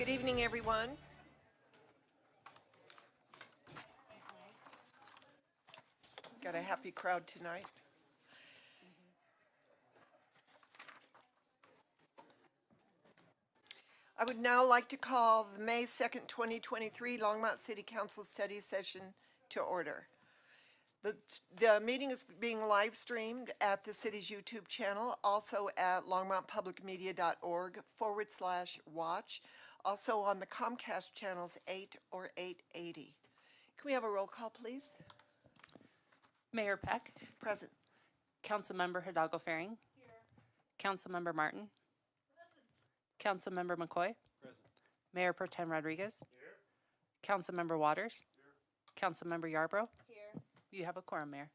Good evening, everyone. Got a happy crowd tonight. I would now like to call the May 2nd, 2023 Longmont City Council Study Session to order. The meeting is being live streamed at the city's YouTube channel, also at longmontpublicmedia.org/watch, also on the Comcast channels 8 or 880. Can we have a roll call, please? Mayor Peck, Present. Councilmember Hidalgo Faring. Here. Councilmember Martin. Present. Councilmember McCoy. Present. Mayor Pro Tem Rodriguez. Here. Councilmember Waters. Here. Councilmember Yarbrough. Here. You have a quorum, Mayor.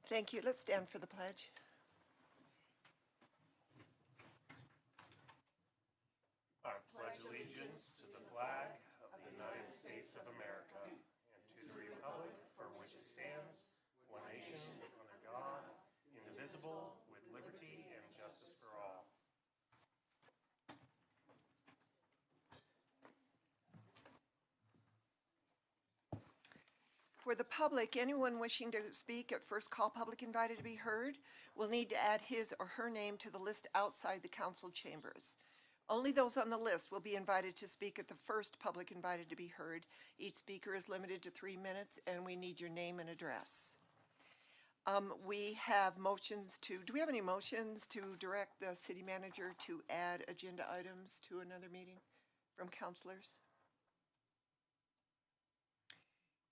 Thank you. Let's stand for the pledge. I pledge allegiance to the flag of the United States of America and to the republic for which it stands, one nation, under God, indivisible, with liberty and justice for all. For the public, anyone wishing to speak at first call public invited to be heard will need to add his or her name to the list outside the council chambers. Only those on the list will be invited to speak at the first public invited to be heard. Each speaker is limited to 3 minutes, and we need your name and address. We have motions to, do we have any motions to direct the city manager to add agenda items to another meeting from councilors?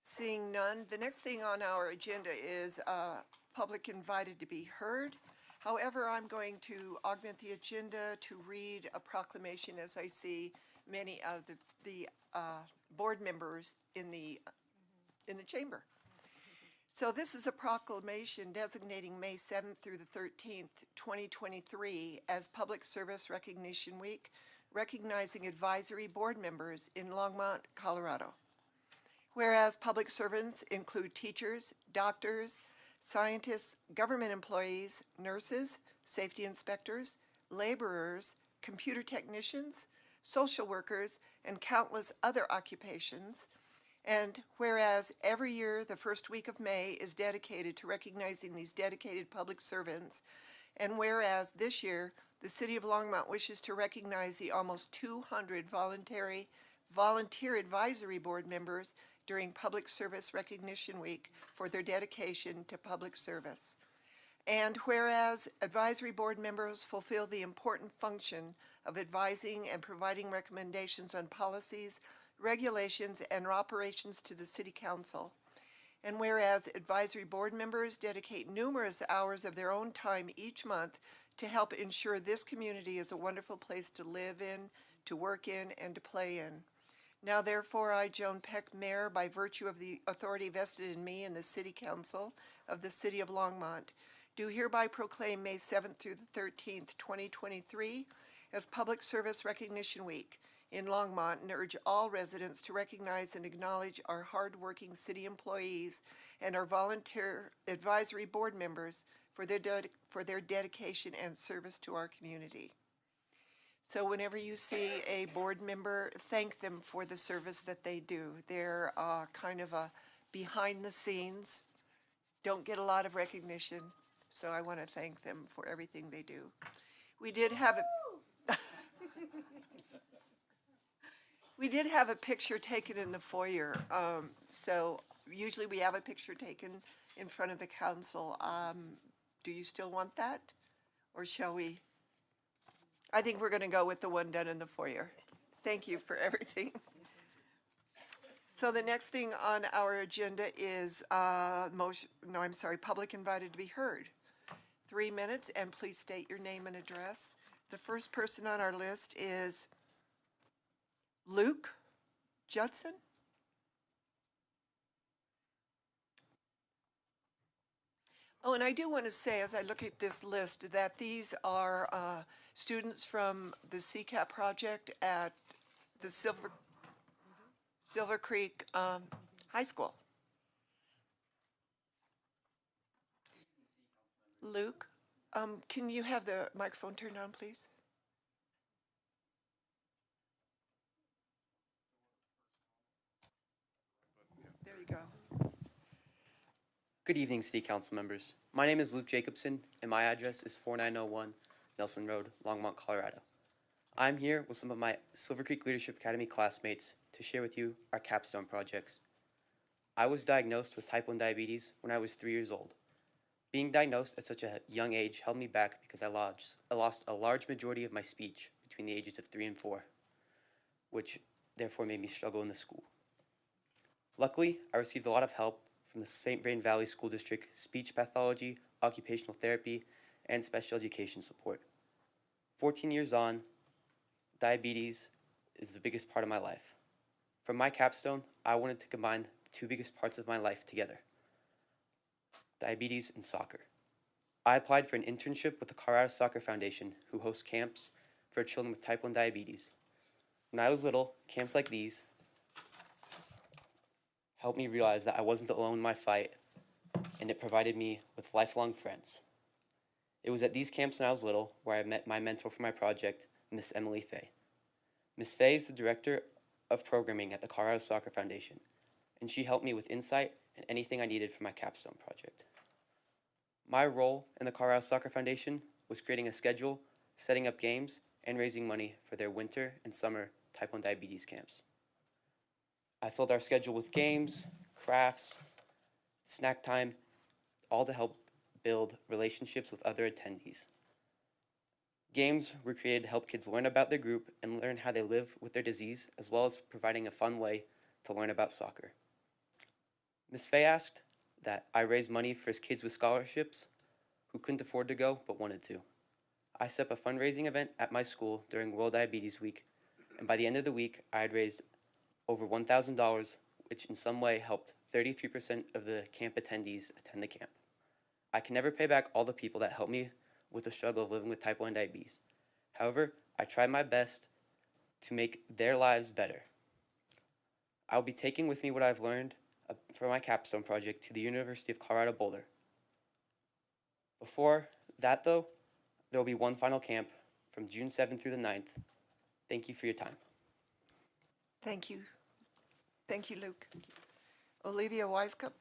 Seeing none, the next thing on our agenda is public invited to be heard. However, I'm going to augment the agenda to read a proclamation as I see many of the board members in the chamber. So this is a proclamation designating May 7th through the 13th, 2023 as Public Service Recognition Week, recognizing advisory board members in Longmont, Colorado. Whereas public servants include teachers, doctors, scientists, government employees, nurses, safety inspectors, laborers, computer technicians, social workers, and countless other occupations. And whereas every year the first week of May is dedicated to recognizing these dedicated public servants, and whereas this year the City of Longmont wishes to recognize the almost 200 volunteer advisory board members during Public Service Recognition Week for their dedication to public service. And whereas advisory board members fulfill the important function of advising and providing recommendations on policies, regulations, and operations to the City Council. And whereas advisory board members dedicate numerous hours of their own time each month to help ensure this community is a wonderful place to live in, to work in, and to play in. Now therefore, I, Joan Peck, Mayor, by virtue of the authority vested in me in the City Council of the City of Longmont, do hereby proclaim May 7th through the 13th, 2023 as Public Service Recognition Week in Longmont, and urge all residents to recognize and acknowledge our hard-working city employees and our volunteer advisory board members for their dedication and service to our community. So whenever you see a board member, thank them for the service that they do. They're kind of a behind the scenes, don't get a lot of recognition, so I want to thank them for everything they do. We did have a we did have a picture taken in the foyer, so usually we have a picture taken in front of the council. Do you still want that, or shall we? I think we're going to go with the one done in the foyer. Thank you for everything. So the next thing on our agenda is public invited to be heard. 3 minutes, and please state your name and address. The first person on our list is Luke Judson. Oh, and I do want to say, as I look at this list, that these are students from the CCAP project at the Silver Creek High School. Luke, can you have the microphone turned on, please? Good evening, City Council members. My name is Luke Jacobson, and my address is 4901 Nelson Road, Longmont, Colorado. I'm here with some of my Silver Creek Leadership Academy classmates to share with you our capstone projects. I was diagnosed with type 1 diabetes when I was 3 years old. Being diagnosed at such a young age held me back because I lost a large majority of my speech between the ages of 3 and 4, which therefore made me struggle in the school. Luckily, I received a lot of help from the St. Vrain Valley School District speech pathology, occupational therapy, and special education support. 14 years on, diabetes is the biggest part of my life. For my capstone, I wanted to combine the two biggest parts of my life together: diabetes and soccer. I applied for an internship with the Colorado Soccer Foundation, who hosts camps for children with type 1 diabetes. When I was little, camps like these helped me realize that I wasn't alone in my fight, and it provided me with lifelong friends. It was at these camps when I was little where I met my mentor for my project, Miss Emily Fay. Miss Fay is the director of programming at the Colorado Soccer Foundation, and she helped me with insight and anything I needed for my capstone project. My role in the Colorado Soccer Foundation was creating a schedule, setting up games, and raising money for their winter and summer type 1 diabetes camps. I filled our schedule with games, crafts, snack time, all to help build relationships with other attendees. Games were created to help kids learn about their group and learn how they live with their disease, as well as providing a fun way to learn about soccer. Ms. Fay asked that I raise money for kids with scholarships who couldn't afford to go but wanted to. I set up a fundraising event at my school during World Diabetes Week, and by the end of the week, I had raised over $1,000, which in some way helped 33% of the camp attendees attend the camp. I can never pay back all the people that helped me with the struggle of living with type 1 diabetes. However, I tried my best to make their lives better. I will be taking with me what I've learned for my capstone project to the University of Colorado Boulder. Before that, though, there will be one final camp from June 7th through the 9th. Thank you for your time. Thank you. Thank you, Luke. Olivia Weiskup.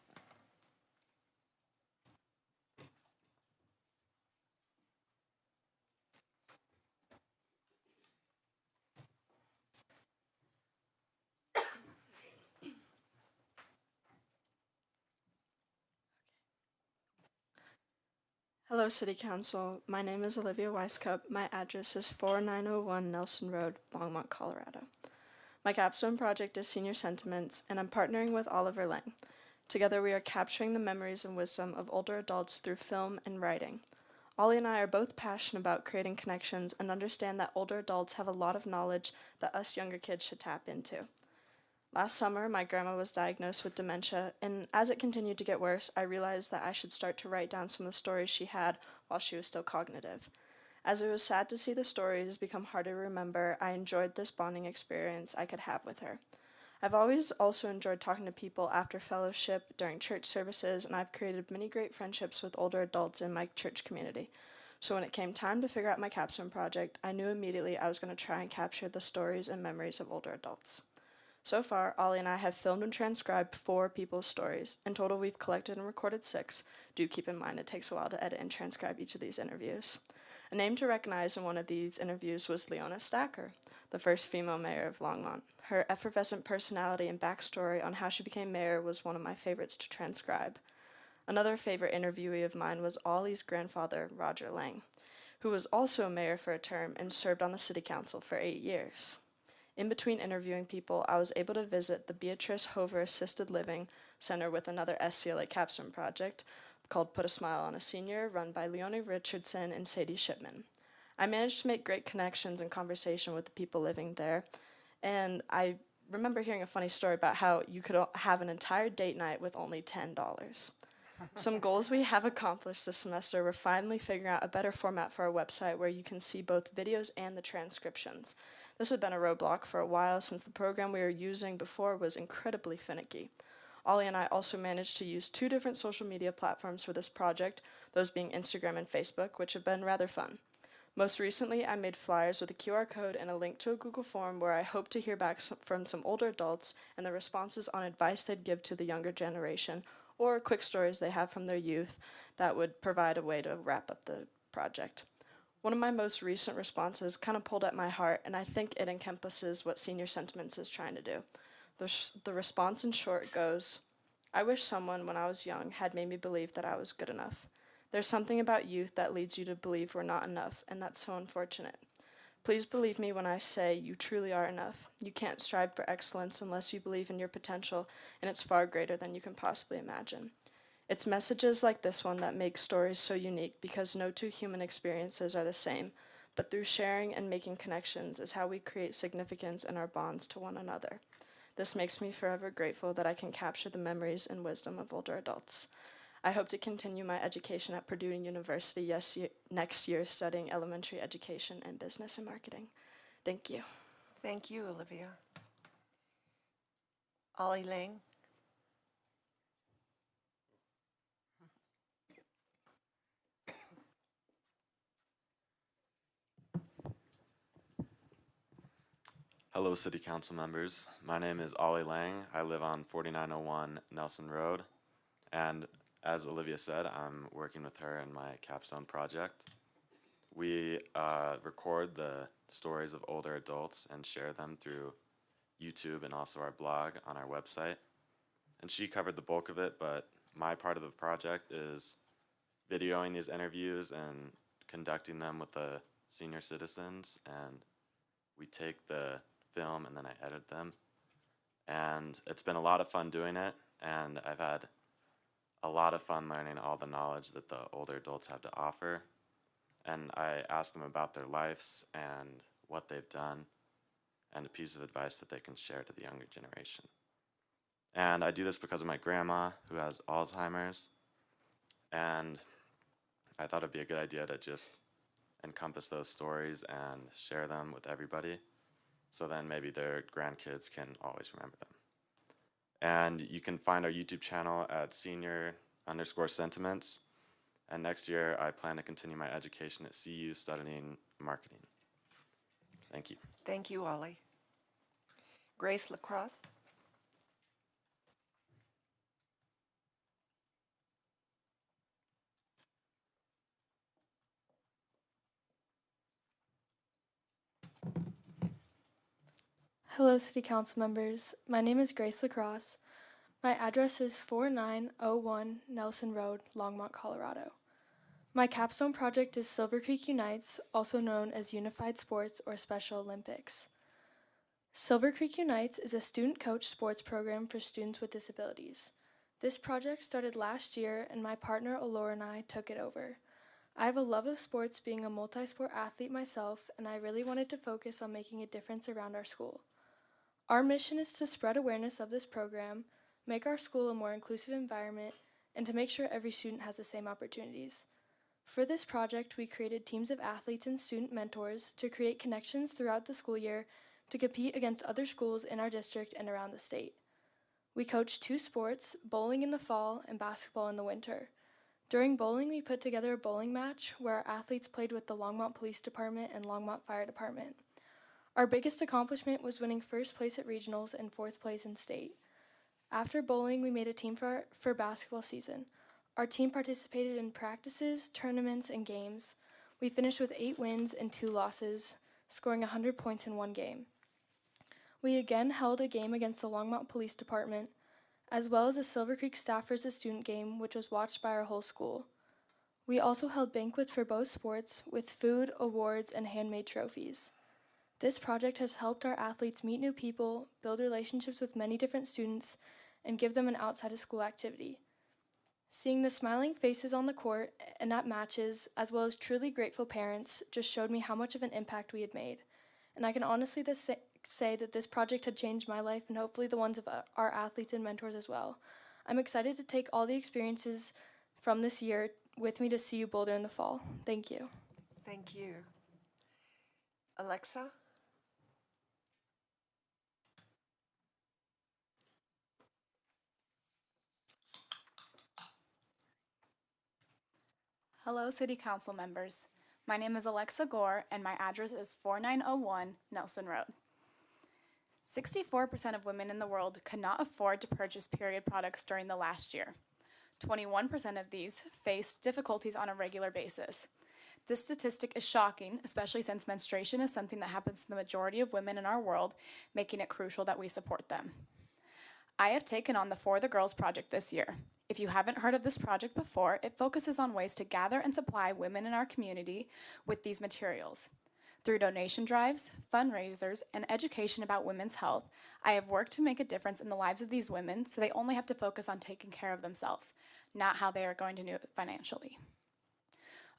Hello, City Council. My name is Olivia Weiskup. My address is 4901 Nelson Road, Longmont, Colorado. My capstone project is Senior Sentiments, and I'm partnering with Oliver Lang. Together, we are capturing the memories and wisdom of older adults through film and writing. Ollie and I are both passionate about creating connections and understand that older adults have a lot of knowledge that us younger kids should tap into. Last summer, my grandma was diagnosed with dementia, and as it continued to get worse, I realized that I should start to write down some of the stories she had while she was still cognitive. As it was sad to see the stories become harder to remember, I enjoyed this bonding experience I could have with her. I've always also enjoyed talking to people after fellowship, during church services, and I've created many great friendships with older adults in my church community. So when it came time to figure out my capstone project, I knew immediately I was going to try and capture the stories and memories of older adults. So far, Ollie and I have filmed and transcribed 4 people's stories. In total, we've collected and recorded 6. Do keep in mind it takes a while to edit and transcribe each of these interviews. A name to recognize in one of these interviews was Leona Stacker, the first female mayor of Longmont. Her effervescent personality and backstory on how she became mayor was one of my favorites to transcribe. Another favorite interviewee of mine was Ollie's grandfather, Roger Lang, who was also mayor for a term and served on the city council for 8 years. In between interviewing people, I was able to visit the Beatrice Hover Assisted Living Center with another SCLA capstone project called Put a Smile on a Senior, run by Leonie Richardson and Sadie Shipman. I managed to make great connections and conversation with the people living there, and I remember hearing a funny story about how you could have an entire date night with only $10. Some goals we have accomplished this semester were finally figuring out a better format for our website where you can see both videos and the transcriptions. This had been a roadblock for a while since the program we were using before was incredibly finicky. Ollie and I also managed to use 2 different social media platforms for this project, those being Instagram and Facebook, which have been rather fun. Most recently, I made flyers with a QR code and a link to a Google form where I hope to hear back from some older adults and their responses on advice they'd give to the younger generation or quick stories they have from their youth that would provide a way to wrap up the project. One of my most recent responses kind of pulled at my heart, and I think it encompasses what Senior Sentiments is trying to do. The response in short goes, I wish someone, when I was young, had made me believe that I was good enough. There's something about youth that leads you to believe we're not enough, and that's so unfortunate. Please believe me when I say you truly are enough. You can't strive for excellence unless you believe in your potential, and it's far greater than you can possibly imagine. It's messages like this one that make stories so unique because no two human experiences are the same, but through sharing and making connections is how we create significance in our bonds to one another. This makes me forever grateful that I can capture the memories and wisdom of older adults. I hope to continue my education at Purdue University next year studying elementary education and business and marketing. Thank you. Thank you, Olivia. Ollie Lang. Hello, City Council members. My name is Ollie Lang. I live on 4901 Nelson Road. And as Olivia said, I'm working with her in my capstone project. We record the stories of older adults and share them through YouTube and also our blog on our website. And she covered the bulk of it, but my part of the project is videoing these interviews and conducting them with the senior citizens. And we take the film and then I edit them. And it's been a lot of fun doing it, and I've had a lot of fun learning all the knowledge that the older adults have to offer. And I ask them about their lives and what they've done and a piece of advice that they can share to the younger generation. And I do this because of my grandma, who has Alzheimer's, and I thought it'd be a good idea to just encompass those stories and share them with everybody, so then maybe their grandkids can always remember them. And you can find our YouTube channel at senior_sentiments. And next year, I plan to continue my education at CU studying marketing. Thank you. Thank you, Ollie. Grace Lacrosse. Hello, City Council members. My name is Grace Lacrosse. My address is 4901 Nelson Road, Longmont, Colorado. My capstone project is Silver Creek Unites, also known as Unified Sports or Special Olympics. Silver Creek Unites is a student-coached sports program for students with disabilities. This project started last year, and my partner Alora and I took it over. I have a love of sports, being a multi-sport athlete myself, and I really wanted to focus on making a difference around our school. Our mission is to spread awareness of this program, make our school a more inclusive environment, and to make sure every student has the same opportunities. For this project, we created teams of athletes and student mentors to create connections throughout the school year to compete against other schools in our district and around the state. We coached 2 sports, bowling in the fall and basketball in the winter. During bowling, we put together a bowling match where our athletes played with the Longmont Police Department and Longmont Fire Department. Our biggest accomplishment was winning 1st place at regionals and 4th place in state. After bowling, we made a team for basketball season. Our team participated in practices, tournaments, and games. We finished with 8 wins and 2 losses, scoring 100 points in 1 game. We again held a game against the Longmont Police Department, as well as a Silver Creek Staff vs. Student game, which was watched by our whole school. We also held banquets for both sports with food, awards, and handmade trophies. This project has helped our athletes meet new people, build relationships with many different students, and give them an outside-of-school activity. Seeing the smiling faces on the court and at matches, as well as truly grateful parents, just showed me how much of an impact we had made. And I can honestly say that this project had changed my life and hopefully the ones of our athletes and mentors as well. I'm excited to take all the experiences from this year with me to CU Boulder in the fall. Thank you. Thank you. Alexa? Hello, City Council members. My name is Alexa Gore, and my address is 4901 Nelson Road. 64% of women in the world could not afford to purchase period products during the last year. 21% of these face difficulties on a regular basis. This statistic is shocking, especially since menstruation is something that happens to the majority of women in our world, making it crucial that we support them. I have taken on the For the Girls project this year. If you haven't heard of this project before, it focuses on ways to gather and supply women in our community with these materials. Through donation drives, fundraisers, and education about women's health, I have worked to make a difference in the lives of these women so they only have to focus on taking care of themselves, not how they are going to do it financially.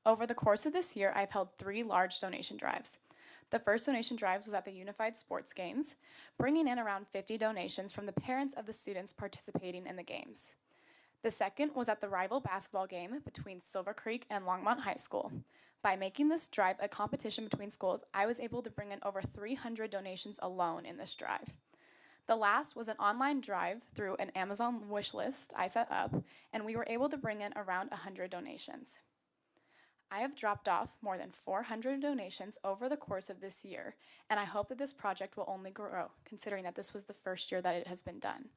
Over the course of this year, I've held 3 large donation drives. The first donation drive was at the Unified Sports Games, bringing in around 50 donations from the parents of the students participating in the games. The second was at the rival basketball game between Silver Creek and Longmont High School. By making this drive a competition between schools, I was able to bring in over 300 donations alone in this drive. The last was an online drive through an Amazon wish list I set up, and we were able to bring in around 100 donations. I have dropped off more than 400 donations over the course of this year, and I hope that this project will only grow, considering that this was the first year that it has been done.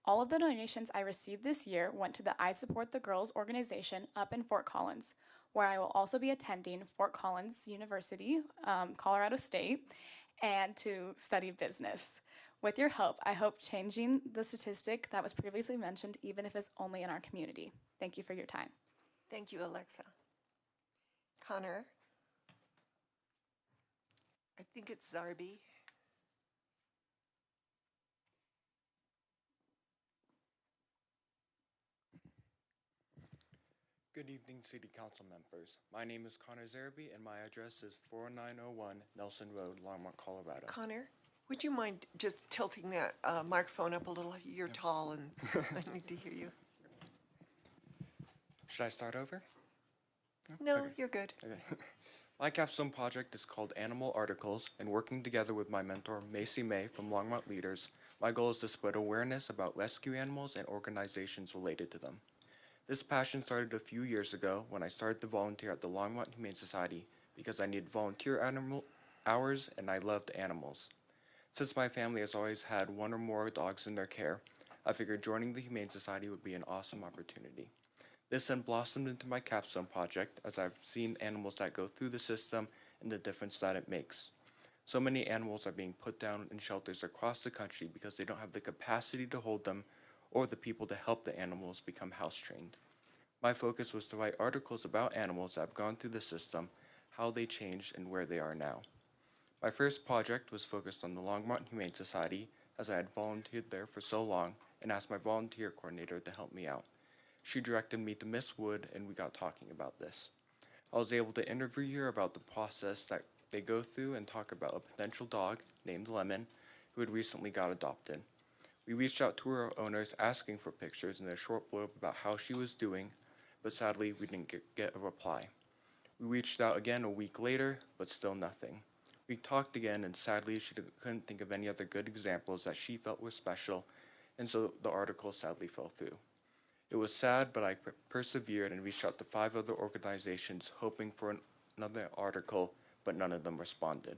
All of the donations I received this year went to the I Support the Girls organization up in Fort Collins, where I will also be attending Fort Collins University, Colorado State, and to study business. With your help, I hope changing the statistic that was previously mentioned, even if it's only in our community. Thank you for your time. Thank you, Alexa. Connor? I think it's Zarbi. Good evening, City Council members. My name is Connor Zerby, and my address is 4901 Nelson Road, Longmont, Colorado. Connor, would you mind just tilting that microphone up a little? You're tall and I need to hear you. Should I start over? No, Okay. you're good. Okay. My capstone project is called Animal Articles, and working together with my mentor, Macy May from Longmont Leaders, my goal is to spread awareness about rescue animals and organizations related to them. This passion started a few years ago when I started to volunteer at the Longmont Humane Society because I needed volunteer animal hours and I loved animals. Since my family has always had one or more dogs in their care, I figured joining the Humane Society would be an awesome opportunity. This then blossomed into my capstone project as I've seen animals that go through the system and the difference that it makes. So many animals are being put down in shelters across the country because they don't have the capacity to hold them or the people to help the animals become house trained. My focus was to write articles about animals that have gone through the system, how they changed, and where they are now. My first project was focused on the Longmont Humane Society, as I had volunteered there for so long, and asked my volunteer coordinator to help me out. She directed me to Miss Wood, and we got talking about this. I was able to interview her about the process that they go through and talk about a potential dog named Lemon, who had recently got adopted. We reached out to her owners asking for pictures and a short blurb about how she was doing, but sadly we didn't get a reply. We reached out again a week later, but still nothing. We talked again, and sadly she couldn't think of any other good examples that she felt were special, and so the article sadly fell through. It was sad, but I persevered and reached out to 5 other organizations hoping for another article, but none of them responded.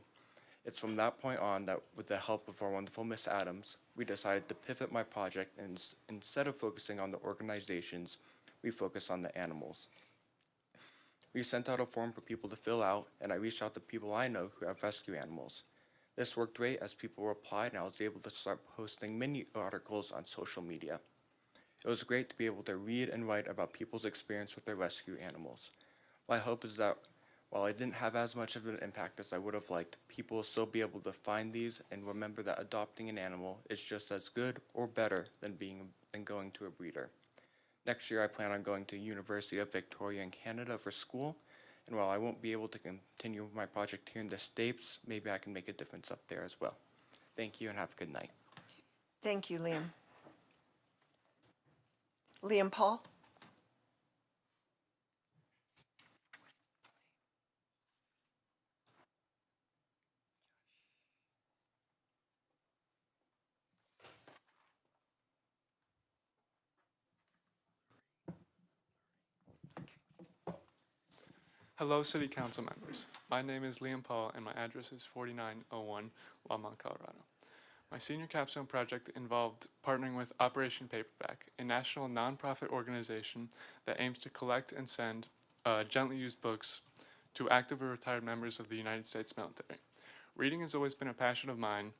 It's from that point on that, with the help of our wonderful Miss Adams, we decided to pivot my project, and instead of focusing on the organizations, we focused on the animals. We sent out a form for people to fill out, and I reached out to people I know who have rescue animals. This worked great as people replied, and I was able to start posting mini articles on social media. It was great to be able to read and write about people's experience with their rescue animals. My hope is that while I didn't have as much of an impact as I would have liked, people will still be able to find these and remember that adopting an animal is just as good or better than going to a breeder. Next year I plan on going to University of Victoria in Canada for school, and while I won't be able to continue my project here in the States, maybe I can make a difference up there as well. Thank you and have a good night. Thank you, Liam. Liam Paul? Hello, City Council members. My name is Liam Paul, and my address is 4901 Longmont, Colorado. My senior capstone project involved partnering with Operation Paperback, a national nonprofit organization that aims to collect and send gently used books to active or retired members of the United States military. Reading has always been a passion of mine,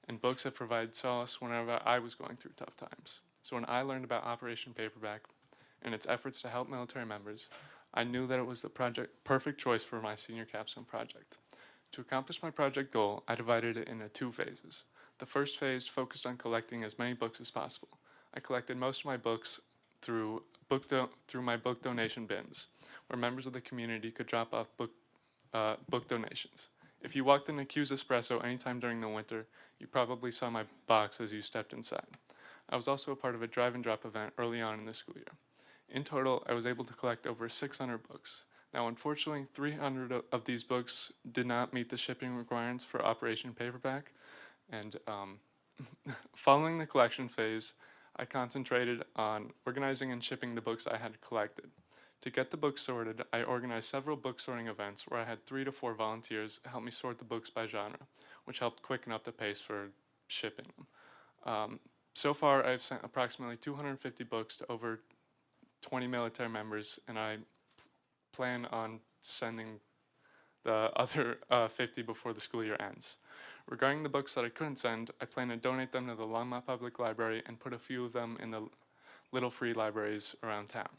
and books have provided solace whenever I was going through tough times. So when I learned about Operation Paperback and its efforts to help military members, I knew that it was the perfect choice for my senior capstone project. To accomplish my project goal, I divided it into 2 phases. The first phase focused on collecting as many books as possible. I collected most of my books through my book donation bins, where members of the community could drop off book donations. If you walked into Q's Espresso anytime during the winter, you probably saw my box as you stepped inside. I was also a part of a drive and drop event early on in the school year. In total, I was able to collect over 600 books. Now, unfortunately, 300 of these books did not meet the shipping requirements for Operation Paperback, and following the collection phase, I concentrated on organizing and shipping the books I had collected. To get the books sorted, I organized several book sorting events where I had 3 to 4 volunteers help me sort the books by genre, which helped quicken up the pace for shipping them. So far, I've sent approximately 250 books to over 20 military members, and I plan on sending the other 50 before the school year ends. Regarding the books that I couldn't send, I plan to donate them to the Longmont Public Library and put a few of them in the little free libraries around town.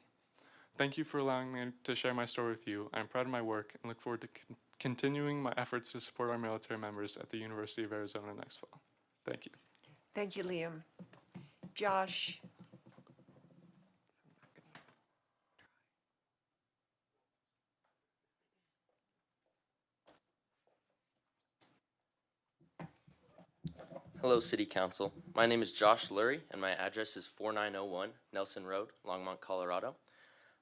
Thank you for allowing me to share my story with you. I'm proud of my work and look forward to continuing my efforts to support our military members at the University of Arizona next fall. Thank you. Thank you, Liam. Josh? Hello, City Council. My name is Josh Lurie, and my address is 4901 Nelson Road, Longmont, Colorado.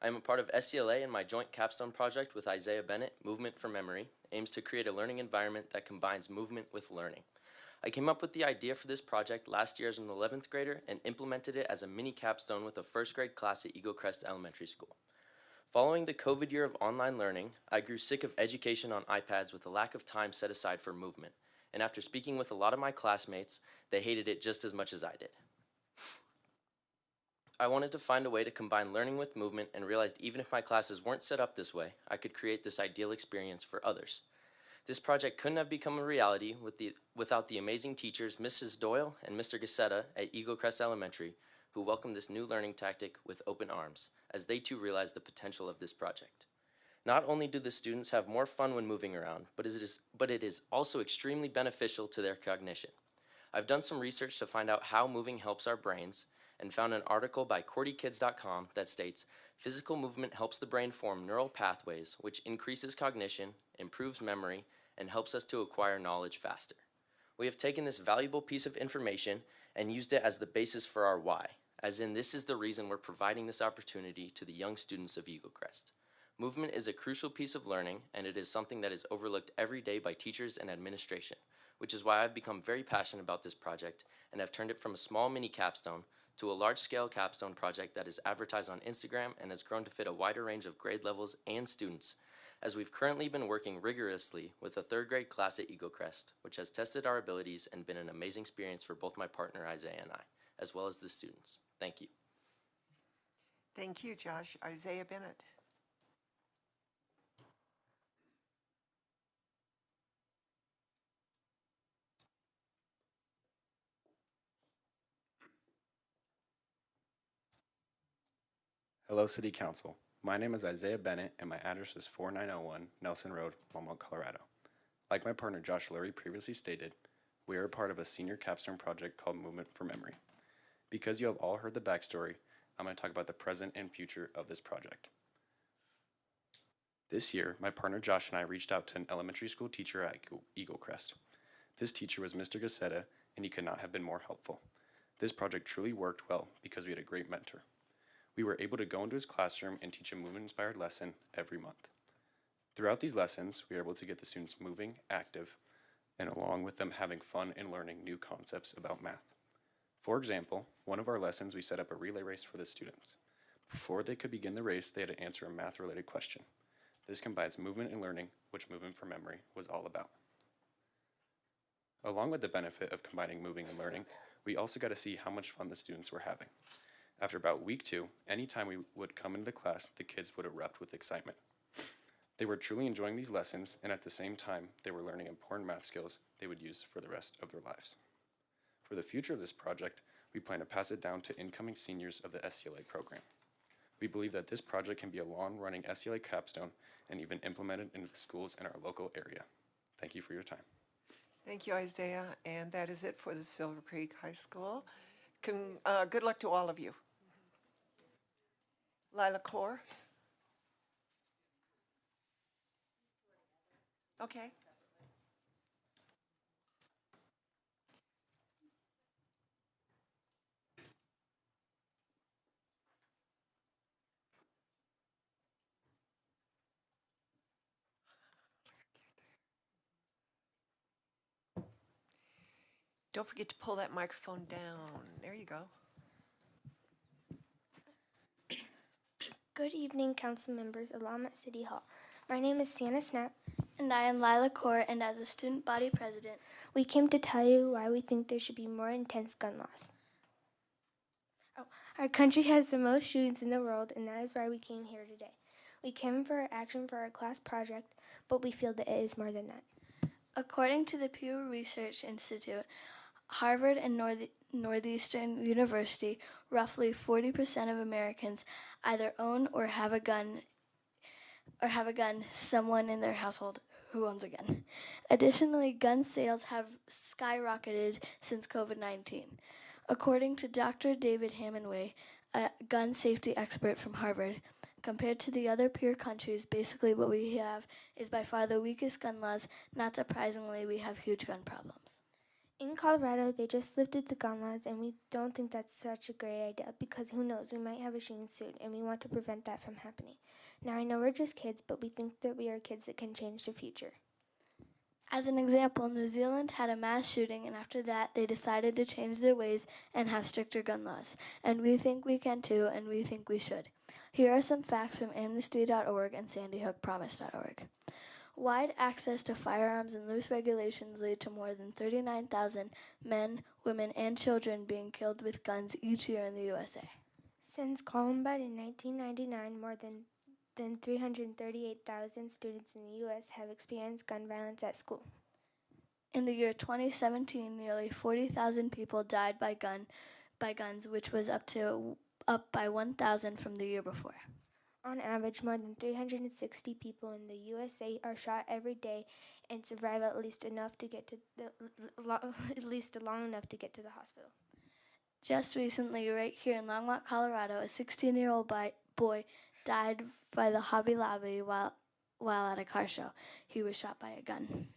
I am a part of SCLA, and my joint capstone project with Isaiah Bennett, Movement for Memory, aims to create a learning environment that combines movement with learning. I came up with the idea for this project last year as an 11th grader and implemented it as a mini capstone with a first grade class at Eagle Crest Elementary School. Following the COVID year of online learning, I grew sick of education on iPads with a lack of time set aside for movement. And after speaking with a lot of my classmates, they hated it just as much as I did. I wanted to find a way to combine learning with movement and realized even if my classes weren't set up this way, I could create this ideal experience for others. This project couldn't have become a reality without the amazing teachers Mrs. Doyle and Mr. Gassetta at Eagle Crest Elementary, who welcomed this new learning tactic with open arms, as they too realized the potential of this project. Not only do the students have more fun when moving around, but it is also extremely beneficial to their cognition. I've done some research to find out how moving helps our brains, and found an article by QWERTYkids.com that states, physical movement helps the brain form neural pathways, which increases cognition, improves memory, and helps us to acquire knowledge faster. We have taken this valuable piece of information and used it as the basis for our why, as in this is the reason we're providing this opportunity to the young students of Eagle Crest. Movement is a crucial piece of learning, and it is something that is overlooked every day by teachers and administration, which is why I've become very passionate about this project and have turned it from a small mini capstone to a large-scale capstone project that is advertised on Instagram and has grown to fit a wider range of grade levels and students, as we've currently been working rigorously with a 3rd grade class at Eagle Crest, which has tested our abilities and been an amazing experience for both my partner Isaiah and I, as well as the students. Thank you. Thank you, Josh. Isaiah Bennett. Hello, City Council. My name is Isaiah Bennett, and my address is 4901 Nelson Road, Longmont, Colorado. Like my partner Josh Lurie previously stated, we are a part of a senior capstone project called Movement for Memory. Because you have all heard the backstory, I'm going to talk about the present and future of this project. This year, my partner Josh and I reached out to an elementary school teacher at Eagle Crest. This teacher was Mr. Gassetta, and he could not have been more helpful. This project truly worked well because we had a great mentor. We were able to go into his classroom and teach a movement-inspired lesson every month. Throughout these lessons, we were able to get the students moving, active, and along with them having fun and learning new concepts about math. For example, one of our lessons we set up a relay race for the students. Before they could begin the race, they had to answer a math-related question. This combines movement and learning, which Movement for Memory was all about. Along with the benefit of combining moving and learning, we also got to see how much fun the students were having. After about week 2, anytime we would come into class, the kids would erupt with excitement. They were truly enjoying these lessons, and at the same time, they were learning important math skills they would use for the rest of their lives. For the future of this project, we plan to pass it down to incoming seniors of the SCLA program. We believe that this project can be a long-running SCLA capstone and even implemented into the schools in our local area. Thank you for your time. Thank you, Isaiah, and that is it for the Silver Creek High School. Good luck to all of you. Lila Kaur. Okay. Don't forget to pull that microphone down. There you go. Good evening, council members of Longmont City Hall. My name is Sienna Snap. And I am Lila Kaur, and as a student body president, We came to tell you why we think there should be more intense gun laws. Our country has the most shootings in the world, and that is why we came here today. We came for action for our class project, but we feel that it is more than that. according to the Pew Research Institute, Harvard and Northeastern University, roughly 40% of Americans either own or have a gun, someone in their household who owns a gun. Additionally, gun sales have skyrocketed since COVID-19. According to Dr. David Hammondway, a gun safety expert from Harvard, compared to the other peer countries, basically what we have is by far the weakest gun laws. Not surprisingly, we have huge gun problems. In Colorado, they just lifted the gun laws, and we don't think that's such a great idea because who knows, we might have a shooting soon, and we want to prevent that from happening. Now, I know we're just kids, but we think that we are kids that can change the future. As an example, New Zealand had a mass shooting, and after that, they decided to change their ways and have stricter gun laws. And we think we can too, and we think we should. Here are some facts from Amnesty.org and SandyHookPromise.org. Wide access to firearms and loose regulations lead to more than 39,000 men, women, and children being killed with guns each year in the USA. Since Columbine in 1999, more than 338,000 students in the U.S. have experienced gun violence at school. In the year 2017, nearly 40,000 people died by guns, which was up by 1,000 from the year before. On average, more than 360 people in the USA are shot every day and survive at least enough to get to long enough to get to the hospital. Just recently, right here in Longmont, Colorado, a 16-year-old boy died by the Hobby Lobby while at a car show. He was shot by a gun.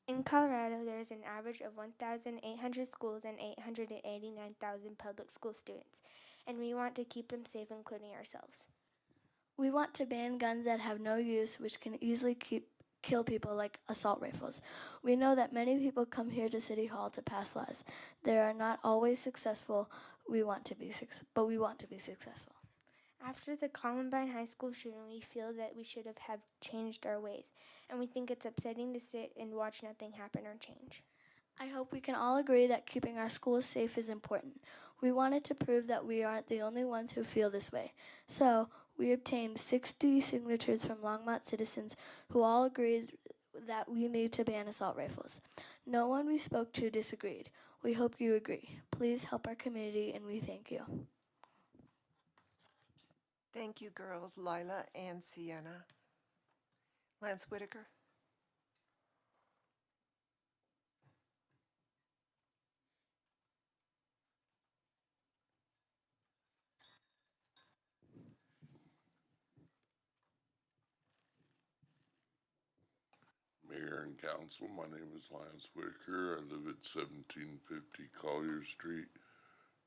In Colorado, there is an average of 1,800 schools and 889,000 public school students, and we want to keep them safe, including ourselves. We want to ban guns that have no use, which can easily kill people, like assault rifles. We know that many people come here to City Hall to pass laws. They are not always successful, but we want to be successful. After the Columbine High School shooting, we feel that we should have changed our ways, and we think it's upsetting to sit and watch nothing happen or change. I hope we can all agree that keeping our schools safe is important. We wanted to prove that we aren't the only ones who feel this way. So, we obtained 60 signatures from Longmont citizens who all agreed that we need to ban assault rifles. No one we spoke to disagreed. We hope you agree. Please help our community, and we thank you. Thank you, girls, Lila and Sienna. Lance Whitaker. Mayor and Council, my name is Lance Whitaker. I live at 1750 Collier Street,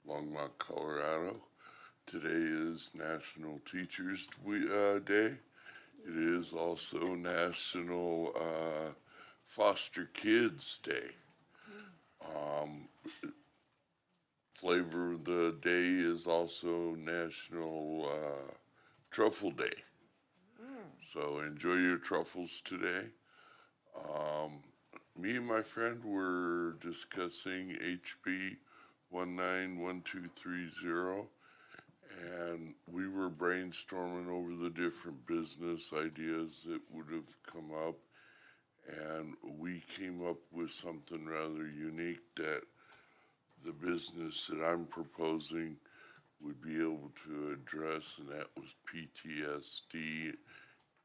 Longmont, Colorado. Today is National Teachers Day. It is also National Foster Kids Day. Flavor of the day is also National Truffle Day. So enjoy your truffles today. me and my friend were discussing HB 191230, and we were brainstorming over the different business ideas that would have come up, and we came up with something rather unique that the business that I'm proposing would be able to address, and that was PTSD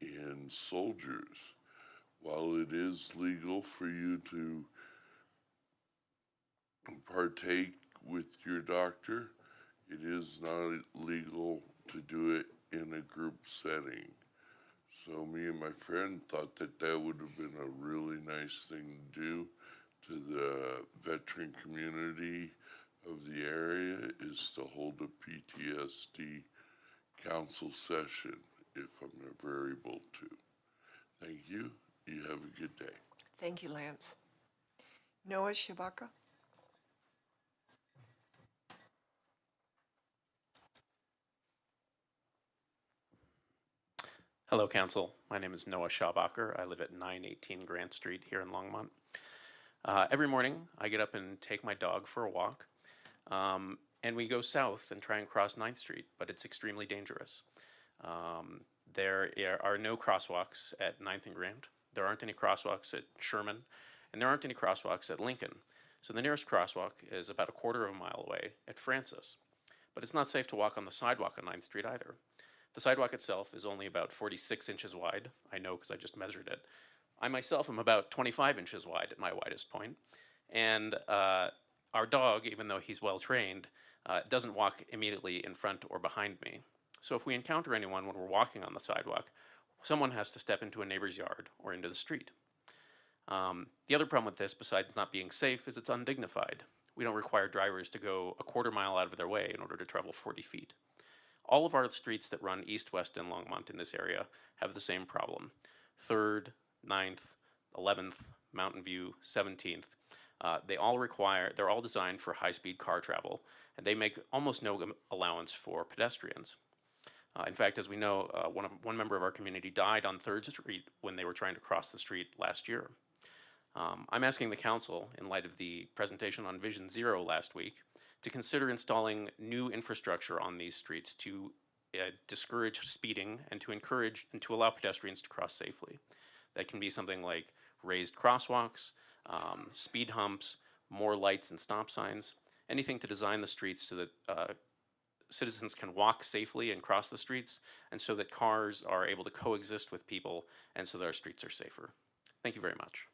in soldiers. While it is legal for you to partake with your doctor, it is not legal to do it in a group setting. So me and my friend thought that that would have been a really nice thing to do to the veteran community of the area, is to hold a PTSD council session if I'm ever able to. Thank you. You have a good day. Thank you, Lance. Noah Shabaka? Hello, Council. My name is Noah Schabacher. I live at 918 Grant Street here in Longmont. Every morning, I get up and take my dog for a walk, and we go south and try and cross 9th Street, but it's extremely dangerous. There are no crosswalks at 9th and Grant. There aren't any crosswalks at Sherman, and there aren't any crosswalks at Lincoln. So the nearest crosswalk is about a quarter of a mile away at Francis. But it's not safe to walk on the sidewalk on 9th Street either. The sidewalk itself is only about 46 inches wide. I know because I just measured it. I myself am about 25 inches wide at my widest point. And our dog, even though he's well trained, doesn't walk immediately in front or behind me. So if we encounter anyone when we're walking on the sidewalk, someone has to step into a neighbor's yard or into the street. The other problem with this, besides not being safe, is it's undignified. We don't require drivers to go a quarter mile out of their way in order to travel 40 feet. All of our streets that run east-west in Longmont in this area have the same problem. 3rd, 9th, 11th, Mountain View, 17th. They're all designed for high-speed car travel, and they make almost no allowance for pedestrians. In fact, as we know, one member of our community died on 3rd Street when they were trying to cross the street last year. I'm asking the council, in light of the presentation on Vision Zero last week, to consider installing new infrastructure on these streets to discourage speeding and to encourage and to allow pedestrians to cross safely. That can be something like raised crosswalks, speed humps, more lights and stop signs, anything to design the streets so that citizens can walk safely and cross the streets, and so that cars are able to coexist with people, and so that our streets are safer. Thank you very much.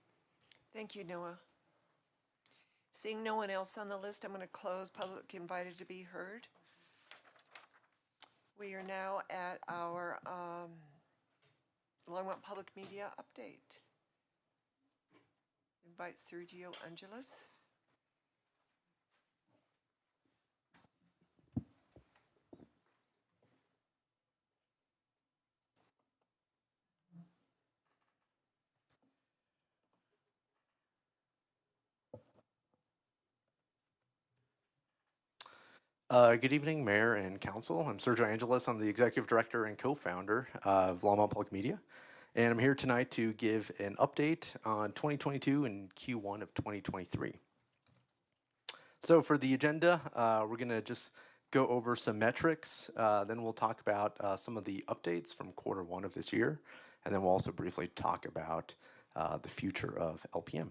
Thank you, Noah. Seeing no one else on the list, I'm going to close public invited to be heard. We are now at our Longmont Public Media update. Invite Sergio Angeles. Good evening, Mayor and Council. I'm Sergio Angeles. I'm the Executive Director and Co-Founder of Longmont Public Media. And I'm here tonight to give an update on 2022 and Q1 of 2023. So for the agenda, we're going to just go over some metrics. Then we'll talk about some of the updates from Q1 of this year. And then we'll also briefly talk about the future of LPM.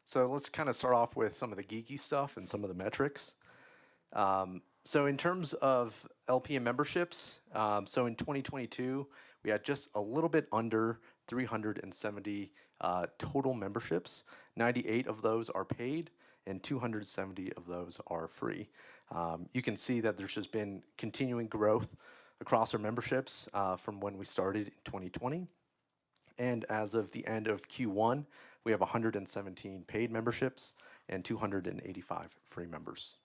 So let's kind of start off with some of the geeky stuff and some of the metrics. So in terms of LPM memberships, so in 2022, we had just a little bit under 370 total memberships. 98 of those are paid and 270 of those are free. You can see that there's just been continuing growth across our memberships from when we started in 2020. And as of the end of Q1, we have 117 paid memberships and 285 free members.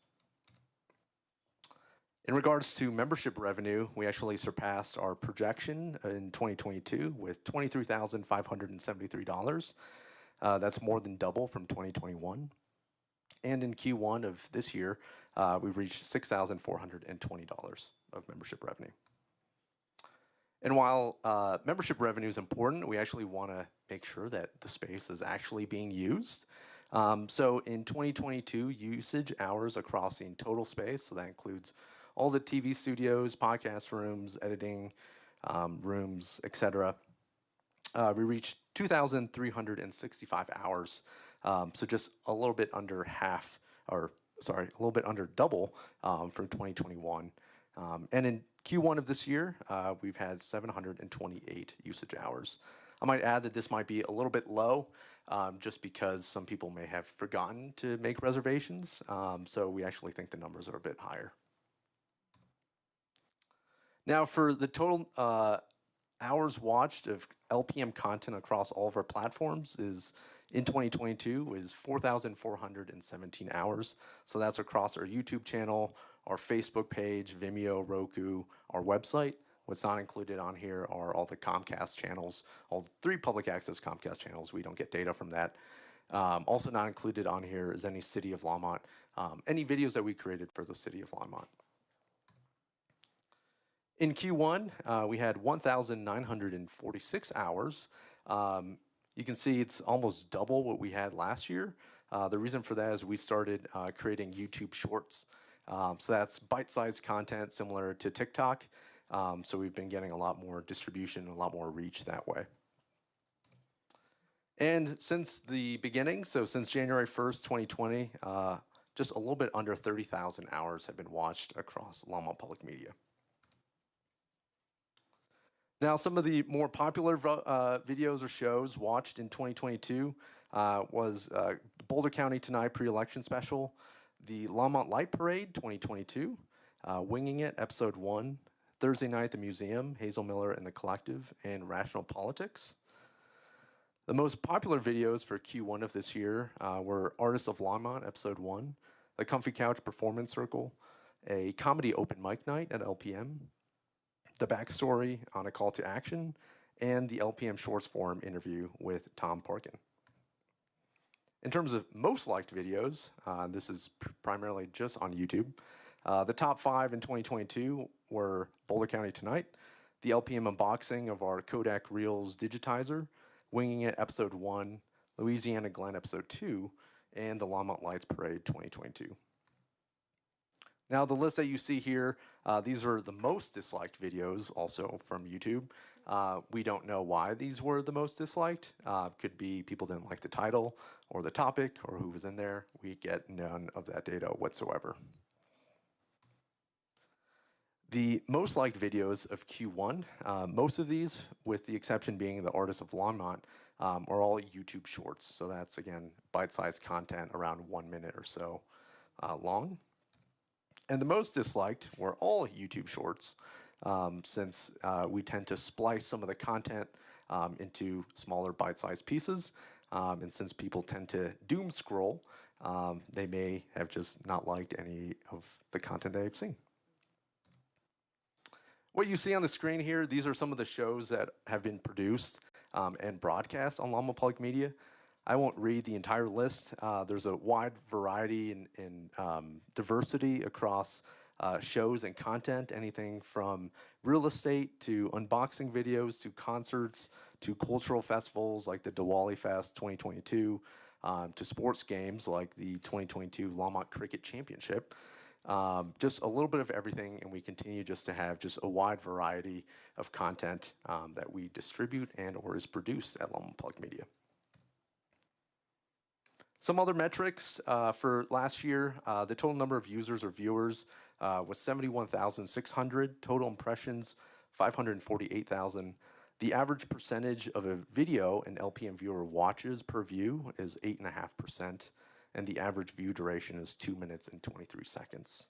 In regards to membership revenue, we actually surpassed our projection in 2022 with $23,573. That's more than double from 2021. And in Q1 of this year, we reached $6,420 of membership revenue. And while membership revenue is important, we actually want to make sure that the space is actually being used. So in 2022, usage hours across the total space, so that includes all the TV studios, podcast rooms, editing rooms, etc. We reached 2,365 hours, so just a little bit under half, or sorry, a little bit under double from 2021. And in Q1 of this year, we've had 728 usage hours. I might add that this might be a little bit low, just because some people may have forgotten to make reservations. So we actually think the numbers are a bit higher. Now for the total hours watched of LPM content across all of our platforms is in 2022 is 4,417 hours. So that's across our YouTube channel, our Facebook page, Vimeo, Roku, our website. What's not included on here are all the Comcast channels, all 3 public access Comcast channels. We don't get data from that. Also not included on here is any City of Longmont, any videos that we created for the City of Longmont. In Q1, we had 1,946 hours. You can see it's almost double what we had last year. The reason for that is we started creating YouTube Shorts. So that's bite-sized content similar to TikTok. So we've been getting a lot more distribution, a lot more reach that way. And since the beginning, so since January 1st, 2020, just a little bit under 30,000 hours have been watched across Longmont Public Media. Now, some of the more popular videos or shows watched in 2022 was Boulder County Tonight pre-election special, the Longmont Light Parade 2022, Winging It Episode 1, Thursday Night at the Museum, Hazel Miller and the Collective, and Rational Politics. The most popular videos for Q1 of this year were Artists of Longmont Episode 1, the Comfy Couch Performance Circle, a comedy open mic night at LPM, the backstory on a call to action, and the LPM Shorts Forum interview with Tom Parkin. In terms of most liked videos, this is primarily just on YouTube. The top 5 in 2022 were Boulder County Tonight, the LPM unboxing of our Kodak Reels digitizer, Winging It Episode 1, Louisiana Glen Episode 2, and the Longmont Lights Parade 2022. Now, the list that you see here, these are the most disliked videos also from YouTube. We don't know why these were the most disliked. Could be people didn't like the title or the topic or who was in there. We get none of that data whatsoever. The most liked videos of Q1, most of these, with the exception being the Artists of Longmont, are all YouTube shorts. So that's, again, bite-sized content around 1 minute or so long. And the most disliked were all YouTube shorts, since we tend to splice some of the content into smaller bite-sized pieces. And since people tend to doom scroll, they may have just not liked any of the content they've seen. What you see on the screen here, these are some of the shows that have been produced and broadcast on Longmont Public Media. I won't read the entire list. There's a wide variety and diversity across shows and content, anything from real estate to unboxing videos to concerts to cultural festivals like the Diwali Fest 2022 to sports games like the 2022 Longmont Cricket Championship. Just a little bit of everything, and we continue just to have just a wide variety of content that we distribute and or is produced at Longmont Public Media. Some other metrics for last year, the total number of users or viewers was 71,600, total impressions 548,000. The average percentage of a video an LPM viewer watches per view is 8.5%, and the average view duration is 2 minutes and 23 seconds.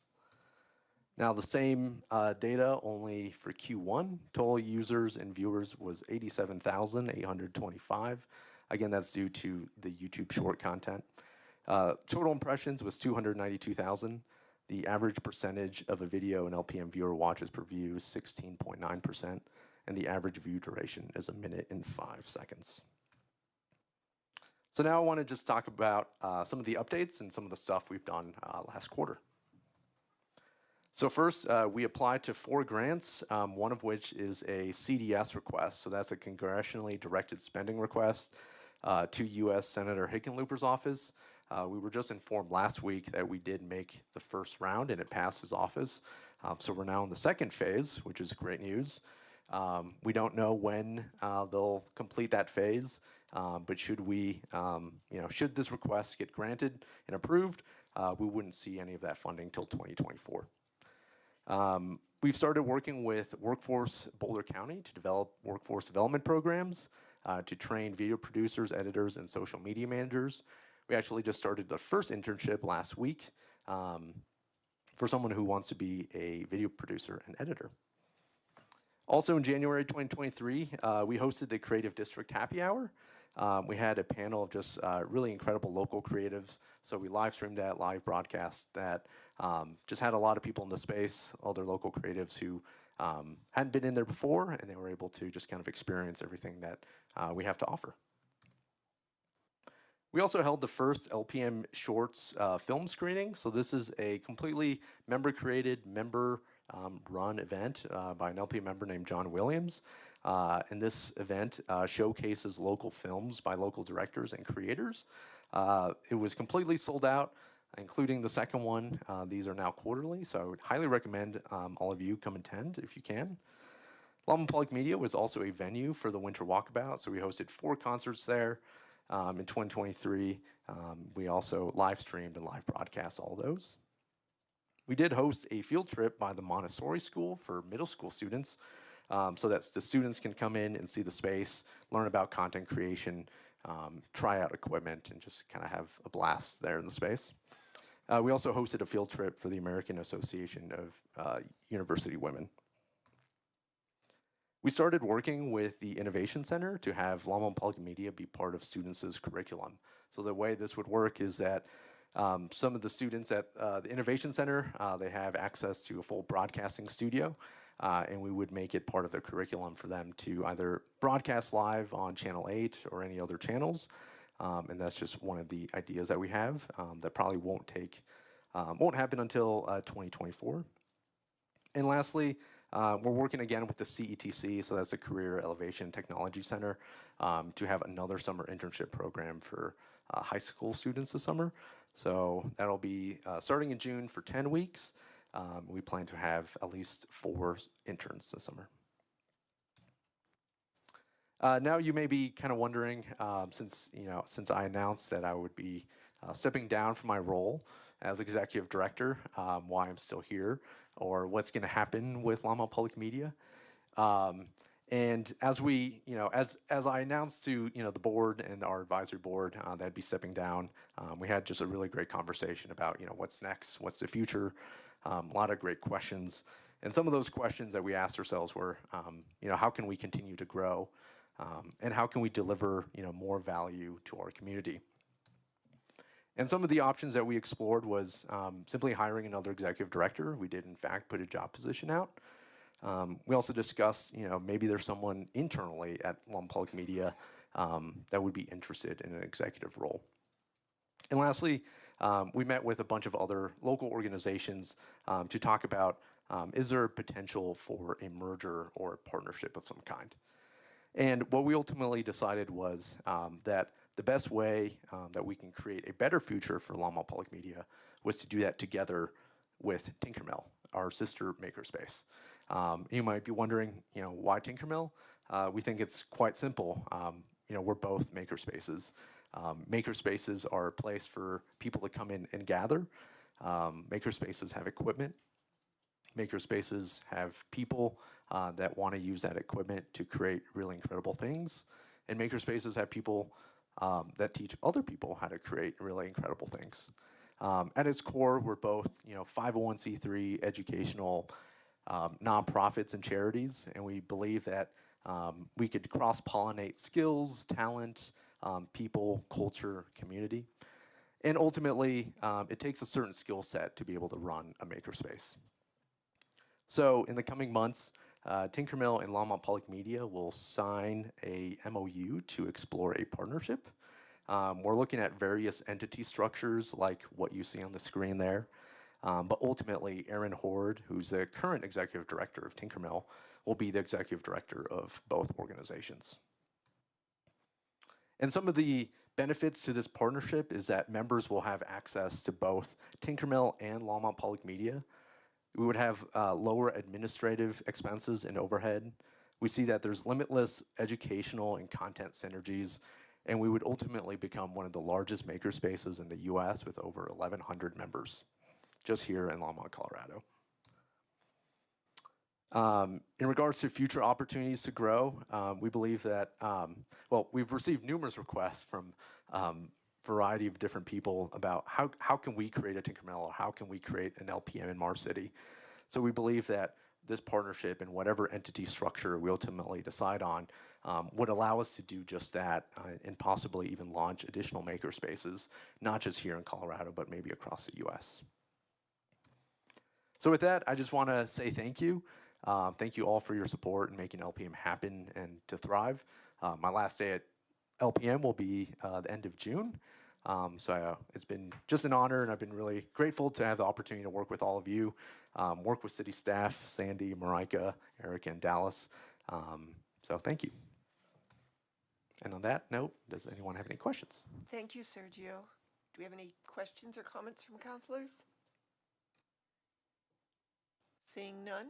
Now the same data only for Q1, total users and viewers was 87,825. Again, that's due to the YouTube short content. Total impressions was 292,000. The average percentage of a video an LPM viewer watches per view is 16.9%, and the average view duration is 1 minute and 5 seconds. So now I want to just talk about some of the updates and some of the stuff we've done last quarter. So first, we applied to 4 grants, one of which is a CDS request. So that's a congressionally directed spending request to U.S. Senator Hickenlooper's office. We were just informed last week that we did make the first round and it passed his office. So we're now in the second phase, which is great news. We don't know when they'll complete that phase, but should we, should this request get granted and approved, we wouldn't see any of that funding till 2024. We've started working with Workforce Boulder County to develop workforce development programs to train video producers, editors, and social media managers. We actually just started the first internship last week for someone who wants to be a video producer and editor. Also in January 2023, we hosted the Creative District Happy Hour. We had a panel of just really incredible local creatives. So we live streamed that, live broadcast that, just had a lot of people in the space, other local creatives who hadn't been in there before, and they were able to just kind of experience everything that we have to offer. We also held the first LPM Shorts film screening. So this is a completely member-created, member-run event by an LPM member named John Williams. And this event showcases local films by local directors and creators. It was completely sold out, including the second one. These are now quarterly, so I would highly recommend all of you come attend if you can. Longmont Public Media was also a venue for the Winter Walkabout, so we hosted 4 concerts there. In 2023, we also live streamed and live broadcast all those. We did host a field trip by the Montessori School for middle school students, so that the students can come in and see the space, learn about content creation, try out equipment, and just kind of have a blast there in the space. We also hosted a field trip for the American Association of University Women. We started working with the Innovation Center to have Longmont Public Media be part of students' curriculum. So the way this would work is that some of the students at the Innovation Center, they have access to a full broadcasting studio, and we would make it part of their curriculum for them to either broadcast live on Channel 8 or any other channels. And that's just one of the ideas that we have that probably won't happen until 2024. And lastly, we're working again with the CETC, so that's the Career Elevation Technology Center, to have another summer internship program for high school students this summer. So that'll be starting in June for 10 weeks. We plan to have at least 4 interns this summer. Now you may be kind of wondering, since I announced that I would be stepping down from my role as executive director, why I'm still here, or what's going to happen with Longmont Public Media. And as we, as I announced to the board and our advisory board that I'd be stepping down, we had just a really great conversation about what's next, what's the future, a lot of great questions, and some of those questions that we asked ourselves were, how can we continue to grow, and how can we deliver more value to our community. And some of the options that we explored was simply hiring another executive director. We did, in fact, put a job position out. We also discussed, maybe there's someone internally at Longmont Public Media that would be interested in an executive role. And lastly, we met with a bunch of other local organizations to talk about, is there a potential for a merger or a partnership of some kind? And what we ultimately decided was that the best way that we can create a better future for Longmont Public Media was to do that together with Tinkermill, our sister makerspace. You might be wondering, why Tinkermill? We think it's quite simple. We're both makerspaces. Makerspaces are a place for people to come in and gather. Makerspaces have equipment. Makerspaces have people that want to use that equipment to create really incredible things. And makerspaces have people that teach other people how to create really incredible things. At its core, we're both 501c3 educational nonprofits and charities, and we believe that we could cross-pollinate skills, talent, people, culture, community. And ultimately, it takes a certain skill set to be able to run a makerspace. So in the coming months, Tinkermill and Longmont Public Media will sign a MOU to explore a partnership. We're looking at various entity structures like what you see on the screen there. But ultimately, Aaron Horde, who's the current executive director of Tinkermill, will be the executive director of both organizations. And some of the benefits to this partnership is that members will have access to both Tinkermill and Longmont Public Media. We would have lower administrative expenses and overhead. We see that there's limitless educational and content synergies, and we would ultimately become one of the largest makerspaces in the US with over 1,100 members, just here in Longmont, Colorado. In regards to future opportunities to grow, we believe that, well, we've received numerous requests from variety of different people about how can we create a Tinkermill or how can we create an LPM in Mars City. So we believe that this partnership and whatever entity structure we ultimately decide on would allow us to do just that and possibly even launch additional makerspaces, not just here in Colorado, but maybe across the US. So with that, I just want to say thank you. Thank you all for your support in making LPM happen and to thrive. My last day at LPM will be the end of June. So it's been just an honor, and I've been really grateful to have the opportunity to work with all of you, work with city staff, Sandy, Marika, Eric, and Dallas. So thank you. And on that note, does anyone have any questions? Thank you, Sergio. Do we have any questions or comments from counselors? Seeing none,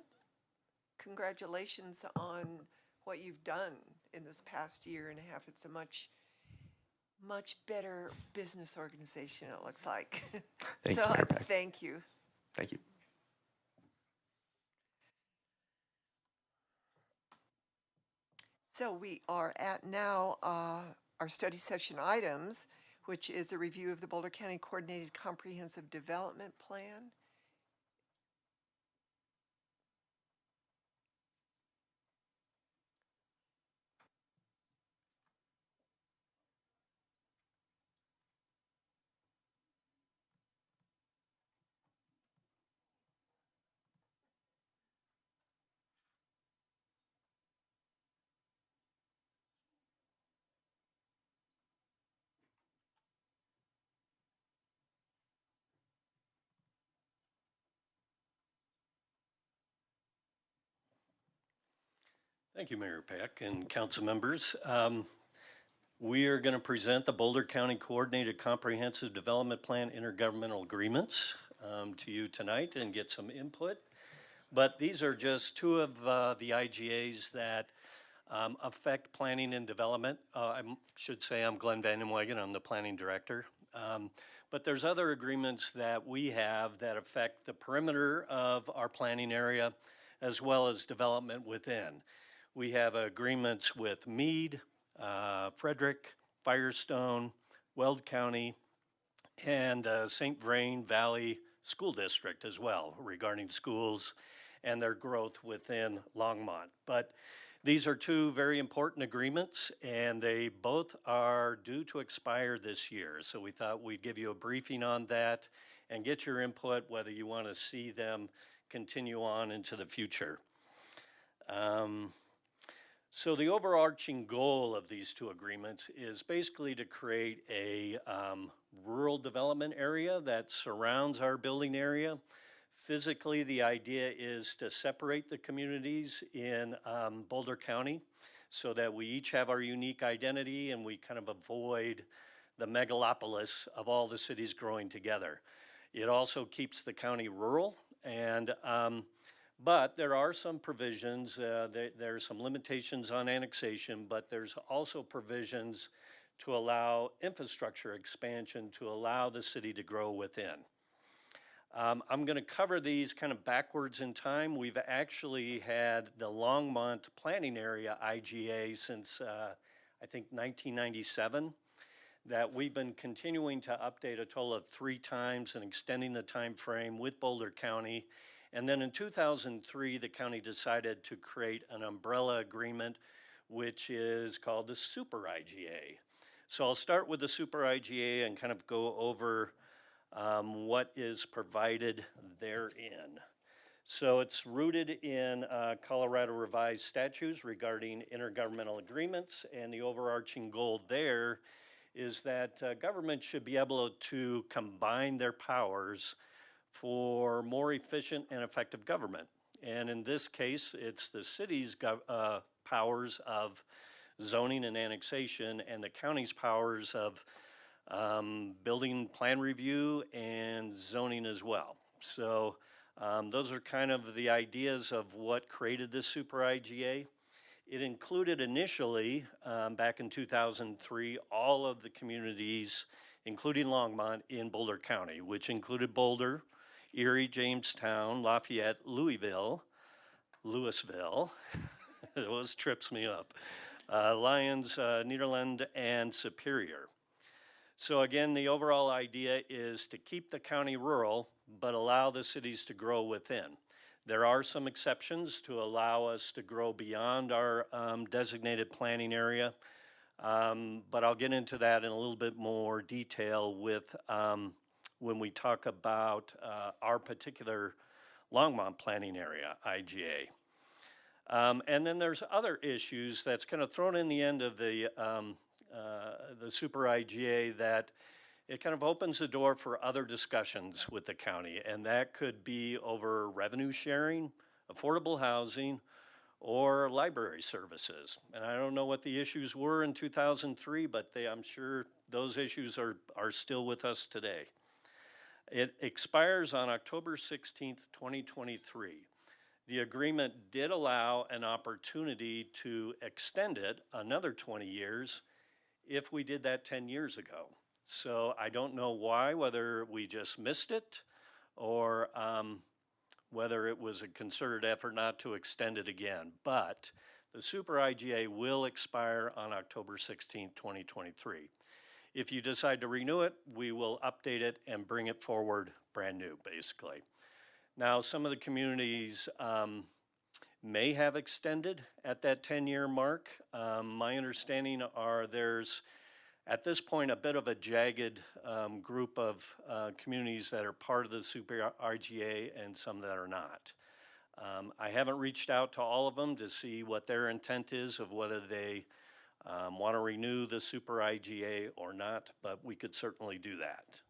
congratulations on what you've done in this past year and a half. It's a much better business organization, it looks like. Thanks, so, Mayor Peck. Thank you. Thank you. So we are at now our study session items, which is a review of the Boulder County Coordinated Comprehensive Development Plan. Thank you, Mayor Peck and council members. We are going to present the Boulder County Coordinated Comprehensive Development Plan Intergovernmental Agreements to you tonight and get some input. But these are just two of the IGAs that affect planning and development. I should say I'm Glenn Vandenwagen, I'm the planning director. But there's other agreements that we have that affect the perimeter of our planning area as well as development within. We have agreements with Meade, Frederick, Firestone, Weld County, and St. Vrain Valley School District as well regarding schools and their growth within Longmont. But these are two very important agreements, and they both are due to expire this year. So we thought we'd give you a briefing on that and get your input whether you want to see them continue on into the future. So the overarching goal of these two agreements is basically to create a rural development area that surrounds our building area. Physically, the idea is to separate the communities in Boulder County so that we each have our unique identity and we kind of avoid the megalopolis of all the cities growing together. It also keeps the county rural, and but there are some provisions, there's some limitations on annexation, but there's also provisions to allow infrastructure expansion to allow the city to grow within. I'm going to cover these kind of backwards in time. We've actually had the Longmont planning area IGA since I think 1997, that we've been continuing to update a total of 3 times and extending the time frame with Boulder County. And then in 2003, the county decided to create an umbrella agreement, which is called the Super IGA. So I'll start with the Super IGA and kind of go over what is provided therein. So it's rooted in Colorado revised statutes regarding intergovernmental agreements, and the overarching goal there is that government should be able to combine their powers for more efficient and effective government. And in this case, it's the city's powers of zoning and annexation and the county's powers of building plan review and zoning as well. So those are kind of the ideas of what created this super IGA. It included initially, back in 2003, all of the communities, including Longmont in Boulder County, which included Boulder, Erie, Jamestown, Lafayette, Louisville, it always trips me up, Lyons, Nederland, and Superior. So again, the overall idea is to keep the county rural, but allow the cities to grow within. There are some exceptions to allow us to grow beyond our designated planning area, but I'll get into that in a little bit more detail with when we talk about our particular Longmont planning area, IGA. And then there's other issues that's kind of thrown in the end of the super IGA that it kind of opens the door for other discussions with the county, and that could be over revenue sharing, affordable housing, or library services. And I don't know what the issues were in 2003, but I'm sure those issues are still with us today. It expires on October 16th, 2023. The agreement did allow an opportunity to extend it another 20 years if we did that 10 years ago. So I don't know why, whether we just missed it or whether it was a concerted effort not to extend it again. But the super IGA will expire on October 16, 2023. If you decide to renew it, we will update it and bring it forward brand new, basically. Now, some of the communities may have extended at that 10-year mark. My understanding are there's, at this point, a bit of a jagged group of communities that are part of the super RGA and some that are not. I haven't reached out to all of them to see what their intent is of whether they want to renew the super IGA or not, but we could certainly do that.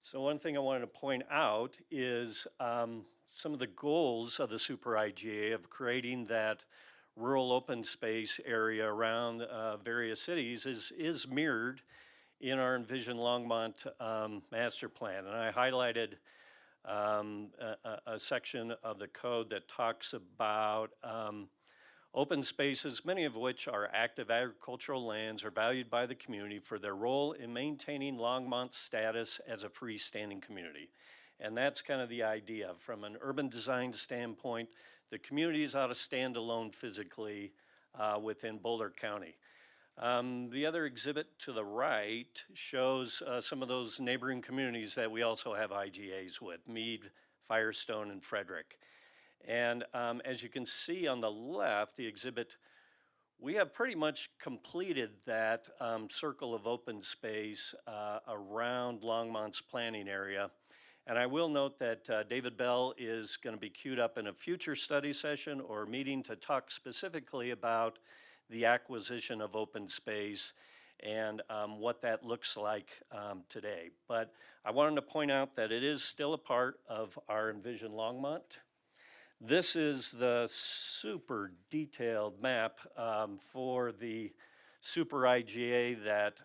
So one thing I wanted to point out is some of the goals of the super IGA of creating that rural open space area around various cities is mirrored in our Envision Longmont master plan. And I highlighted a section of the code that talks about open spaces, many of which are active agricultural lands, are valued by the community for their role in maintaining Longmont's status as a freestanding community. And that's kind of the idea. From an urban design standpoint, the communities ought to stand alone physically within Boulder County. The other exhibit to the right shows some of those neighboring communities that we also have IGAs with, Meade, Firestone, and Frederick. And as you can see on the left, the exhibit, we have pretty much completed that circle of open space around Longmont's planning area. And I will note that David Bell is going to be queued up in a future study session or meeting to talk specifically about the acquisition of open space and what that looks like today. But I wanted to point out that it is still a part of our Envision Longmont. This is the super detailed map for the super IGA that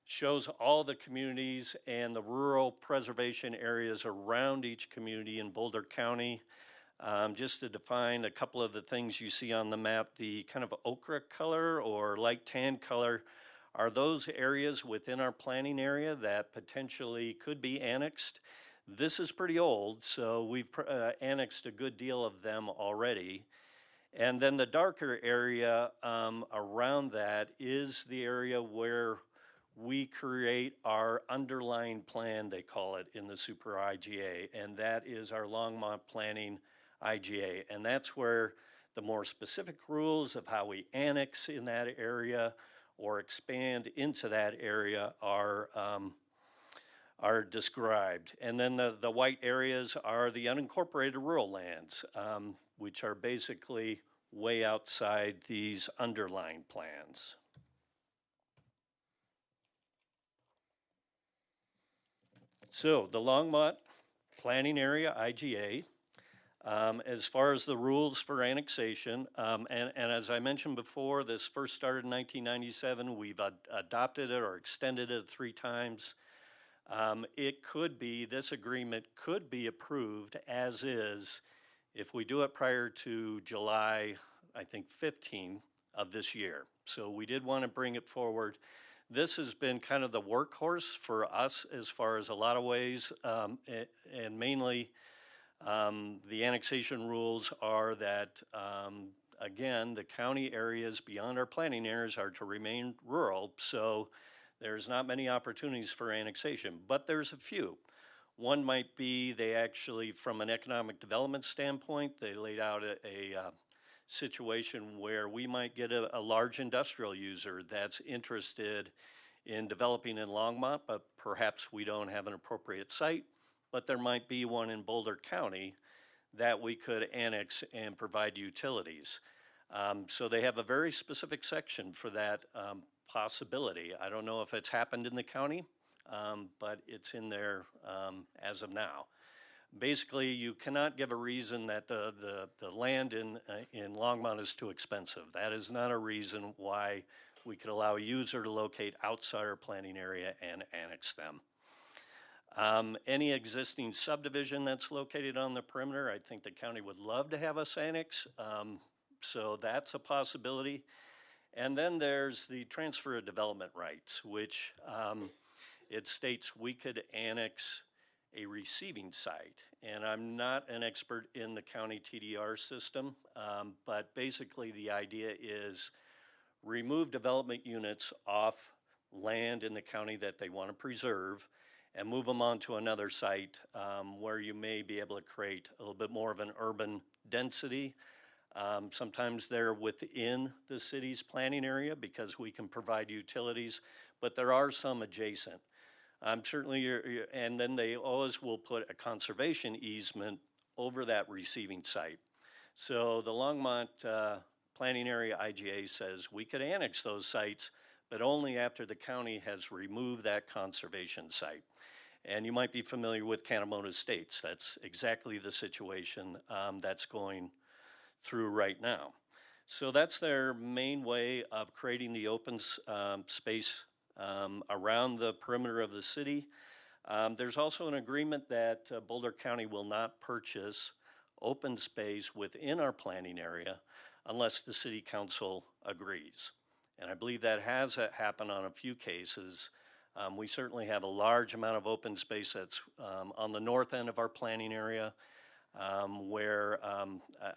shows all the communities and the rural preservation areas around each community in Boulder County. Just to define a couple of the things you see on the map, the kind of ochre color or light tan color are those areas within our planning area that potentially could be annexed. This is pretty old, so we've annexed a good deal of them already. And then the darker area around that is the area where we create our underlying plan, they call it, in the super IGA, and that is our Longmont Planning IGA. And that's where the more specific rules of how we annex in that area or expand into that area are described. And then the white areas are the unincorporated rural lands, which are basically way outside these underlying plans. So the Longmont Planning Area, IGA, as far as the rules for annexation, and as I mentioned before, this first started in 1997. We've adopted it or extended it 3 times. This agreement could be approved as is if we do it prior to July, I think, 15 of this year. So we did want to bring it forward. This has been kind of the workhorse for us as far as a lot of ways, and mainly the annexation rules are that, again, the county areas beyond our planning areas are to remain rural, so there's not many opportunities for annexation, but there's a few. One might be they actually, from an economic development standpoint, they laid out a situation where we might get a large industrial user that's interested in developing in Longmont, but perhaps we don't have an appropriate site, but there might be one in Boulder County that we could annex and provide utilities. So they have a very specific section for that possibility. I don't know if it's happened in the county, but it's in there as of now. Basically, you cannot give a reason that the land in Longmont is too expensive. That is not a reason why we could allow a user to locate outside our planning area and annex them. Any existing subdivision that's located on the perimeter, I think the county would love to have us annex, so that's a possibility. And then there's the transfer of development rights, which it states we could annex a receiving site. And I'm not an expert in the county TDR system, but basically the idea is remove development units off land in the county that they want to preserve and move them onto another site where you may be able to create a little bit more of an urban density. Sometimes they're within the city's planning area because we can provide utilities, but there are some adjacent. Certainly, and then they always will put a conservation easement over that receiving site. So the Longmont Planning Area IGA says we could annex those sites, but only after the county has removed that conservation site. And you might be familiar with Canamona Estates. That's exactly the situation that's going through right now. So that's their main way of creating the open space around the perimeter of the city. There's also an agreement that Boulder County will not purchase open space within our planning area unless the city council agrees. And I believe that has happened on a few cases. We certainly have a large amount of open space that's on the north end of our planning area where,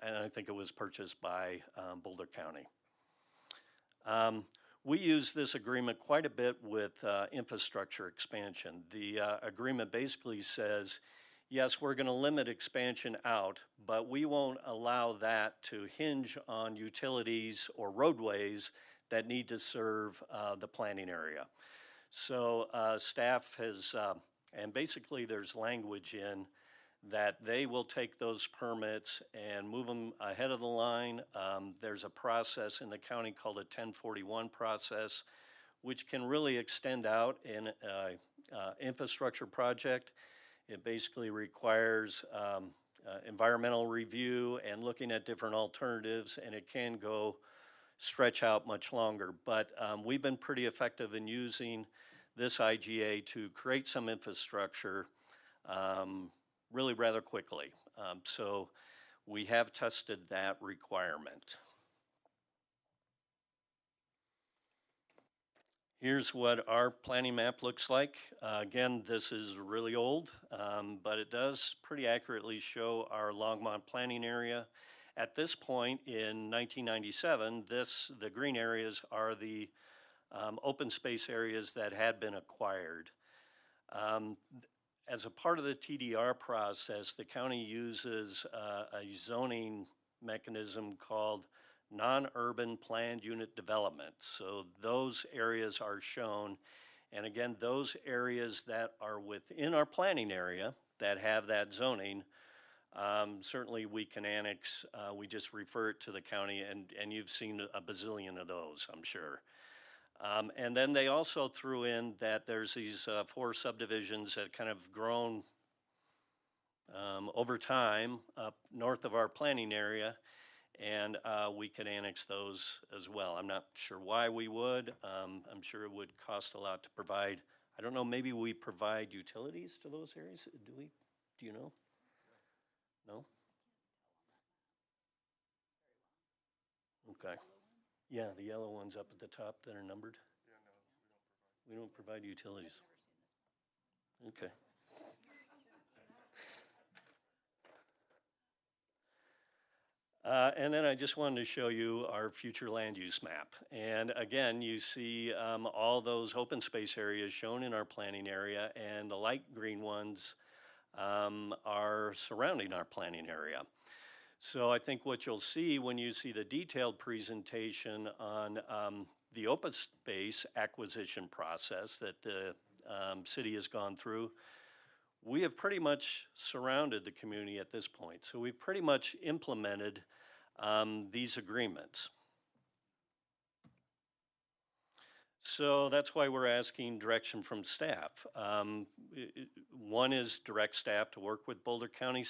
and I think it was purchased by Boulder County. We use this agreement quite a bit with infrastructure expansion. The agreement basically says, yes, we're going to limit expansion out, but we won't allow that to hinge on utilities or roadways that need to serve the planning area. So staff has, and basically there's language in that they will take those permits and move them ahead of the line. There's a process in the county called a 1041 process, which can really extend out in an infrastructure project. It basically requires environmental review and looking at different alternatives, and it can stretch out much longer. But we've been pretty effective in using this IGA to create some infrastructure really rather quickly. So we have tested that requirement. Here's what our planning map looks like. Again, this is really old, but it does pretty accurately show our Longmont planning area. At this point in 1997, the green areas are the open space areas that had been acquired. As a part of the TDR process, the county uses a zoning mechanism called non-urban planned unit development. So those areas are shown. And again, those areas that are within our planning area that have that zoning Certainly we can annex, we just refer it to the county, and you've seen a bazillion of those, I'm sure. And then they also threw in that there's these 4 subdivisions that kind of grown over time up north of our planning area, and we could annex those as well. I'm not sure why we would. I'm sure it would cost a lot to provide. I don't know, maybe we provide utilities to those areas? Do we? Do you know? No? Okay. Yeah, the yellow ones up at the top that are numbered. We don't provide utilities. Okay. And then I just wanted to show you our future land use map. And again, you see all those open space areas shown in our planning area, and the light green ones are surrounding our planning area. So I think what you'll see when you see the detailed presentation on the open space acquisition process that the city has gone through, we have pretty much surrounded the community at this point. So we've pretty much implemented these agreements. So that's why we're asking direction from staff. One is direct staff to work with Boulder County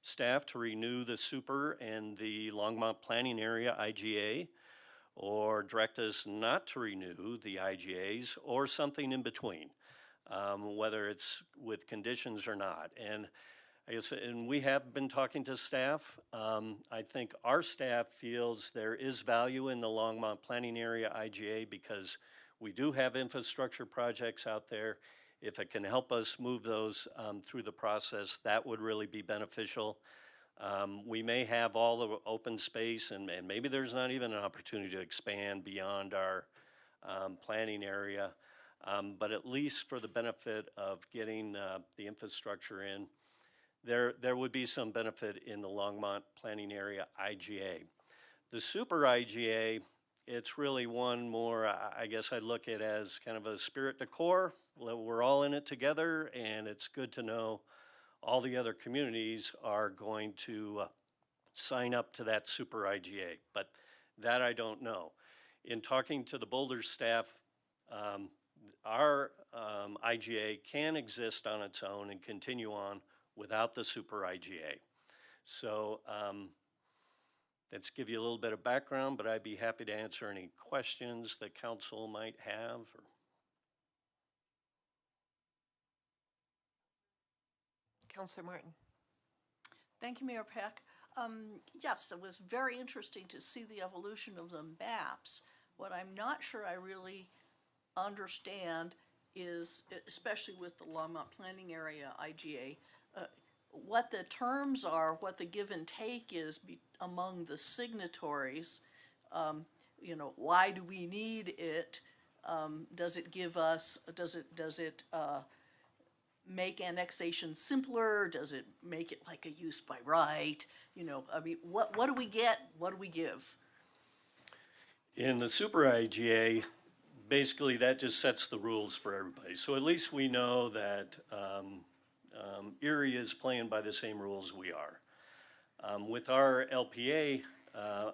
staff to renew the super and the Longmont Planning Area IGA, or direct us not to renew the IGAs, or something in between, whether it's with conditions or not. And I guess, and we have been talking to staff. I think our staff feels there is value in the Longmont Planning Area IGA because we do have infrastructure projects out there. If it can help us move those through the process, that would really be beneficial. We may have all the open space, and maybe there's not even an opportunity to expand beyond our planning area, but at least for the benefit of getting the infrastructure in, there would be some benefit in the Longmont Planning Area IGA. The super IGA, it's really one more, I guess I'd look at as kind of a spirit de corps. We're all in it together, and it's good to know all the other communities are going to sign up to that super IGA, but that I don't know. In talking to the Boulder staff, our IGA can exist on its own and continue on without the super IGA. So let's give you a little bit of background, but I'd be happy to answer any questions that council might have. Councilor Martin. Thank you, Mayor Peck. Yes, it was very interesting to see the evolution of the maps. What I'm not sure I really understand is, especially with the Longmont Planning Area IGA, what the terms are, what the give and take is among the signatories. You know, why do we need it? Does it give us, does it make annexation simpler? Does it make it like a use by right? You know, I mean, what do we get? What do we give? In the super IGA, basically that just sets the rules for everybody. So at least we know that Erie is playing by the same rules we are. With our LPA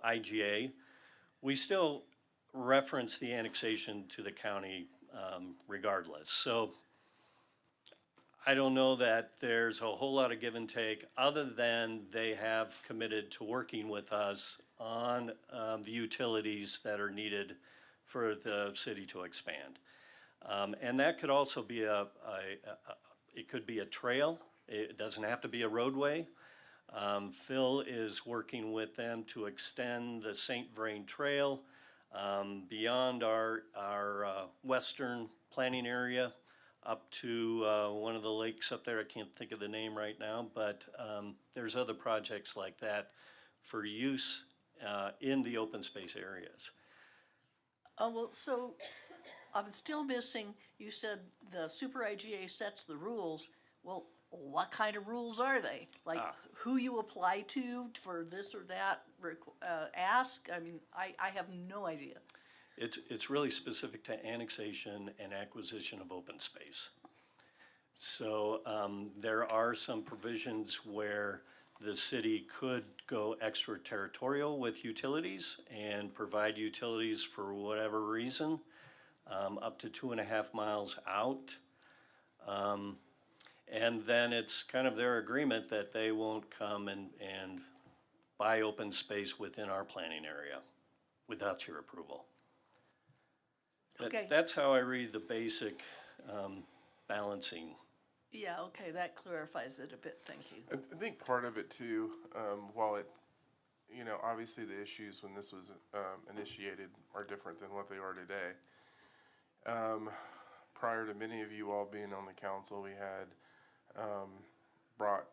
IGA, we still reference the annexation to the county regardless. So I don't know that there's a whole lot of give and take other than they have committed to working with us on the utilities that are needed for the city to expand. And that could also be it could be a trail. It doesn't have to be a roadway. Phil is working with them to extend the St. Vrain Trail beyond our western planning area up to one of the lakes up there. I can't think of the name right now, but there's other projects like that for use in the open space areas. Well, so I'm still missing, you said the super IGA sets the rules. Well, what kind of rules are they? Like who you apply to for this or that ask? I mean, I have no idea. It's really specific to annexation and acquisition of open space. So there are some provisions where the city could go extraterritorial with utilities and provide utilities for whatever reason, up to 2.5 miles out. And then it's kind of their agreement that they won't come and buy open space within our planning area without your approval. Okay. That's how I read the basic balancing. Yeah, okay, that clarifies it a bit, thank you. I think part of it too, while it, obviously the issues when this was initiated are different than what they are today. Prior to many of you all being on the council, we had brought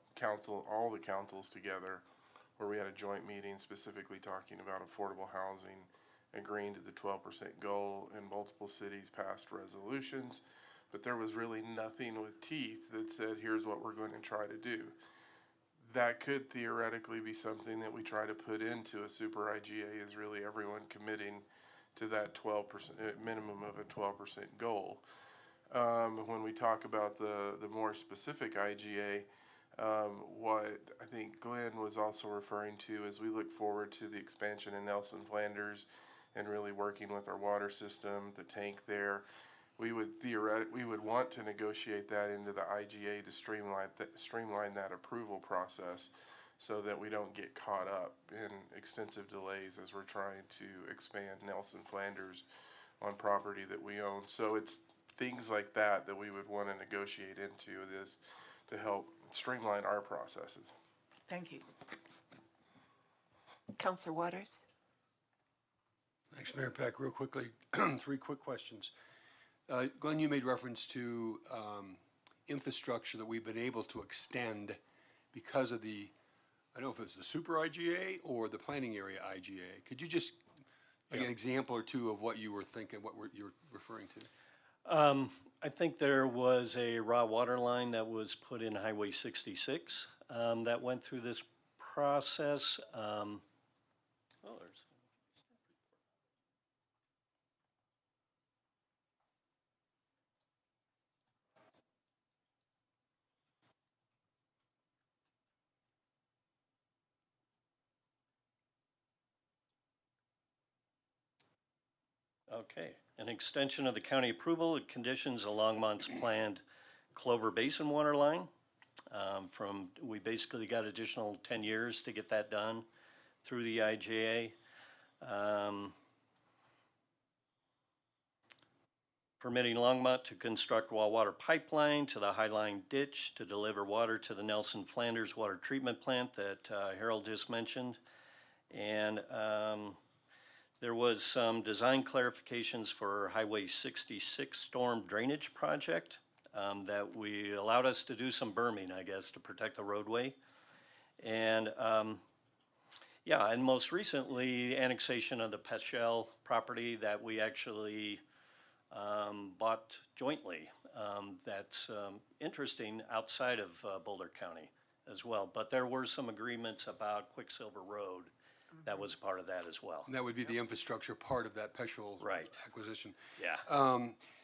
all the councils together where we had a joint meeting specifically talking about affordable housing, agreeing to the 12% goal, and multiple cities passed resolutions. But there was really nothing with teeth that said, here's what we're going to try to do. That could theoretically be something that we try to put into a super IGA, is really everyone committing to that 12%, minimum of a 12% goal. When we talk about the more specific IGA, what I think Glenn was also referring to is we look forward to the expansion in Nelson Flanders and really working with our water system, the tank there. We would want to negotiate that into the IGA to streamline that approval process so that we don't get caught up in extensive delays as we're trying to expand Nelson Flanders on property that we own. So it's things like that we would want to negotiate into this to help streamline our processes. Thank you. Councilor Waters? Thanks, Mayor Peck. Real quickly, 3 quick questions. Glenn, you made reference to infrastructure that we've been able to extend because of the, I don't know if it's the super IGA or the planning area IGA. Could you just give an example or two of what you were thinking, what you're referring to? I think there was a raw water line that was put in Highway 66 that went through this process. Okay, an extension of the county approval of conditions of Longmont's planned Clover Basin water line. We basically got additional 10 years to get that done through the IGA. Permitting Longmont to construct raw water pipeline to the Highline Ditch to deliver water to the Nelson Flanders water treatment plant that Harold just mentioned. And there was some design clarifications for Highway 66 storm drainage project that allowed us to do some berming, I guess, to protect the roadway. And and most recently, the annexation of the Peschel property that we actually bought jointly. That's interesting outside of Boulder County as well. But there were some agreements about Quicksilver Road that was part of that as well. And that would be the infrastructure part of that Peschel acquisition. Yeah.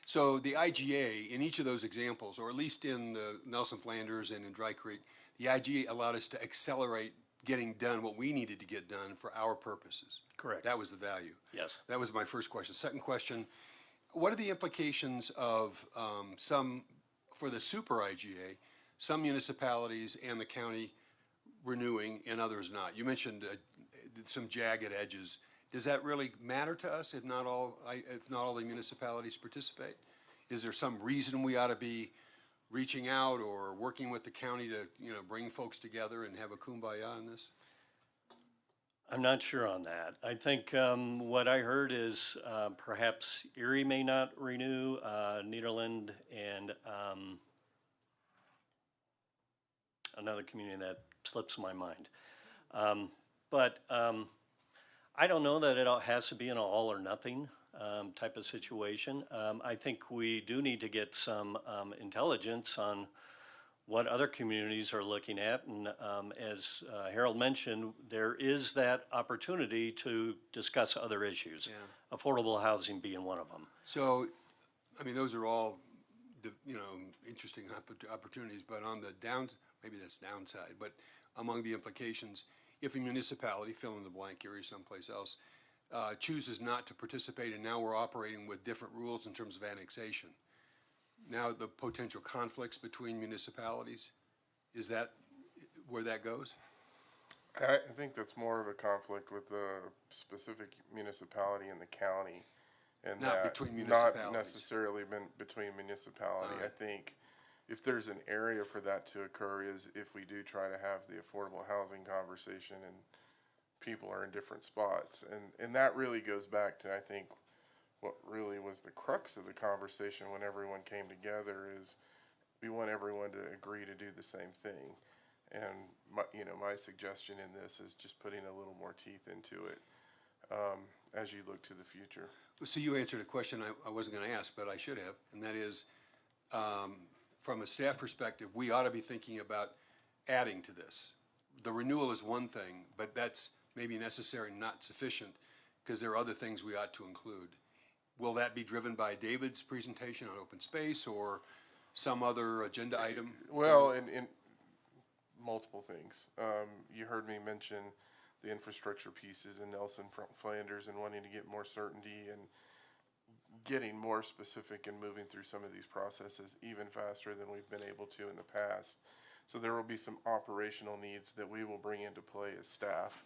So the IGA, in each of those examples, or at least in the Nelson Flanders and in Dry Creek, the IGA allowed us to accelerate getting done what we needed to get done for our purposes. Correct. That was the value. Yes. That was my first question. Second question, what are the implications of for the super IGA, some municipalities and the county renewing and others not? You mentioned some jagged edges. Does that really matter to us if not all the municipalities participate? Is there some reason we ought to be reaching out or working with the county to bring folks together and have a kumbaya on this? I'm not sure on that. I think what I heard is perhaps Erie may not renew, Nederland, and another community that slips my mind. But I don't know that it has to be an all or nothing type of situation. I think we do need to get some intelligence on what other communities are looking at. And as Harold mentioned, there is that opportunity to discuss other issues, affordable housing being one of them. So, I mean, those are all interesting opportunities, but on the maybe that's downside, but among the implications, if a municipality, fill in the blank area someplace else, chooses not to participate, and now we're operating with different rules in terms of annexation. Now the potential conflicts between municipalities, is that where that goes? I think that's more of a conflict with the specific municipality and the county. And Not that between not municipalities. necessarily between municipality. All right. I think if there's an area for that to occur is if we do try to have the affordable housing conversation and people are in different spots. And that really goes back to, I think, what really was the crux of the conversation when everyone came together is we want everyone to agree to do the same thing. And my suggestion in this is just putting a little more teeth into it as you look to the future. So you answered a question I wasn't going to ask, but I should have, and that is, from a staff perspective, we ought to be thinking about adding to this. The renewal is one thing, but that's maybe necessary, not sufficient, because there are other things we ought to include. Will that be driven by David's presentation on open space or some other agenda item? Well, in multiple things. You heard me mention the infrastructure pieces in Nelson Flanders and wanting to get more certainty and getting more specific and moving through some of these processes even faster than we've been able to in the past. So there will be some operational needs that we will bring into play as staff.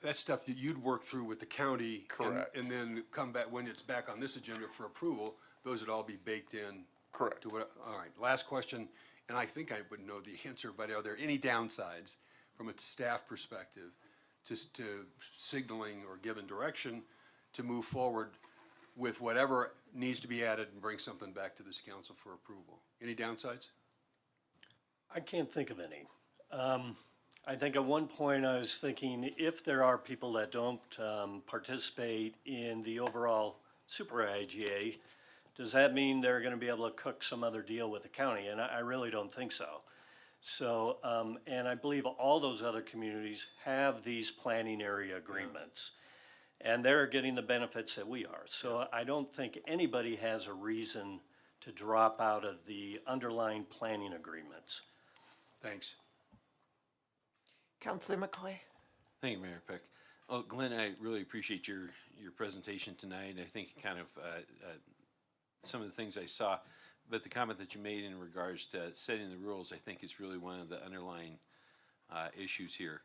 That's stuff that you'd work through with the county. Correct. And then come back, when it's back on this agenda for approval, those would all be baked in. Correct. To what, all right, last question, and I think I would know the answer, but are there any downsides from a staff perspective to signaling or given direction to move forward with whatever needs to be added and bring something back to this council for approval? Any downsides? I can't think of any. I think at one point I was thinking if there are people that don't participate in the overall super IGA, does that mean they're going to be able to cook some other deal with the county? And I really don't think so. So, and I believe all those other communities have these planning area agreements. And they're getting the benefits that we are. So I don't think anybody has a reason to drop out of the underlying planning agreements. Thanks. Councillor McCoy. Thank you, Mayor Peck. Oh, Glenn, I really appreciate your presentation tonight. I think kind of some of the things I saw, but the comment that you made in regards to setting the rules, I think is really one of the underlying issues here.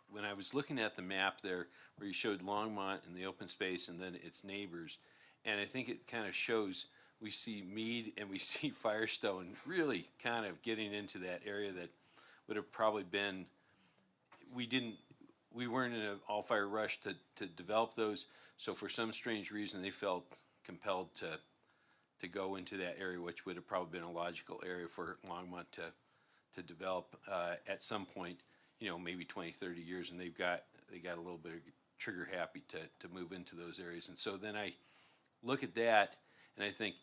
When I was looking at the map there where you showed Longmont and the open space and then its neighbors, and I think it kind of shows, we see Meade and we see Firestone really kind of getting into that area that would have probably been, we weren't in an all-fire rush to develop those, so for some strange reason they felt compelled to go into that area, which would have probably been a logical area for Longmont to develop at some point, maybe 20, 30 years, and they got a little bit trigger happy to move into those areas. And so then I look at that and I think,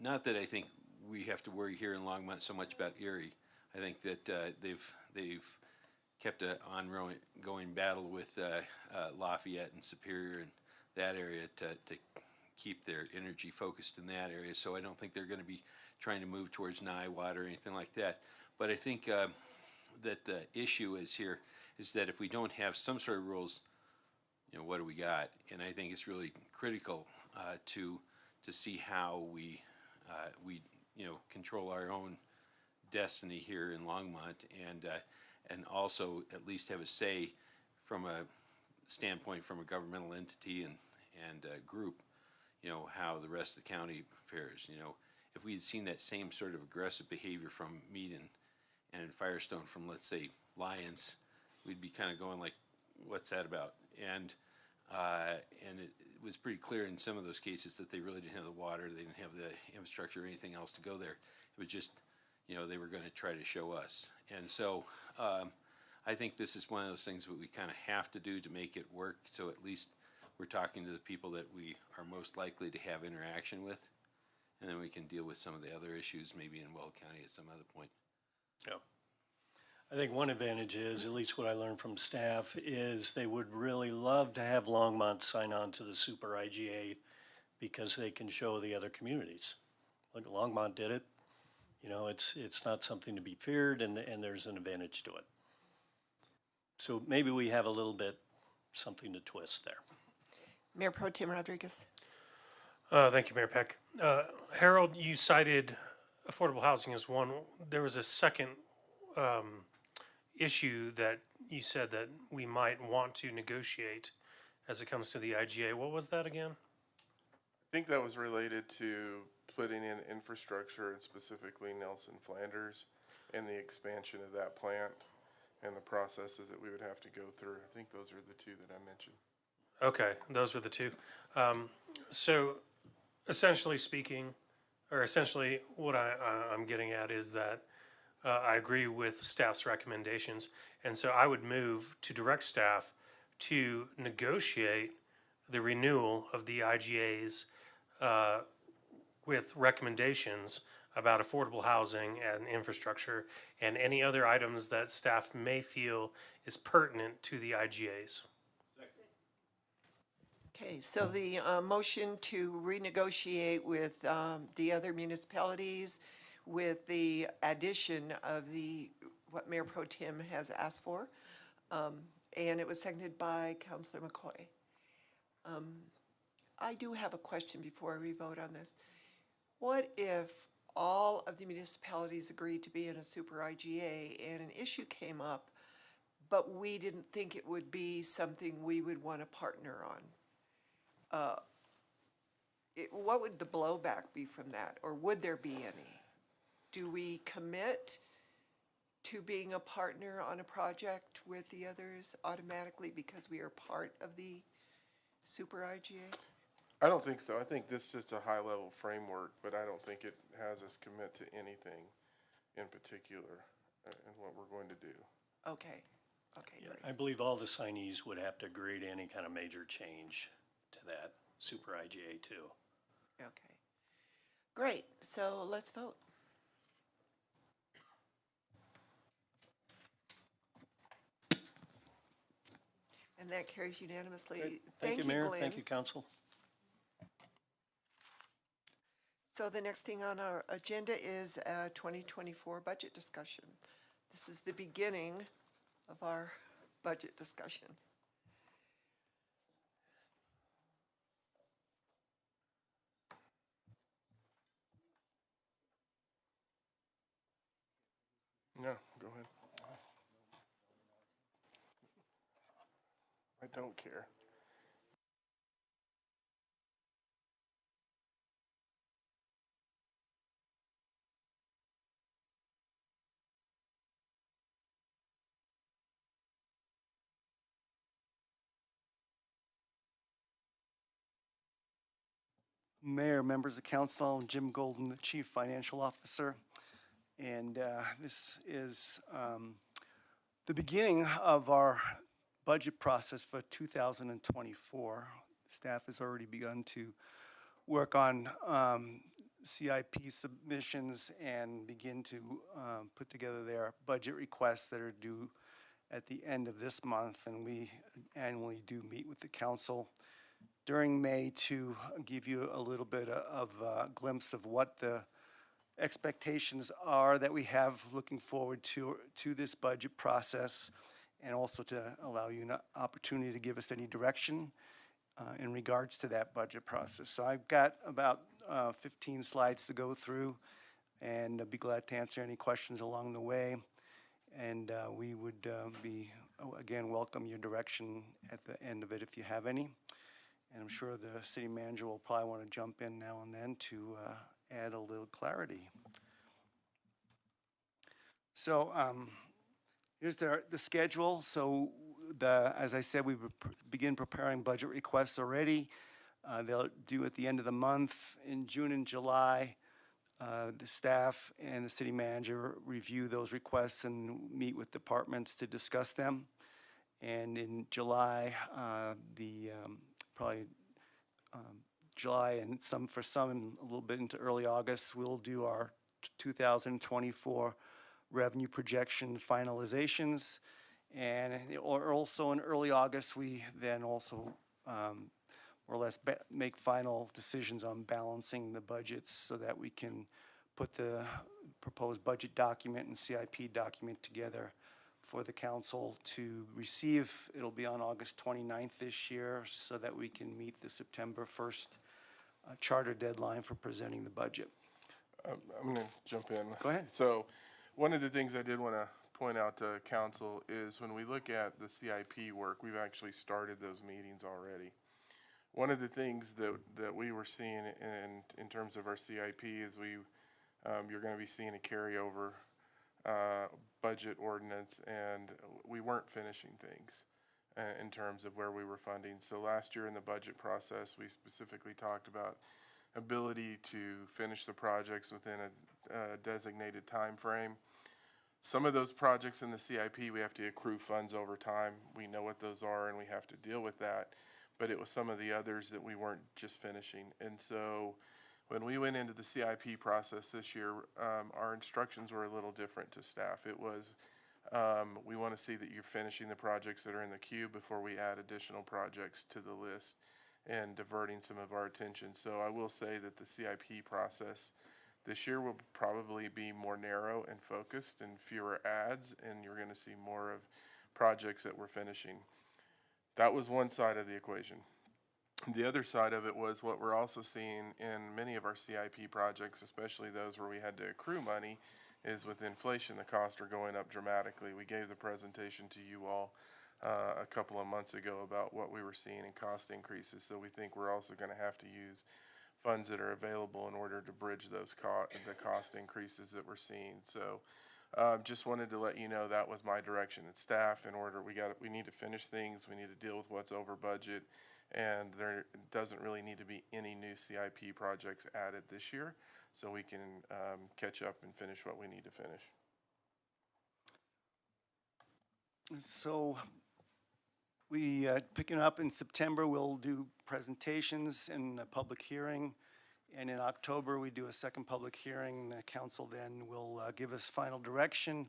not that I think we have to worry here in Longmont so much about Erie. I think that they've kept an ongoing battle with Lafayette and Superior and that area to keep their energy focused in that area. So I don't think they're going to be trying to move towards Niwot or anything like that. But I think that the issue is here is that if we don't have some sort of rules, what do we got? And I think it's really critical to see how we control our own destiny here in Longmont, and also at least have a say from a standpoint from a governmental entity and group, how the rest of the county fares. If we had seen that same sort of aggressive behavior from Meade and Firestone from, let's say, Lions, we'd be kind of going like, what's that about? And it was pretty clear in some of those cases that they really didn't have the water, they didn't have the infrastructure or anything else to go there. It was just, they were going to try to show us. And so I think this is one of those things that we kind of have to do to make it work, so at least we're talking to the people that we are most likely to have interaction with, and then we can deal with some of the other issues maybe in Weld County at some other point. Yeah. I think one advantage is, at least what I learned from staff, is they would really love to have Longmont sign on to the super IGA because they can show the other communities. Look, Longmont did it. You know, it's not something to be feared, and there's an advantage to it. So maybe we have a little bit something to twist there. Mayor Pro Tem Rodriguez. Thank you, Mayor Peck. Harold, you cited affordable housing as one. There was a second issue that you said that we might want to negotiate as it comes to the IGA. What was that again? I think that was related to putting in infrastructure, and specifically Nelson Flanders, and the expansion of that plant and the processes that we would have to go through. I think those are the two that I mentioned. Okay, those were the two. So essentially speaking, or essentially what I'm getting at is that I agree with staff's recommendations. And so I would move to direct staff to negotiate the renewal of the IGAs with recommendations about affordable housing and infrastructure and any other items that staff may feel is pertinent to the IGAs. Okay, so the motion to renegotiate with the other municipalities with the addition of what Mayor Pro Tem has asked for, and it was seconded by Councilor McCoy. I do have a question before we vote on this. What if all of the municipalities agreed to be in a super IGA and an issue came up, but we didn't think it would be something we would want to partner on? What would the blowback be from that, or would there be any? Do we commit to being a partner on a project with the others automatically because we are part of the super IGA? I don't think so. I think this is just a high-level framework, but I don't think it has us commit to anything in particular in what we're going to do. Okay. Okay, Yeah, great. I believe all the signees would have to agree to any kind of major change to that super IGA too. Okay. Great. So let's vote. And that carries unanimously. Thank you, Mayor. Glenn. Thank you, Council. So the next thing on our agenda is a 2024 budget discussion. This is the beginning of our budget discussion. No, go ahead. I don't care. Mayor, members of council, Jim Golden, the Chief Financial Officer. And this is the beginning of our budget process for 2024. Staff has already begun to work on CIP submissions and begin to put together their budget requests that are due at the end of this month. And we annually do meet with the council during May to give you a little bit of a glimpse of what the expectations are that we have looking forward to this budget process, and also to allow you an opportunity to give us any direction in regards to that budget process. So I've got about 15 slides to go through, and I'd be glad to answer any questions along the way. And we would again, welcome your direction at the end of it if you have any. And I'm sure the city manager will probably want to jump in now and then to add a little clarity. So here's the schedule. So as I said, we begin preparing budget requests already. They'll due at the end of the month. In June and July, the staff and the city manager review those requests and meet with departments to discuss them. And in July, probably July and for some a little bit into early August, we'll do our 2024 revenue projection finalizations. And also in early August, we then also more or less make final decisions on balancing the budgets so that we can put the proposed budget document and CIP document together for the council to receive. It'll be on August 29th this year so that we can meet the September 1st charter deadline for presenting the budget. I'm going to jump in. Go ahead. So one of the things I did want to point out to council is when we look at the CIP work, we've actually started those meetings already. One of the things that we were seeing in terms of our CIP is you're going to be seeing a carryover budget ordinance, and we weren't finishing things in terms of where we were funding. So last year in the budget process, we specifically talked about ability to finish the projects within a designated time frame. Some of those projects in the CIP, we have to accrue funds over time. We know what those are and we have to deal with that. But it was some of the others that we weren't just finishing. And so when we went into the CIP process this year, our instructions were a little different to staff. It was, we want to see that you're finishing the projects that are in the queue before we add additional projects to the list and diverting some of our attention. So I will say that the CIP process this year will probably be more narrow and focused and fewer ads, and you're going to see more of projects that we're finishing. That was one side of the equation. The other side of it was what we're also seeing in many of our CIP projects, especially those where we had to accrue money, is with inflation, the costs are going up dramatically. We gave the presentation to you all a couple of months ago about what we were seeing in cost increases. So we think we're also going to have to use funds that are available in order to bridge those the cost increases that we're seeing. So just wanted to let you know that was my direction at staff. In order, we need to finish things. We need to deal with what's over budget, and there doesn't really need to be any new CIP projects added this year, so we can catch up and finish what we need to finish. So we, picking up in September, we'll do presentations and a public hearing. And in October, we do a second public hearing. The council then will give us final direction,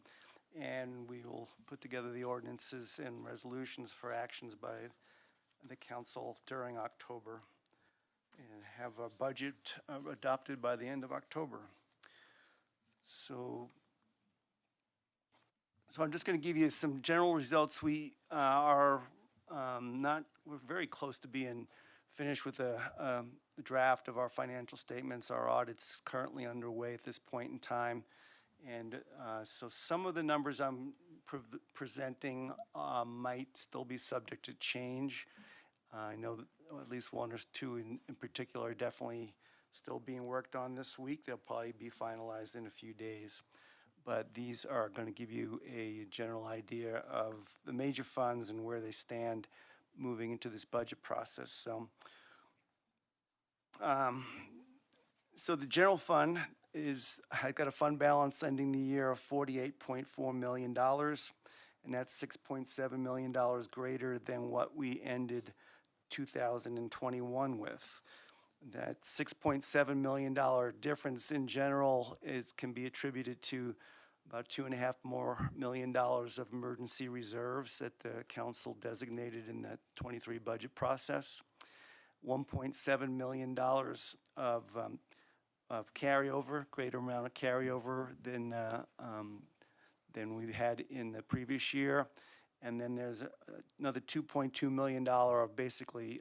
and we will put together the ordinances and resolutions for actions by the council during October and have a budget adopted by the end of October. So I'm just going to give you some general results. We we're very close to being finished with the draft of our financial statements. Our audit's currently underway at this point in time. And so some of the numbers I'm presenting might still be subject to change. I know that at least one or two in particular are definitely still being worked on this week. They'll probably be finalized in a few days. But these are going to give you a general idea of the major funds and where they stand moving into this budget process. So the general fund has got a fund balance ending the year of $48.4 million, and that's $6.7 million greater than what we ended 2021 with. That $6.7 million difference in general can be attributed to about $2.5 million of emergency reserves that the council designated in the 23 budget process, $1.7 million of carryover, greater amount of carryover than we had in the previous year, and then there's another $2.2 million of basically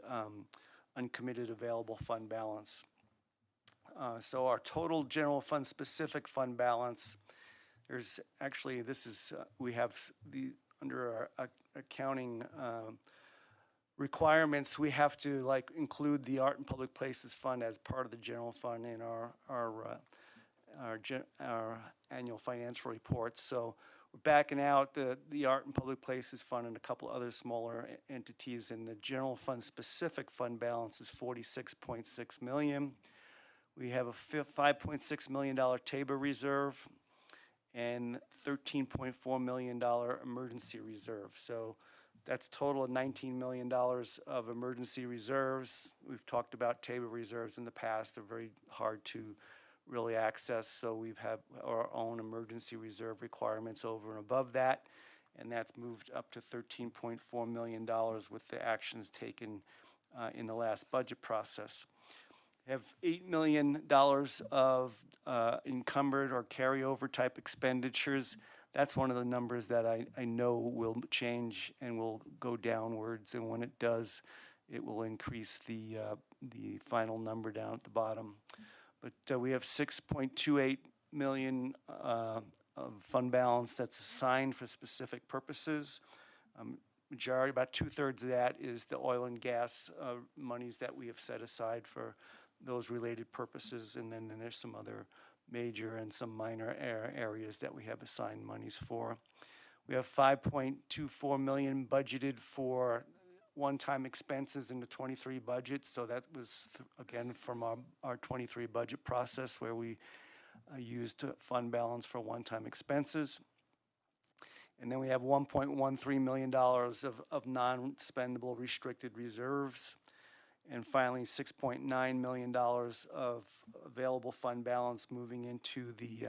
uncommitted available fund balance. So our total general fund specific fund balance, there's actually, we have under our accounting requirements, we have to include the Art and Public Places Fund as part of the general fund in our annual financial reports. So we're backing out the Art and Public Places Fund and a couple other smaller entities, and the general fund specific fund balance is $46.6 million. We have a $5.6 million TABA reserve and $13.4 million emergency reserve. So that's a total of $19 million of emergency reserves. We've talked about TABA reserves in the past. They're very hard to really access, so we've had our own emergency reserve requirements over and above that, and that's moved up to $13.4 million with the actions taken in the last budget process. We have $8 million of encumbered or carryover type expenditures. That's one of the numbers that I know will change and will go downwards, and when it does, it will increase the final number down at the bottom. But we have 6.28 million of fund balance that's assigned for specific purposes. Majority, about 2/3 of that is the oil and gas monies that we have set aside for those related purposes, and then there's some other major and some minor areas that we have assigned monies for. We have 5.24 million budgeted for one-time expenses in the 23 budget, so that was again from our 23 budget process where we used fund balance for one-time expenses. And then we have $1.13 million of non-spendable restricted reserves. And finally, $6.9 million of available fund balance moving into the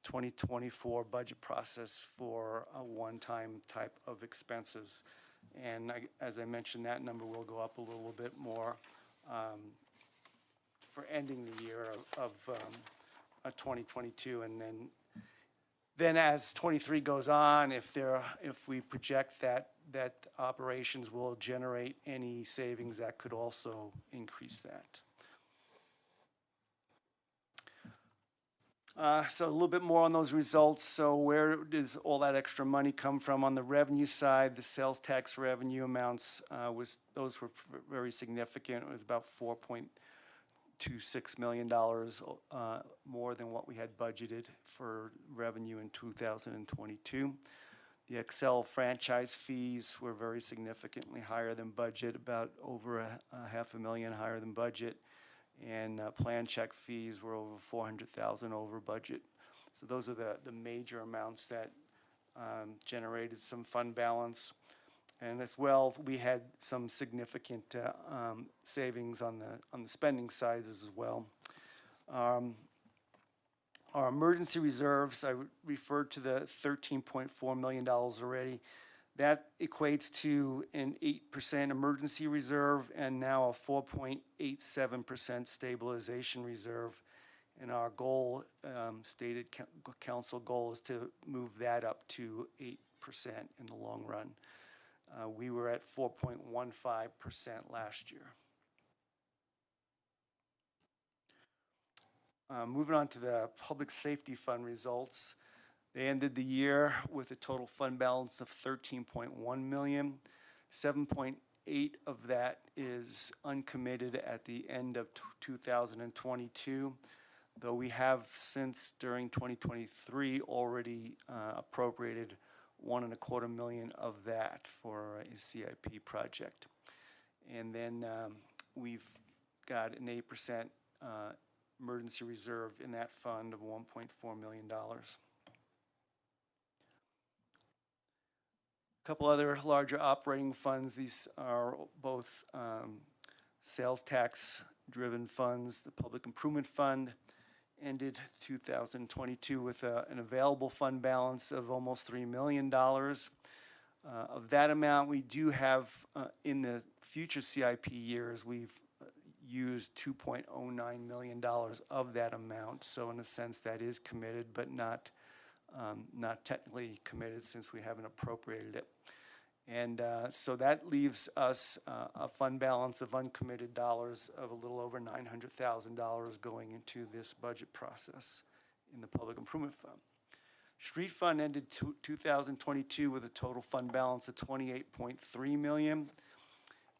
2024 budget process for a one-time type of expenses. And as I mentioned, that number will go up a little bit more for ending the year of 2022. And then as 23 goes on, if we project that operations will generate any savings, that could also increase that. So a little bit more on those results. So where does all that extra money come from? On the revenue side, the sales tax revenue amounts those were very significant. It was about $4.26 million more than what we had budgeted for revenue in 2022. The Excel franchise fees were very significantly higher than budget, about over a $500,000 higher than budget. And plan check fees were over $400,000 over budget. So those are the major amounts that generated some fund balance. And as well, we had some significant savings on the spending side as well. Our emergency reserves, I referred to the $13.4 million already. That equates to an 8% emergency reserve and now a 4.87% stabilization reserve. And our goal, stated council goal, is to move that up to 8% in the long run. We were at 4.15% last year. Moving on to the public safety fund results. They ended the year with a total fund balance of $13.1 million. 7.8 of that is uncommitted at the end of 2022, though we have since during 2023 already appropriated $1.25 million of that for a CIP project. And then we've got an 8% emergency reserve in that fund of $1.4 million. A couple other larger operating funds. These are both sales tax driven funds. The Public Improvement Fund ended 2022 with an available fund balance of almost $3 million. Of that amount, we do have in the future CIP years, we've used $2.09 million of that amount. So in a sense, that is committed, but not technically committed since we haven't appropriated it. And so that leaves us a fund balance of uncommitted dollars of a little over $900,000 going into this budget process in the Public Improvement Fund. Street Fund ended 2022 with a total fund balance of $28.3 million.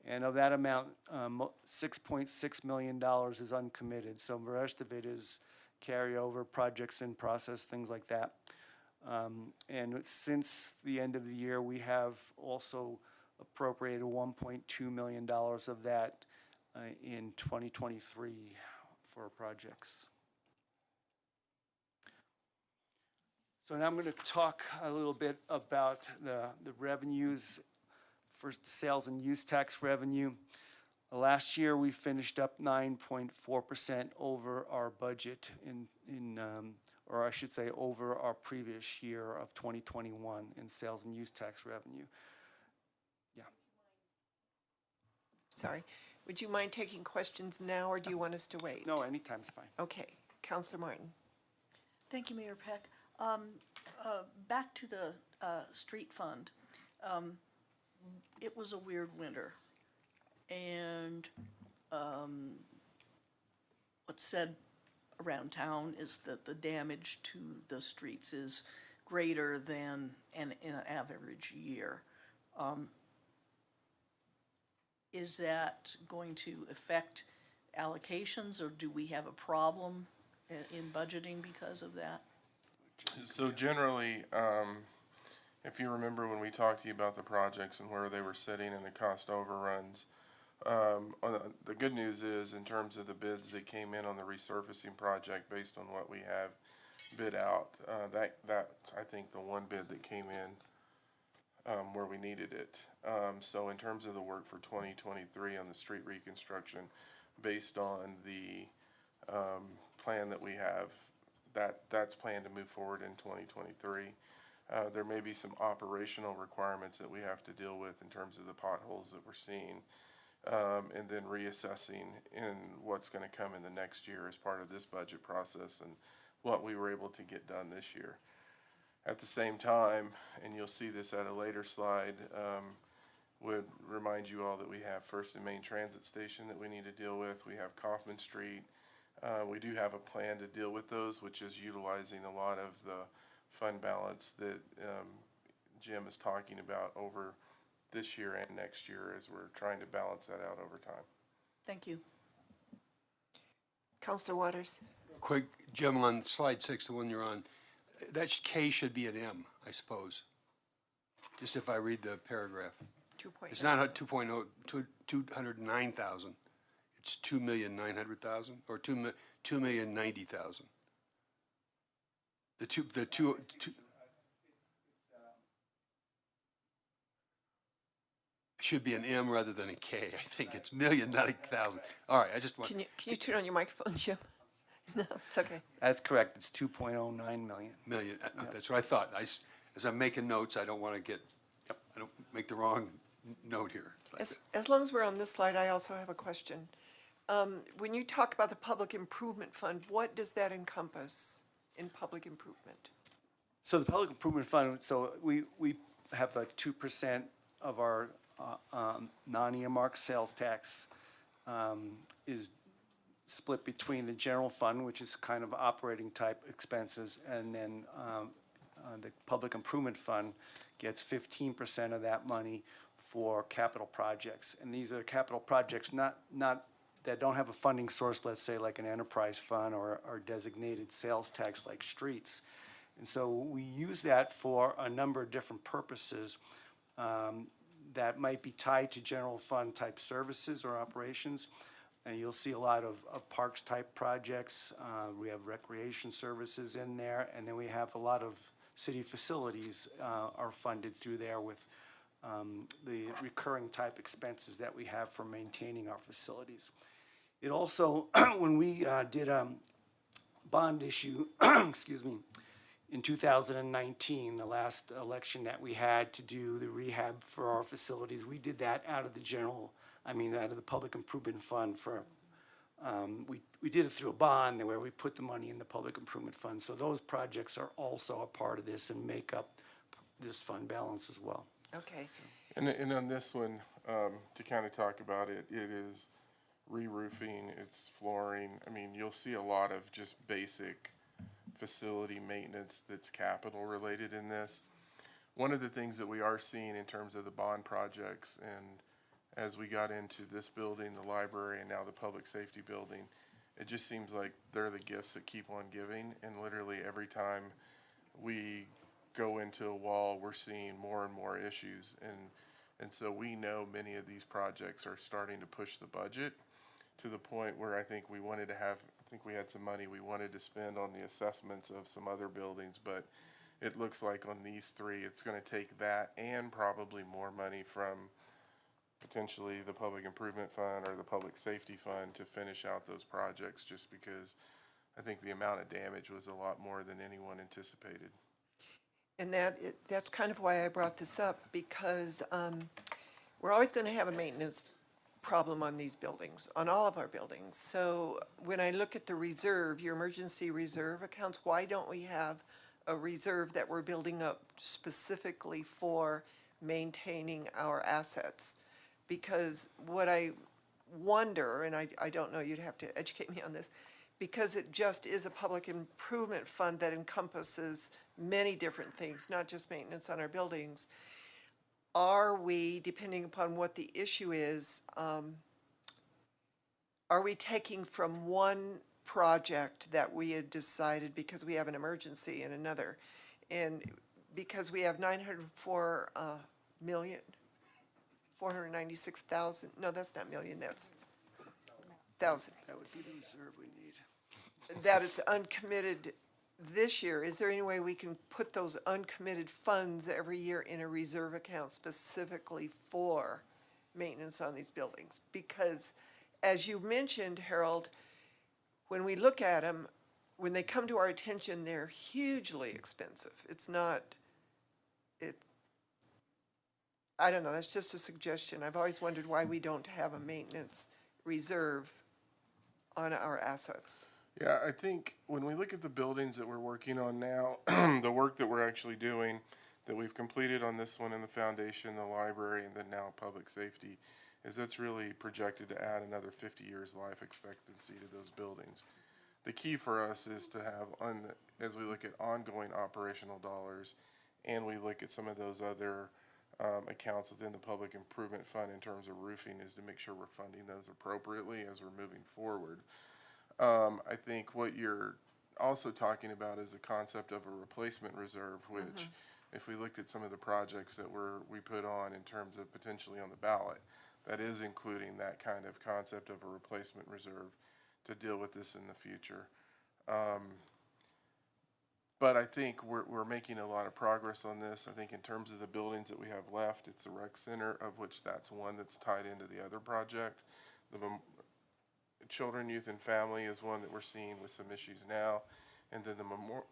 And of that amount, $6.6 million is uncommitted. So the rest of it is carryover, projects in process, things like that. And since the end of the year, we have also appropriated $1.2 million of that in 2023 for projects. So now I'm going to talk a little bit about the revenues. First, sales and use tax revenue. Last year, we finished up 9.4% over our budget or I should say over our previous year of 2021 in sales and use tax revenue. Yeah. sorry. Would you mind taking questions now, or do you want us to wait? No, anytime's fine. Okay. Counselor Martin. Thank you, Mayor Peck. Back to the street fund. It was a weird winter, and what's said around town is that the damage to the streets is greater than in an average year. Is that going to affect allocations, or do we have a problem in budgeting because of that? So generally, if you remember when we talked to you about the projects and where they were sitting and the cost overruns, the good news is, in terms of the bids that came in on the resurfacing project, based on what we have bid out, that's, I think, the one bid that came in where we needed it. So in terms of the work for 2023 on the street reconstruction, based on the plan that we have, that's planned to move forward in 2023. There may be some operational requirements that we have to deal with in terms of the potholes that we're seeing, and then reassessing in what's going to come in the next year as part of this budget process and what we were able to get done this year. At the same time, and you'll see this at a later slide, would remind you all that we have First and Main Transit Station that we need to deal with. We have Kaufman Street. We do have a plan to deal with those, which is utilizing a lot of the fund balance that Jim is talking about over this year and next year, as we're trying to balance that out over time. Thank you. Counselor Waters. Quick, Jim, on slide 6, the one you're on, that K should be an M, I suppose. Just if I read the paragraph. 2.9. It's not 2.0, 209,000. It's 2,900,000 or 2,090,000. The two. Should be an M rather than a K. I think it's million, not a thousand. All right, I just want. Can you turn on your microphone, Jim? No, it's okay. That's correct. It's 2.09 million. Million. That's what I thought. As I'm making notes, I don't want to I don't make the wrong note here. As long as we're on this slide, I also have a question. When you talk about the Public Improvement Fund, what does that encompass in public improvement? So the Public Improvement Fund, so we have a 2% of our non-earmarked sales tax is split between the general fund, which is kind of operating type expenses, and then the Public Improvement Fund gets 15% of that money for capital projects. And these are capital projects not that don't have a funding source, let's say like an enterprise fund or designated sales tax like streets. And so we use that for a number of different purposes that might be tied to general fund type services or operations. And you'll see a lot of parks type projects. We have recreation services in there, and then we have a lot of city facilities are funded through there with the recurring type expenses that we have for maintaining our facilities. It also, when we did a bond issue, excuse me, in 2019, the last election that we had to do the rehab for our facilities, we did that out of the out of the Public Improvement Fund for, we did it through a bond where we put the money in the Public Improvement Fund. So those projects are also a part of this and make up this fund balance as well. Okay. And on this one, to kind of talk about it, it is re-roofing, it's flooring. I mean, you'll see a lot of just basic facility maintenance that's capital related in this. One of the things that we are seeing in terms of the bond projects, and as we got into this building, the library, and now the public safety building, it just seems like they're the gifts that keep on giving, and literally every time we go into a wall, we're seeing more and more issues, and so we know many of these projects are starting to push the budget to the point where I think we wanted to have, I think we had some money we wanted to spend on the assessments of some other buildings, but it looks like on these three, it's going to take that and probably more money from potentially the Public Improvement Fund or the Public Safety Fund to finish out those projects, just because I think the amount of damage was a lot more than anyone anticipated. And that's kind of why I brought this up, because we're always going to have a maintenance problem on these buildings, on all of our buildings. So when I look at the reserve, your emergency reserve accounts, why don't we have a reserve that we're building up specifically for maintaining our assets? Because what I wonder, and I don't know, you'd have to educate me on this, because it just is a public improvement fund that encompasses many different things, not just maintenance on our buildings. Are we, depending upon what the issue is, are we taking from one project that we had decided because we have an emergency in another? And because we have 904 million, 496,000, no, that's not million, that's thousand. That would be the reserve we need. That it's uncommitted this year, is there any way we can put those uncommitted funds every year in a reserve account specifically for maintenance on these buildings? Because as you mentioned, Harold, when we look at them, when they come to our attention, they're hugely expensive. It's not, I don't know, that's just a suggestion. I've always wondered why we don't have a maintenance reserve on our assets. Yeah, I think when we look at the buildings that we're working on now, the work that we're actually doing, that we've completed on this one in the foundation, the library, and then now public safety, is that's really projected to add another 50 years life expectancy to those buildings. The key for us is to have, as we look at ongoing operational dollars, and we look at some of those other accounts within the public improvement fund in terms of roofing, is to make sure we're funding those appropriately as we're moving forward. I think what you're also talking about is the concept of a replacement reserve, which if we looked at some of the projects that we put on in terms of potentially on the ballot, that is including that kind of concept of a replacement reserve to deal with this in the future. But I think we're making a lot of progress on this. I think in terms of the buildings that we have left, it's the rec center, of which that's one that's tied into the other project. The Children, Youth, and Family is one that we're seeing with some issues now, and then the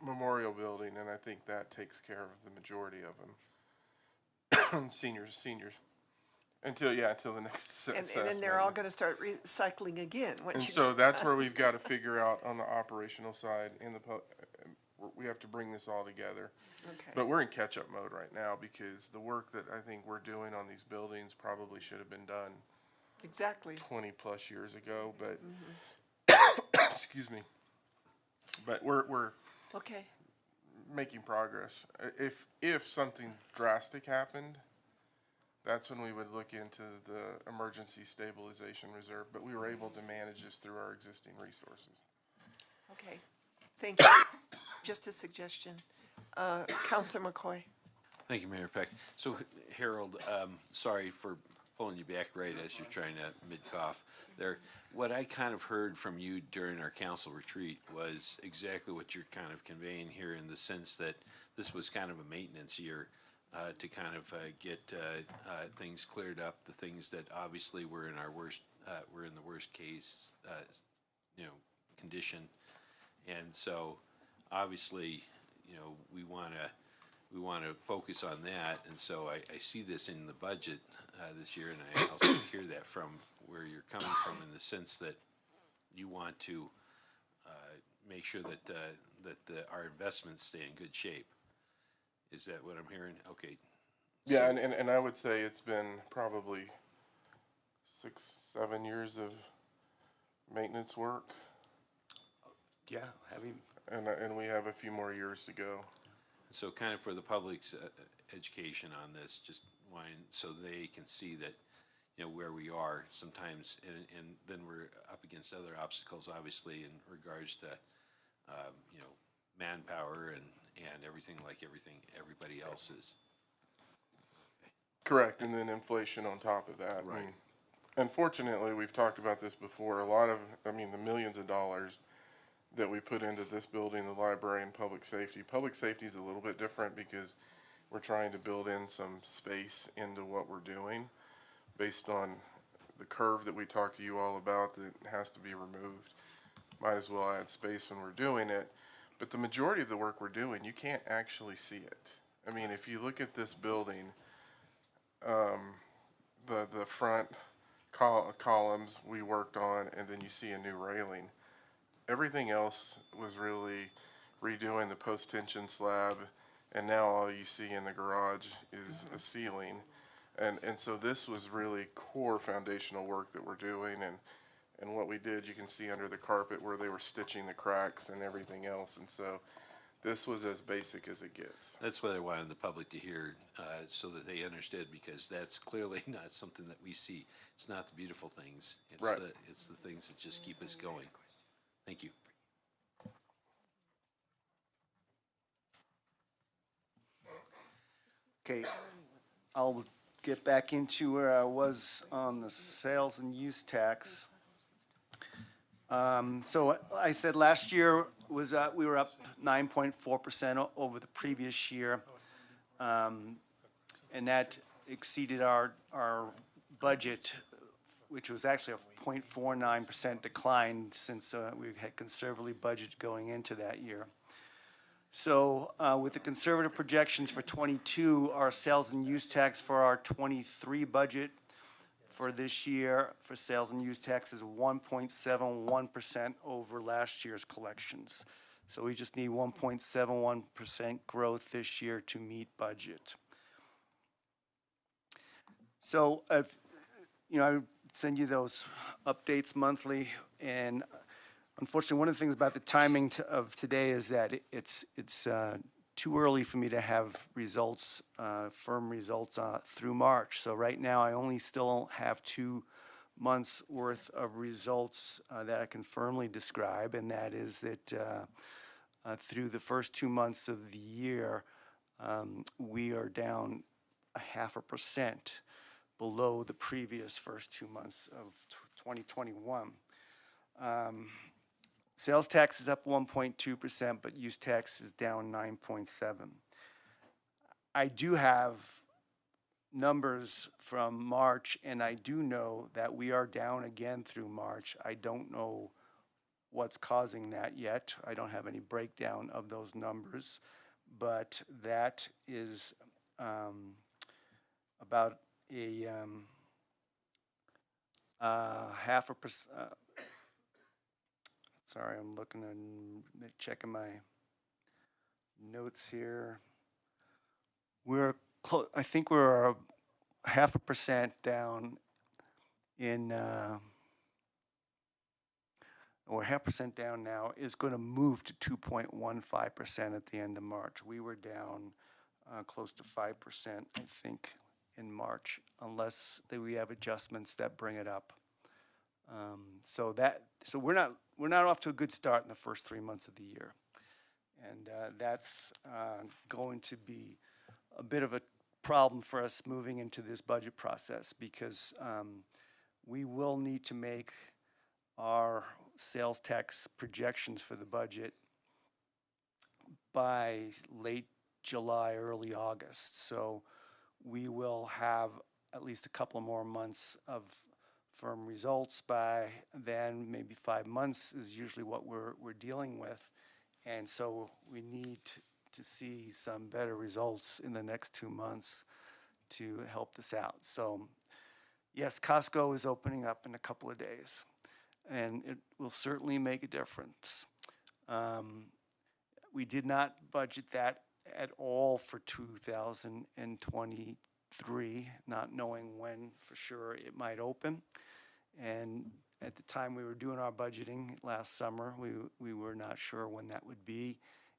memorial building, and I think that takes care of the majority of them. seniors, until the next assessment. And then they're all going to start recycling again. And so that's where we've got to figure out on the operational side, we have to bring this all together. Okay. But we're in catch-up mode right now because the work that I think we're doing on these buildings probably should have been done exactly 20 plus years ago, but excuse me. But we're okay, making progress. If something drastic happened, that's when we would look into the emergency stabilization reserve, but we were able to manage this through our existing resources. Okay, thank you. Just a suggestion. Councilor McCoy. Thank you, Mayor Peck. So Harold, sorry for pulling you back right as you're trying to mid-cough there. What I kind of heard from you during our council retreat was exactly what you're kind of conveying here, in the sense that this was kind of a maintenance year to kind of get things cleared up, the things that obviously were in our worst, were in the worst case, condition. And so obviously, we want to focus on that, and so I see this in the budget this year, and I also hear that from where you're coming from, in the sense that you want to make sure that our investments stay in good shape. Is that what I'm hearing? Okay. Yeah, and I would say it's been probably 6-7 years of maintenance work. Yeah, and we have a few more years to go. So kind of for the public's education on this, just wanting, so they can see that, where we are sometimes, and then we're up against other obstacles, obviously, in regards to, manpower and everything, like everybody else is. Correct, and then inflation on top of that. Right. Unfortunately, we've talked about this before, the millions of dollars that we put into this building, the library, and public safety. Public safety is a little bit different because we're trying to build in some space into what we're doing based on the curve that we talked to you all about that has to be removed. Might as well add space when we're doing it. But the majority of the work we're doing, you can't actually see it. I mean, if you look at this building, the front column columns we worked on, and then you see a new railing. Everything else was really redoing the post-tension slab, and now all you see in the garage is a ceiling. And so this was really core foundational work that we're doing, and what we did, you can see under the carpet where they were stitching the cracks and everything else, and so this was as basic as it gets. That's what I wanted the public to hear, so that they understood, because that's clearly not something that we see. It's not the beautiful things. It's Right. it's the things that just keep us going. Thank you. Okay, I'll get back into where I was on the sales and use tax. So I said last year was, we were up 9.4% over the previous year. And that exceeded our budget, which was actually a 0.49% decline since we had conservatively budgeted going into that year. So with the conservative projections for '22, our sales and use tax for our '23 budget for this year for sales and use tax is 1.71% over last year's collections. So we just need 1.71% growth this year to meet budget. So if, I send you those updates monthly, and unfortunately, one of the things about the timing of today is that it's too early for me to have results, firm results through March. So right now, I only still have 2 months worth of results that I can firmly describe, and that is that through the first 2 months of the year, we are down 0.5% below the previous first 2 months of 2021. Sales tax is up 1.2%, but use tax is down 9.7%. I do have numbers from March, and I do know that we are down again through March. I don't know what's causing that yet. I don't have any breakdown of those numbers, but that is about a 0.5%. Sorry, I'm looking and checking my notes here. I think we're 0.5% down in, or 0.5% down now, is going to move to 2.15% at the end of March. We were down close to 5%, I think, in March, unless we have adjustments that bring it up. So we're not off to a good start in the first 3 months of the year, and that's going to be a bit of a problem for us moving into this budget process, because we will need to make our sales tax projections for the budget by late July, early August. So we will have at least a couple more months of firm results by then. Maybe 5 months is usually what we're dealing with, and so we need to see some better results in the next 2 months to help this out. So yes, Costco is opening up in a couple of days, and it will certainly make a difference. We did not budget that at all for 2023, not knowing when for sure it might open. And at the time we were doing our budgeting last summer, we were not sure when that would be,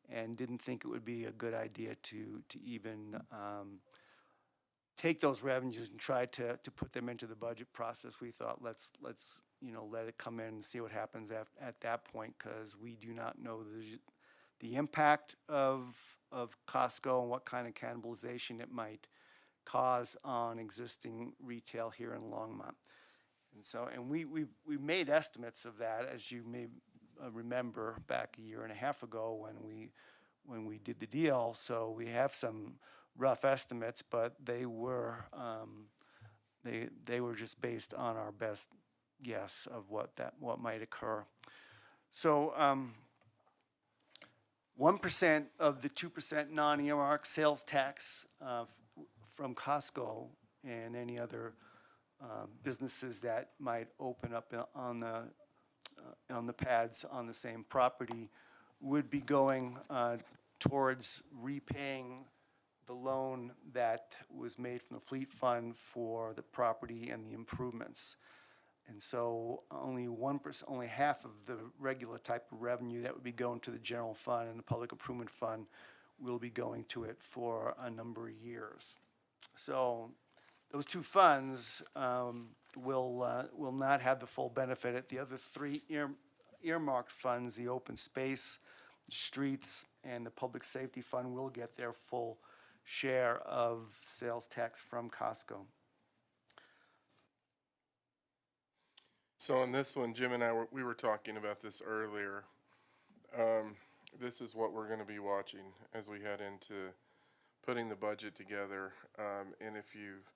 and didn't think it would be a good idea to even take those revenues and try to put them into the budget process. We thought let's let it come in and see what happens at that point, because we do not know the impact of Costco and what kind of cannibalization it might cause on existing retail here in Longmont. And so, we made estimates of that, as you may remember, back a year and a half ago when we did the deal. So we have some rough estimates, but they were just based on our best guess of what might occur. So 1% of the 2% non-earmark sales tax from Costco and any other businesses that might open up on the pads on the same property would be going towards repaying the loan that was made from the fleet fund for the property and the improvements. And so only 1%, only half of the regular type of revenue that would be going to the general fund and the public improvement fund will be going to it for a number of years. So those two funds will not have the full benefit. At the other three earmarked funds, the open space, the streets, and the public safety fund will get their full share of sales tax from Costco. So on this one, Jim and I we were talking about this earlier. This is what we're going to be watching as we head into putting the budget together. And if you've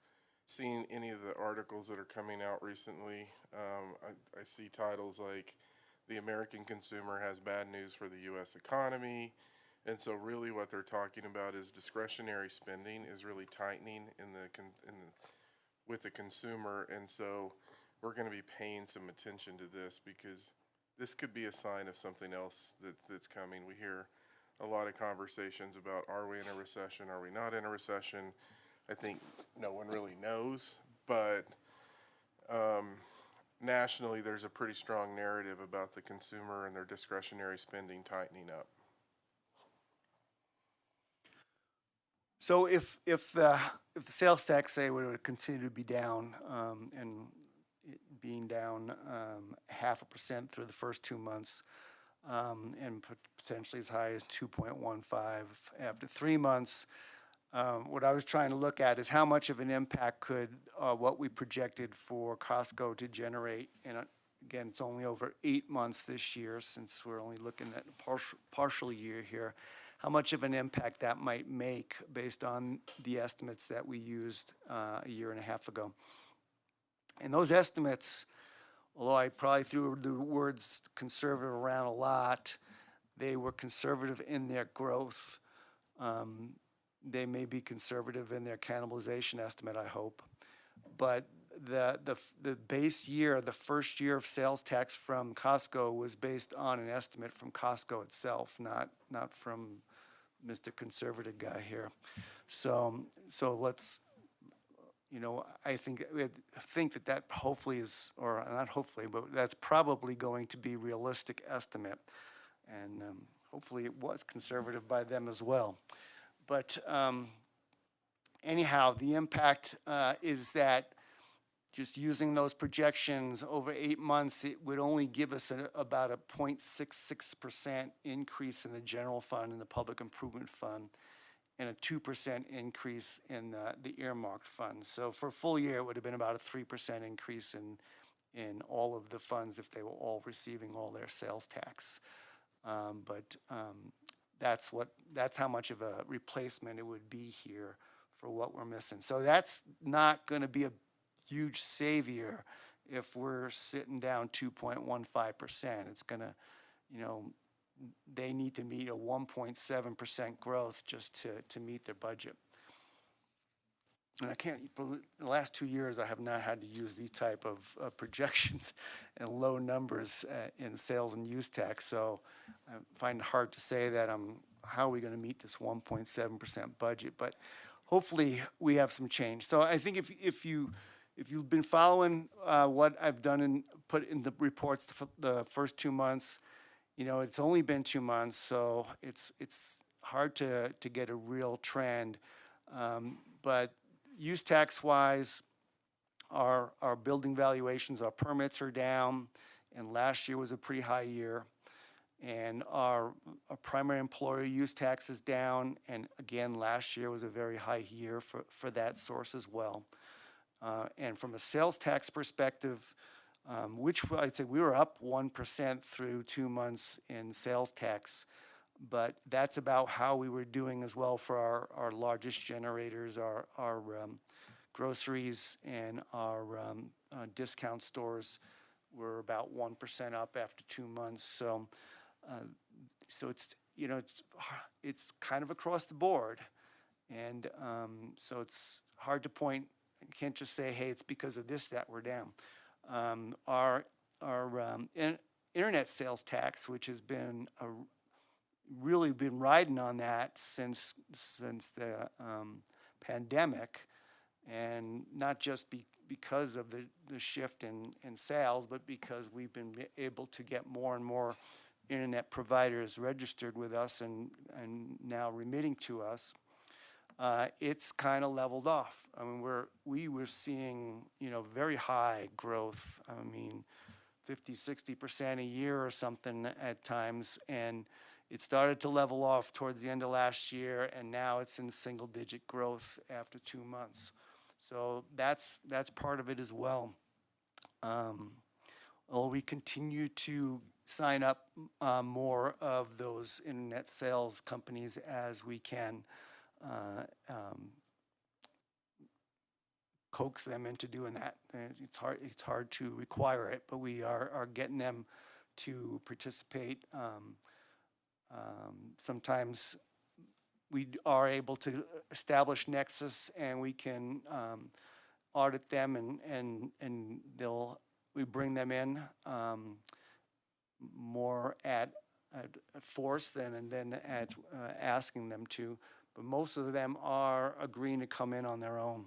seen any of the articles that are coming out recently, I see titles like "The American Consumer Has Bad News for the U.S. Economy." And so really what they're talking about is discretionary spending is really tightening with the consumer. And so we're going to be paying some attention to this because this could be a sign of something else that's coming. We hear a lot of conversations about, are we in a recession? Are we not in a recession? I think no one really knows, but nationally there's a pretty strong narrative about the consumer and their discretionary spending tightening up. So if the sales tax, say, would continue to be down, and it being down 0.5% through the first 2 months, and potentially as high as 2.15 after 3 months, what I was trying to look at is how much of an impact could what we projected for Costco to generate. And again, it's only over 8 months this year, since we're only looking at a partial year here. How much of an impact that might make based on the estimates that we used a year and a half ago. And those estimates, although I probably threw the words conservative around a lot, they were conservative in their growth. They may be conservative in their cannibalization estimate, I hope. But the base year, the first year of sales tax from Costco was based on an estimate from Costco itself, not from Mr. Conservative guy here. So let's, I think that hopefully is, or not hopefully, but that's probably going to be a realistic estimate. And hopefully it was conservative by them as well. But anyhow, the impact is that just using those projections over 8 months, it would only give us about a 0.66% increase in the general fund and the public improvement fund, and a 2% increase in the earmarked funds. So for a full year, it would have been about a 3% increase in all of the funds if they were all receiving all their sales tax. But that's how much of a replacement it would be here for what we're missing. So that's not going to be a huge savior if we're sitting down 2.15%. It's going to, they need to meet a 1.7% growth just to meet their budget. And the last 2 years, I have not had to use these type of projections and low numbers in sales and use tax. So I find it hard to say that how are we going to meet this 1.7% budget? But hopefully we have some change. So I think if you've been following what I've done and put in the reports the first 2 months, it's only been 2 months, so it's hard to get a real trend. But use tax wise, our building valuations, our permits are down, and last year was a pretty high year. And our primary employer use tax is down, and again, last year was a very high year for that source as well. And from a sales tax perspective, which I'd say we were up 1% through 2 months in sales tax, but that's about how we were doing as well for our largest generators, our groceries and our discount stores were about 1% up after 2 months. So it's kind of across the board, and so it's hard to point can't just say, hey, it's because of this that we're down. Internet sales tax, which has been really been riding on that since the pandemic, and not just because of the shift in sales, but because we've been able to get more and more internet providers registered with us and now remitting to us. It's kind of leveled off. I mean, we were seeing, very high growth. I mean, 50-60% a year or something at times, and it started to level off towards the end of last year, and now it's in single-digit growth after 2 months. So that's part of it as well. We continue to sign up more of those internet sales companies as we can coax them into doing that. It's hard to require it, but we are getting them to participate. Sometimes we are able to establish nexus, and we can audit them, and we bring them in more at force than at asking them to. But most of them are agreeing to come in on their own.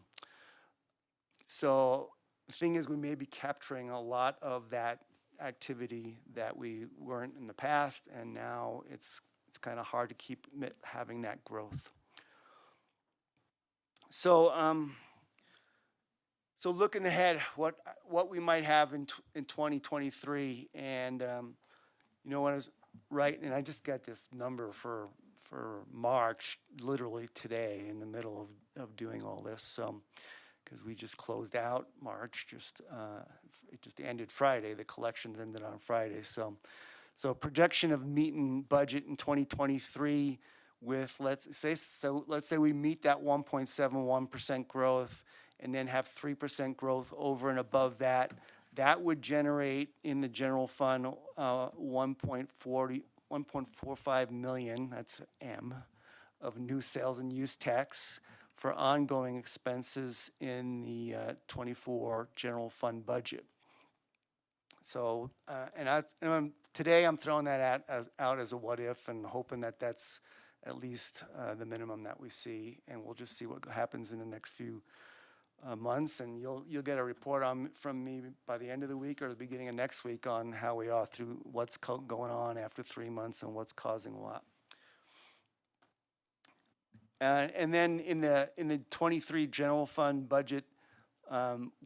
So the thing is, we may be capturing a lot of that activity that we weren't in the past, and now it's kind of hard to keep having that growth. So so looking ahead, what we might have in 2023, and when I was writing, and I just got this number for March, literally today, in the middle of doing all this. So, because we just closed out March, it just ended Friday. The collections ended on Friday. So projection of meeting budget in 2023 with let's say we meet that 1.71% growth, and then have 3% growth over and above that. That would generate in the general fund 1.45 million. That's M of new sales and use tax for ongoing expenses in the 24 general fund budget. So, today I'm throwing that out as a what if, and hoping that that's at least the minimum that we see, and we'll just see what happens in the next few months, and you'll get a report from me by the end of the week or the beginning of next week on how we are through what's going on after 3 months and what's causing what. And then in the 23 general fund budget,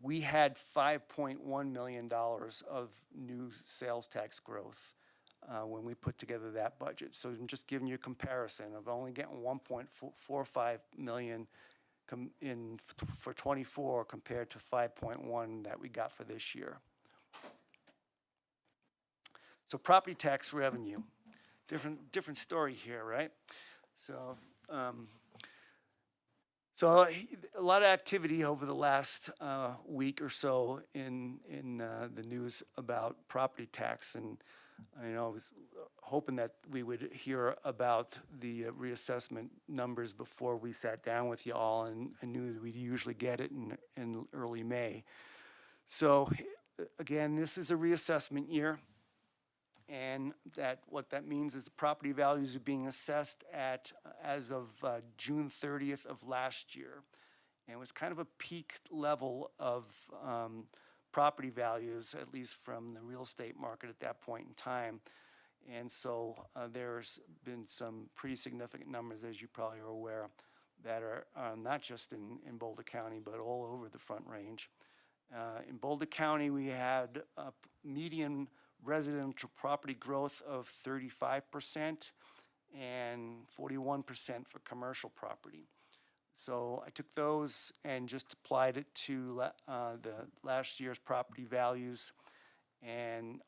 we had $5.1 million of new sales tax growth when we put together that budget. So I'm just giving you a comparison of only getting 1.45 million for 24 compared to 5.1 that we got for this year. So property tax revenue, different story here, right? So so a lot of activity over the last week or so in the news about property tax, and I was hoping that we would hear about the reassessment numbers before we sat down with you all, and I knew that we'd usually get it in early May. So again, this is a reassessment year, and what that means is the property values are being assessed as of June 30th of last year, and it was kind of a peak level of property values, at least from the real estate market at that point in time. And so there's been some pretty significant numbers, as you probably are aware, that are not just in Boulder County, but all over the Front Range. In Boulder County, we had a median residential property growth of 35% and 41% for commercial property. So I took those and just applied it to the last year's property values, and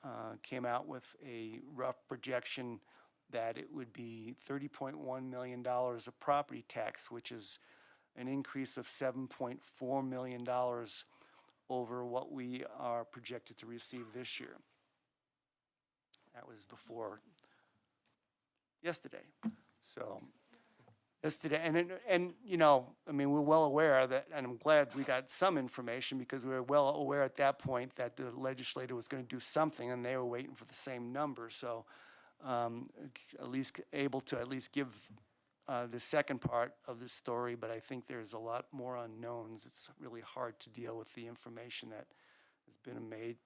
came out with a rough projection that it would be $30.1 million of property tax, which is an increase of $7.4 million over what we are projected to receive this year. That was before yesterday. So listed, and you know, I mean, we're well aware that, and I'm glad we got some information because we were well aware at that point that the legislator was going to do something, and they were waiting for the same number. So, at least able to at least give the second part of the story, but I think there's a lot more unknowns. It's really hard to deal with the information that has been made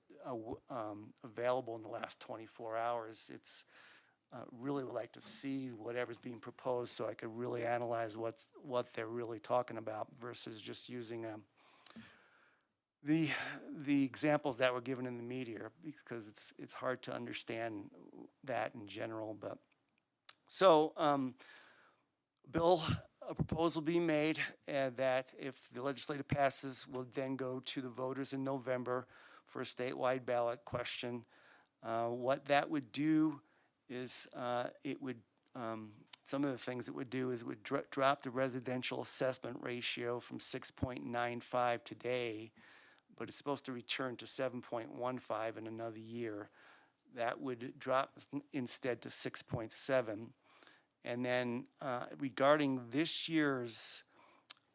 available in the last 24 hours. It's really would like to see whatever's being proposed so I could really analyze what they're really talking about versus just using the examples that were given in the media, because it's hard to understand that in general. But so a proposal being made that if the legislature passes, will then go to the voters in November for a statewide ballot question. What that would do is it would, some of the things it would do is it would drop the residential assessment ratio from 6.95 today, but it's supposed to return to 7.15 in another year. That would drop instead to 6.7. And then regarding this year's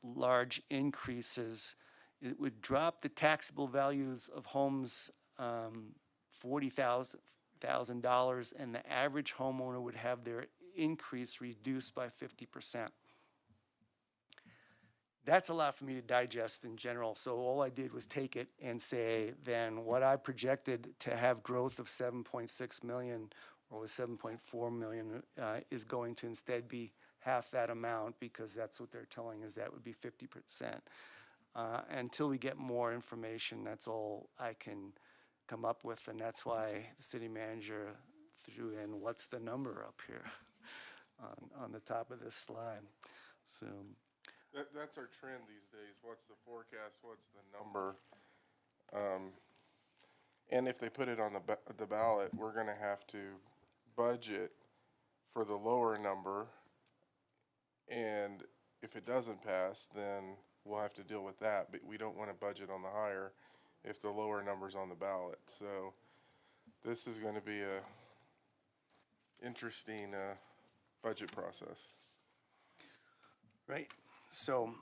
large increases, it would drop the taxable values of homes $40,000, and the average homeowner would have their increase reduced by 50%. That's a lot for me to digest in general. So all I did was take it and say, then what I projected to have growth of 7.6 million or was 7.4 million is going to instead be half that amount, because that's what they're telling us, that would be 50%. Until we get more information, that's all I can come up with, and that's why the city manager threw in what's the number up here on the top of this slide. So that's our trend these days. What's the forecast? What's the number? And if they put it on the ballot, we're going to have to budget for the lower number, and if it doesn't pass, then we'll have to deal with that. But we don't want to budget on the higher if the lower number's on the ballot. So this is going to be a interesting budget process. Right. So,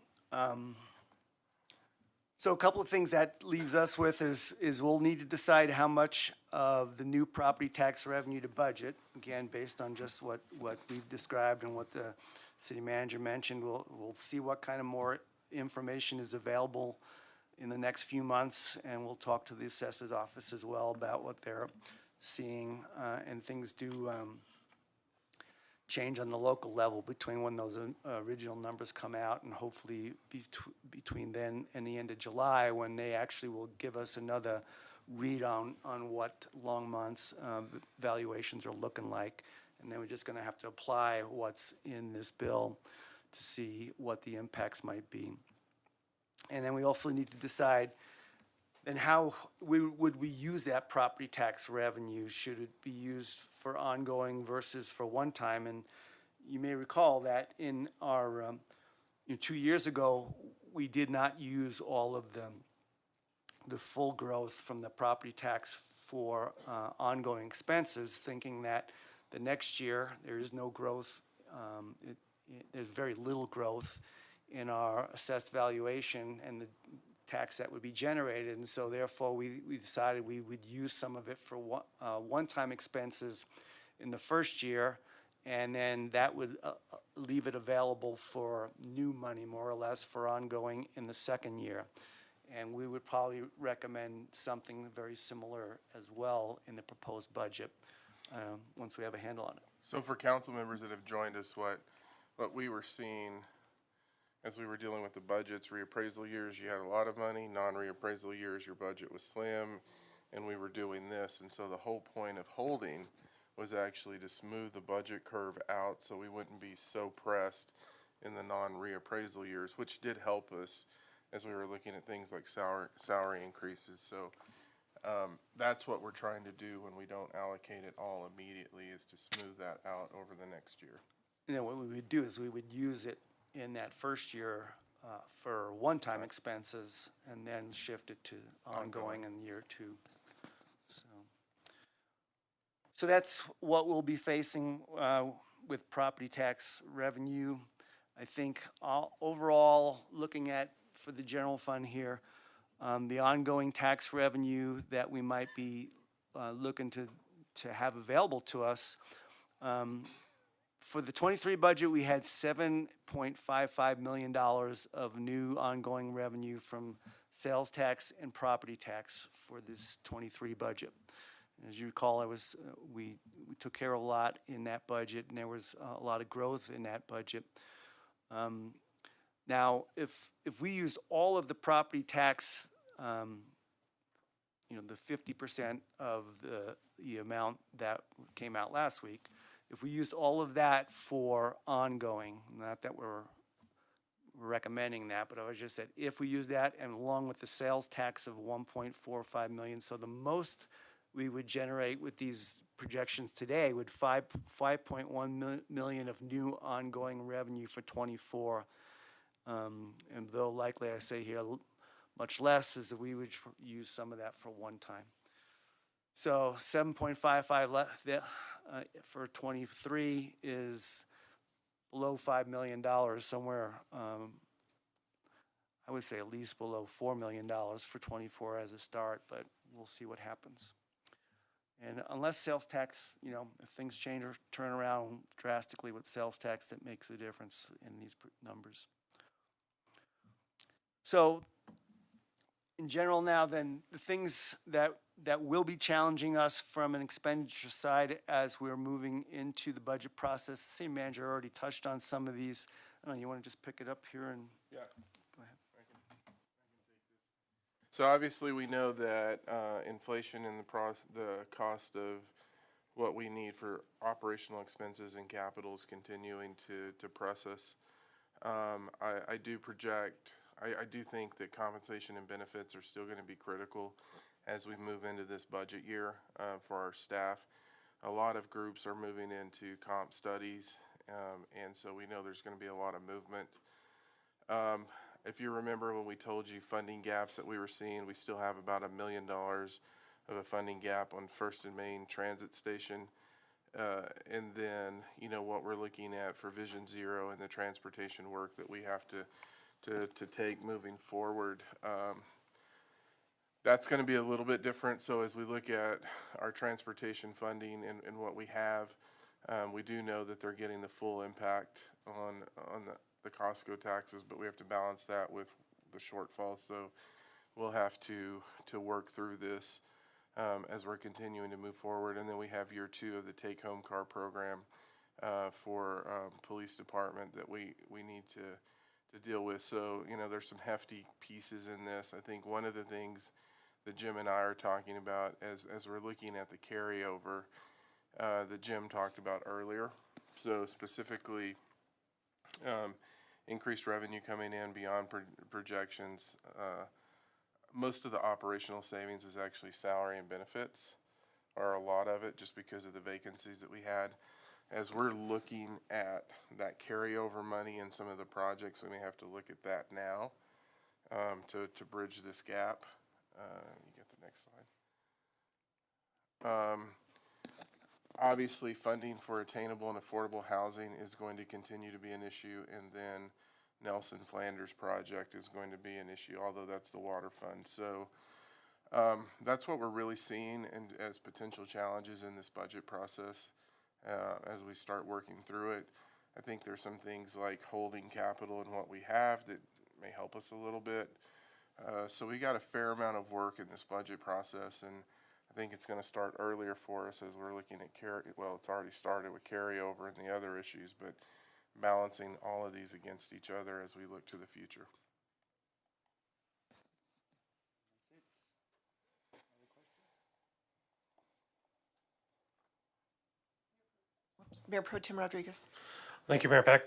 so a couple of things that leaves us with is we'll need to decide how much of the new property tax revenue to budget. Again, based on just what we've described and what the city manager mentioned. We'll see what kind of more information is available in the next few months, and we'll talk to the assessor's office as well about what they're seeing, and things do change on the local level between when those original numbers come out, and hopefully between then and the end of July, when they actually will give us another read on what Longmont's valuations are looking like. And then we're just going to have to apply what's in this bill to see what the impacts might be. And then we also need to decide then how would we use that property tax revenue? Should it be used for ongoing versus for one time? And you may recall that in our 2 years ago, we did not use all of the full growth from the property tax for ongoing expenses, thinking that the next year there is no growth. There's very little growth in our assessed valuation and the tax that would be generated, and so therefore we decided we would use some of it for one-time expenses in the first year, and then that would leave it available for new money, more or less, for ongoing in the second year. And we would probably recommend something very similar as well in the proposed budget once we have a handle on it. So for council members that have joined us, what we were seeing as we were dealing with the budgets, reappraisal years, you had a lot of money. Non-reappraisal years, your budget was slim, and we were doing this. And so the whole point of holding was actually to smooth the budget curve out so we wouldn't be so pressed in the non-reappraisal years, which did help us as we were looking at things like salary increases. So that's what we're trying to do when we don't allocate it all immediately, is to smooth that out over the next year. And then what we would do is we would use it in that first year for one-time expenses, and then shift it to ongoing in year two. So that's what we'll be facing with property tax revenue. I think overall, looking at for the general fund here, the ongoing tax revenue that we might be looking to have available to us. For the 23 budget, we had $7.55 million of new ongoing revenue from sales tax and property tax for this 23 budget. As you recall, we took care of a lot in that budget, and there was a lot of growth in that budget. Now, if we used all of the property tax, the 50% of the amount that came out last week, if we used all of that for ongoing, not that we're recommending that, but I just said if we use that, and along with the sales tax of 1.45 million, so the most we would generate with these projections today would 5.1 million of new ongoing revenue for 24. And though likely I say here much less, is that we would use some of that for one time. So 7.55 for 23 is below $5 million, somewhere, I would say at least below $4 million for 24 as a start, but we'll see what happens. And unless sales tax, if things change or turn around drastically with sales tax, that makes a difference in these numbers. So in general now, then, the things that will be challenging us from an expenditure side as we're moving into the budget process, the city manager already touched on some of these. I don't know, you want to just pick it up here and Yeah. go ahead. I can take this. So obviously we know that inflation and the cost of what we need for operational expenses and capital is continuing to press us. I do project, I do think that compensation and benefits are still going to be critical as we move into this budget year for our staff. A lot of groups are moving into comp studies, and so we know there's going to be a lot of movement. If you remember when we told you funding gaps that we were seeing, we still have about $1 million of a funding gap on First and Main Transit Station. And then, what we're looking at for Vision Zero and the transportation work that we have to take moving forward. That's going to be a little bit different. So as we look at our transportation funding and what we have, we do know that they're getting the full impact on the Costco taxes, but we have to balance that with the shortfall. So we'll have to work through this as we're continuing to move forward. And then we have year 2 of the take-home car program for police department that we need to deal with. So, there's some hefty pieces in this. I think one of the things that Jim and I are talking about as we're looking at the carryover that Jim talked about earlier. So specifically, increased revenue coming in beyond projections. Most of the operational savings is actually salary and benefits, or a lot of it, just because of the vacancies that we had. As we're looking at that carryover money and some of the projects, we may have to look at that now to bridge this gap. You get the next slide. Obviously, funding for attainable and affordable housing is going to continue to be an issue, and then Nelson Flanders project is going to be an issue, although that's the water fund. So that's what we're really seeing and as potential challenges in this budget process as we start working through it. I think there's some things like holding capital and what we have that may help us a little bit. So we got a fair amount of work in this budget process, and I think it's going to start earlier for us as we're looking at it's already started with carryover and the other issues, but balancing all of these against each other as we look to the future. Mayor Pro Tem Rodriguez. Thank you, Mayor Peck.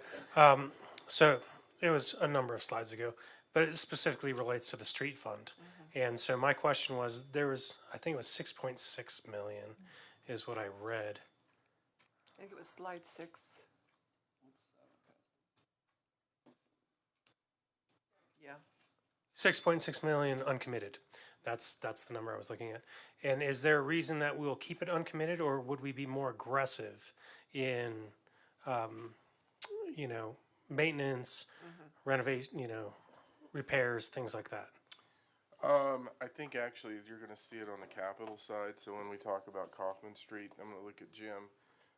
So it was a number of slides ago, but it specifically relates to the street fund. And so my question was, I think it was 6.6 million is what I read. I think it was slide 6. Yeah. 6.6 million uncommitted. That's the number I was looking at. And is there a reason that we'll keep it uncommitted, or would we be more aggressive in, maintenance, renovation, repairs, things like that? I think actually you're gonna see it on the capital side, so when we talk about Kaufman Street, I'm gonna look at Jim.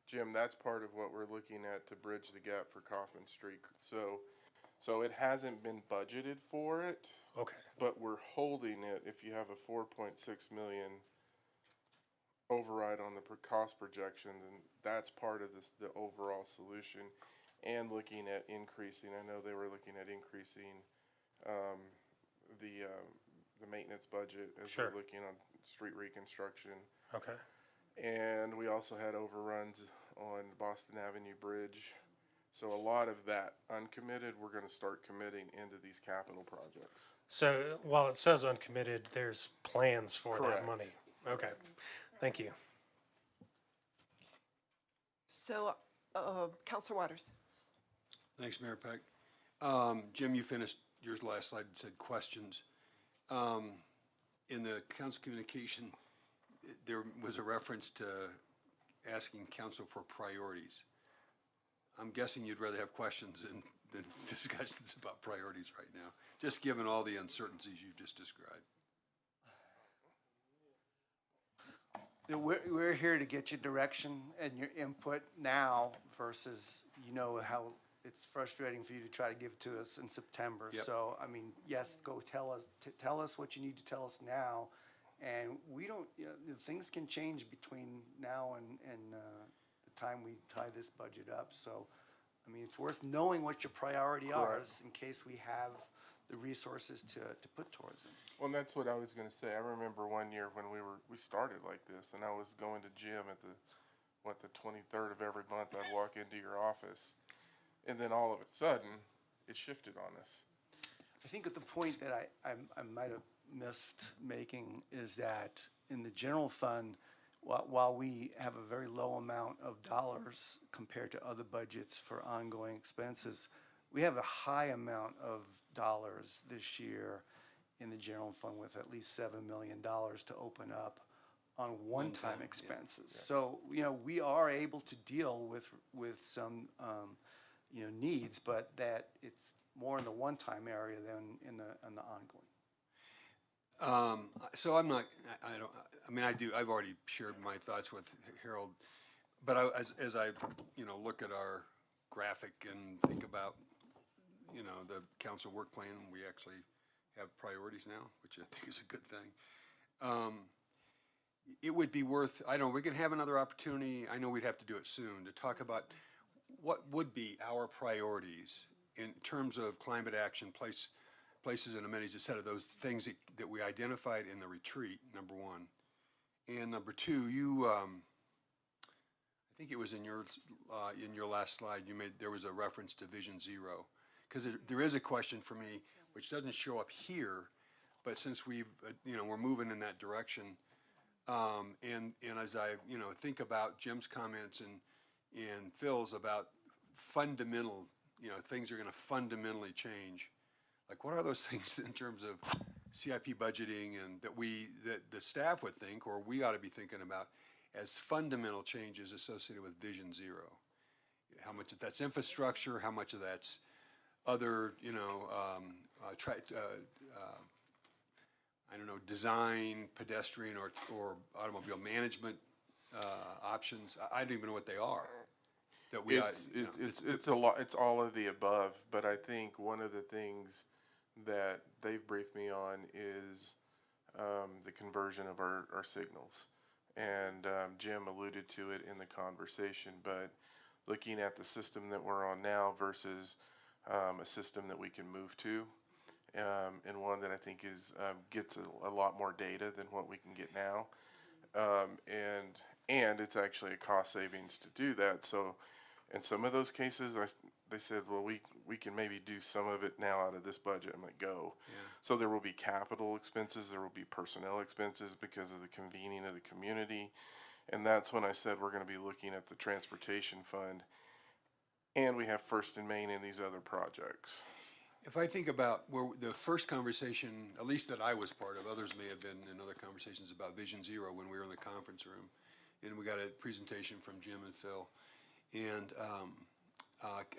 Jim, that's part of what we're looking at to bridge the gap for Kaufman Street. So it hasn't been budgeted for it. Okay. But we're holding it if you have a 4.6 million override on the cost projection, then that's part of this, the overall solution. And looking at increasing, I know they were looking at increasing, the maintenance budget as Sure. we're looking on street reconstruction. Okay. And we also had overruns on Boston Avenue Bridge. So a lot of that uncommitted, we're gonna start committing into these capital projects. So while it says uncommitted, there's plans for Correct. that money. Okay. Thank you. So, Councilor Waters. Thanks, Mayor Peck. Jim, you finished your last slide and said questions. In the council communication, there was a reference to asking council for priorities. I'm guessing you'd rather have questions than discussions about priorities right now, just given all the uncertainties you've just described. We're here to get you direction and your input now versus, how it's frustrating for you to try to give it to us in September. Yep. So, yes, go tell us what you need to tell us now. And we don't, things can change between now and the time we tie this budget up. So, it's worth knowing what your priority are in case we have the resources to put towards them. Well, and that's what I was gonna say. I remember one year when we started like this, and I was going to Jim at the 23rd of every month. I'd walk into your office, and then all of a sudden, it shifted on us. I think at the point that I might have missed making is that in the general fund, while we have a very low amount of dollars compared to other budgets for ongoing expenses, we have a high amount of dollars this year in the general fund with at least $7 million to open up on one-time expenses. Yeah. So, we are able to deal with some, needs, but that it's more in the one-time area than in the ongoing. So I'm not, I've already shared my thoughts with Harold, but as I, look at our graphic and think about, the council work plan, we actually have priorities now, which I think is a good thing. It would be worth, we can have another opportunity, I know we'd have to do it soon, to talk about what would be our priorities in terms of climate action, places and amenities, et cetera, those things that we identified in the retreat, number one. And number two, you, I think it was in your last slide, there was a reference to Vision Zero. Because there is a question for me, which doesn't show up here, but since we've, we're moving in that direction, and as I, think about Jim's comments and Phil's about fundamental, things are gonna fundamentally change. Like, what are those things in terms of CIP budgeting and that the staff would think, or we ought to be thinking about as fundamental changes associated with Vision Zero? How much of that's infrastructure, how much of that's other, design, pedestrian or automobile management options. I don't even know what they are. It's a lot. It's all of the above. But I think one of the things that they've briefed me on is the conversion of our signals, and Jim alluded to it in the conversation. But looking at the system that we're on now versus a system that we can move to, and one that I think gets a lot more data than what we can get now, and it's actually a cost savings to do that. So in some of those cases, they said, well, we can maybe do some of it now out of this budget. I'm like, go. Yeah. So there will be capital expenses, there will be personnel expenses because of the convening of the community, and that's when I said we're going to be looking at the transportation fund. And we have First and Main in these other projects. If I think about where the first conversation, at least that I was part of, others may have been in other conversations about Vision Zero when we were in the conference room, and we got a presentation from Jim and Phil, and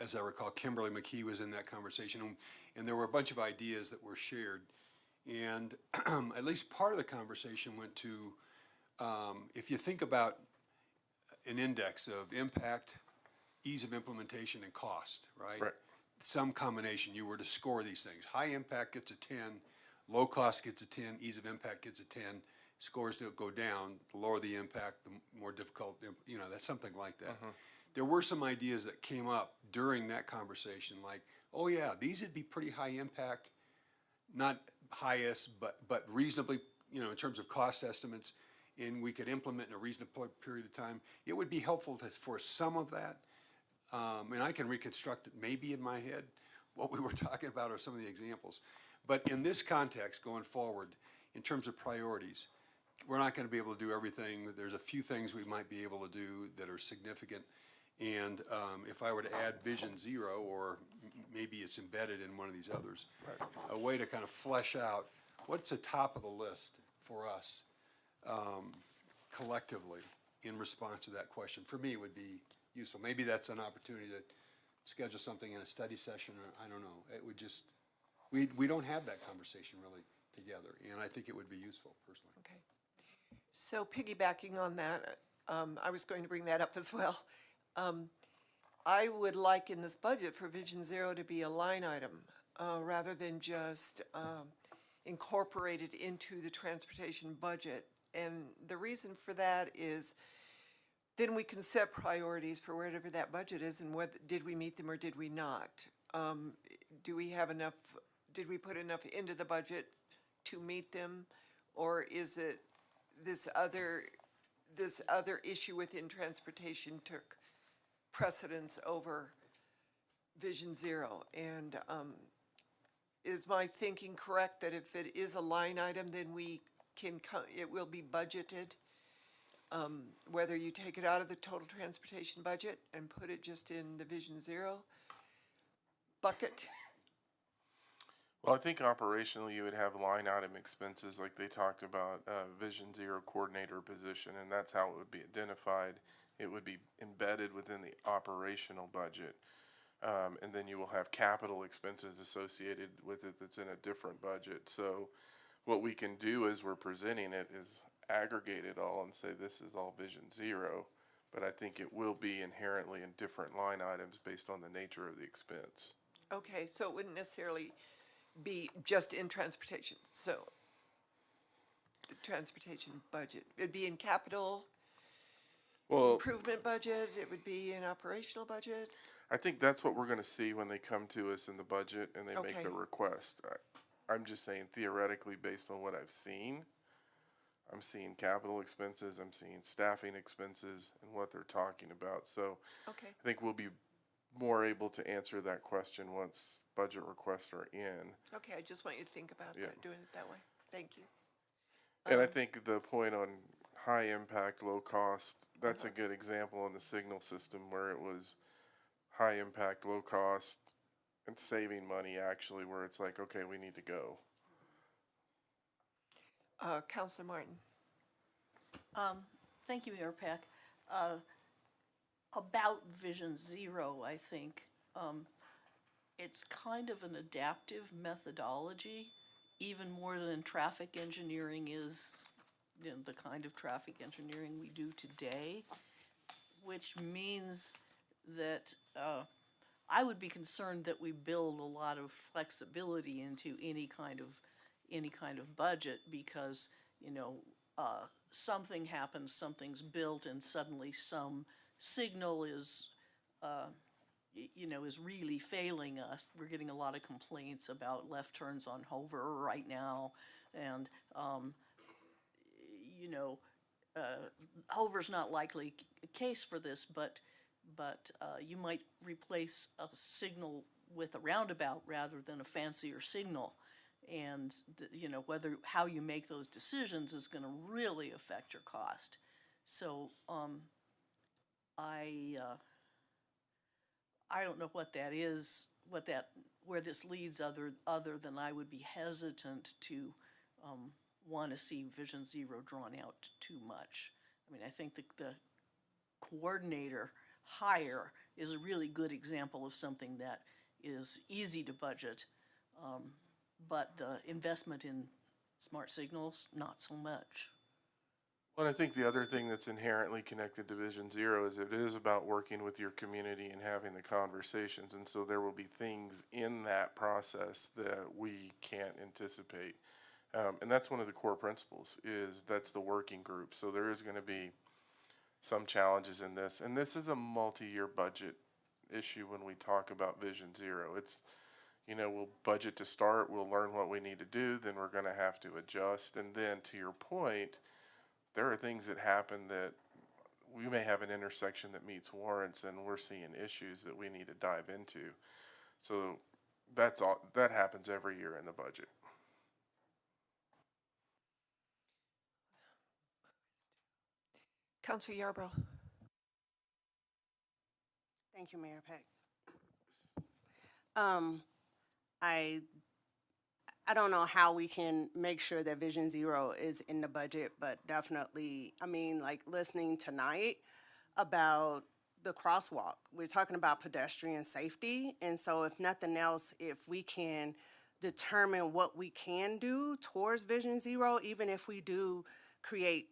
As I recall, Kimberly McKee was in that conversation, and there were a bunch of ideas that were shared. And at least part of the conversation went to, if you think about an index of impact, ease of implementation, and cost, right? Right. Some combination, you were to score these things. High impact gets a 10, low cost gets a 10, ease of impact gets a 10. Scores don't go down. The lower the impact, the more difficult, that's something like that. There were some ideas that came up during that conversation, like, oh yeah, these would be pretty high impact, not highest, but reasonably, in terms of cost estimates, and we could implement in a reasonable period of time. It would be helpful for some of that, and I can reconstruct it maybe in my head, what we were talking about or some of the examples. But in this context, going forward, in terms of priorities, we're not going to be able to do everything. There's a few things we might be able to do that are significant. And if I were to add Vision Zero, or maybe it's embedded in one of these others, a way to kind of flesh out what's the top of the list for us collectively in response to that question, for me would be useful. Maybe that's an opportunity to schedule something in a study session, or I don't know. It would just, we don't have that conversation really together, and I think it would be useful personally. Okay. So piggybacking on that, I was going to bring that up as well. I would like in this budget for Vision Zero to be a line item rather than just incorporated into the transportation budget. And the reason for that is then we can set priorities for whatever that budget is and whether did we meet them or did we not. Do we have enough, did we put enough into the budget to meet them, or is it this other issue within transportation took precedence over Vision Zero? And is my thinking correct that if it is a line item, then we can it will be budgeted, whether you take it out of the total transportation budget and put it just in the Vision Zero bucket? Well, I think operationally you would have line item expenses like they talked about, Vision Zero coordinator position, and that's how it would be identified. It would be embedded within the operational budget. And then you will have capital expenses associated with it that's in a different budget. So what we can do as we're presenting it is aggregate it all and say this is all Vision Zero, but I think it will be inherently in different line items based on the nature of the expense. Okay, so it wouldn't necessarily be just in transportation. So the transportation budget, it'd be in capital improvement budget, it would be in operational budget? I think that's what we're going to see when they come to us in the budget and they make Okay. the request. I'm just saying theoretically, based on what I've seen, I'm seeing capital expenses, I'm seeing staffing expenses and what they're talking about. So Okay. I think we'll be more able to answer that question once budget requests are in. Okay, I just want you to think about that, doing it that way. Thank you. And I think the point on high impact, low cost, that's a good example in the signal system where it was high impact, low cost, and saving money actually, where it's like, okay, we need to go. Councilor Martin. Thank you, Mayor Peck. About Vision Zero, I think it's kind of an adaptive methodology, even more than traffic engineering is, the kind of traffic engineering we do today, which means that I would be concerned that we build a lot of flexibility into any kind of budget, because something happens, something's built, and suddenly some signal is is really failing us. We're getting a lot of complaints about left turns on Hover right now, and Hover's not likely a case for this, but you might replace a signal with a roundabout rather than a fancier signal, and how you make those decisions is going to really affect your cost. So I don't know what that is, where this leads, other than I would be hesitant to want to see Vision Zero drawn out too much. I mean, I think the coordinator hire is a really good example of something that is easy to budget, but the investment in smart signals, not so much. Well, I think the other thing that's inherently connected to Vision Zero is it is about working with your community and having the conversations. And so there will be things in that process that we can't anticipate. And that's one of the core principles, is that's the working group. So there is going to be some challenges in this. And this is a multi-year budget issue when we talk about Vision Zero. It's, you know, we'll budget to start, we'll learn what we need to do, then we're going to have to adjust. And then to your point, there are things that happen that we may have an intersection that meets warrants and we're seeing issues that we need to dive into. So that's all, that happens every year in the budget. Councilor Yarbrough. Thank you, Mayor Peck. I don't know how we can make sure that Vision Zero is in the budget, but definitely, I mean, like listening tonight about the crosswalk, we're talking about pedestrian safety. And so if nothing else, if we can determine what we can do towards Vision Zero, even if we do create,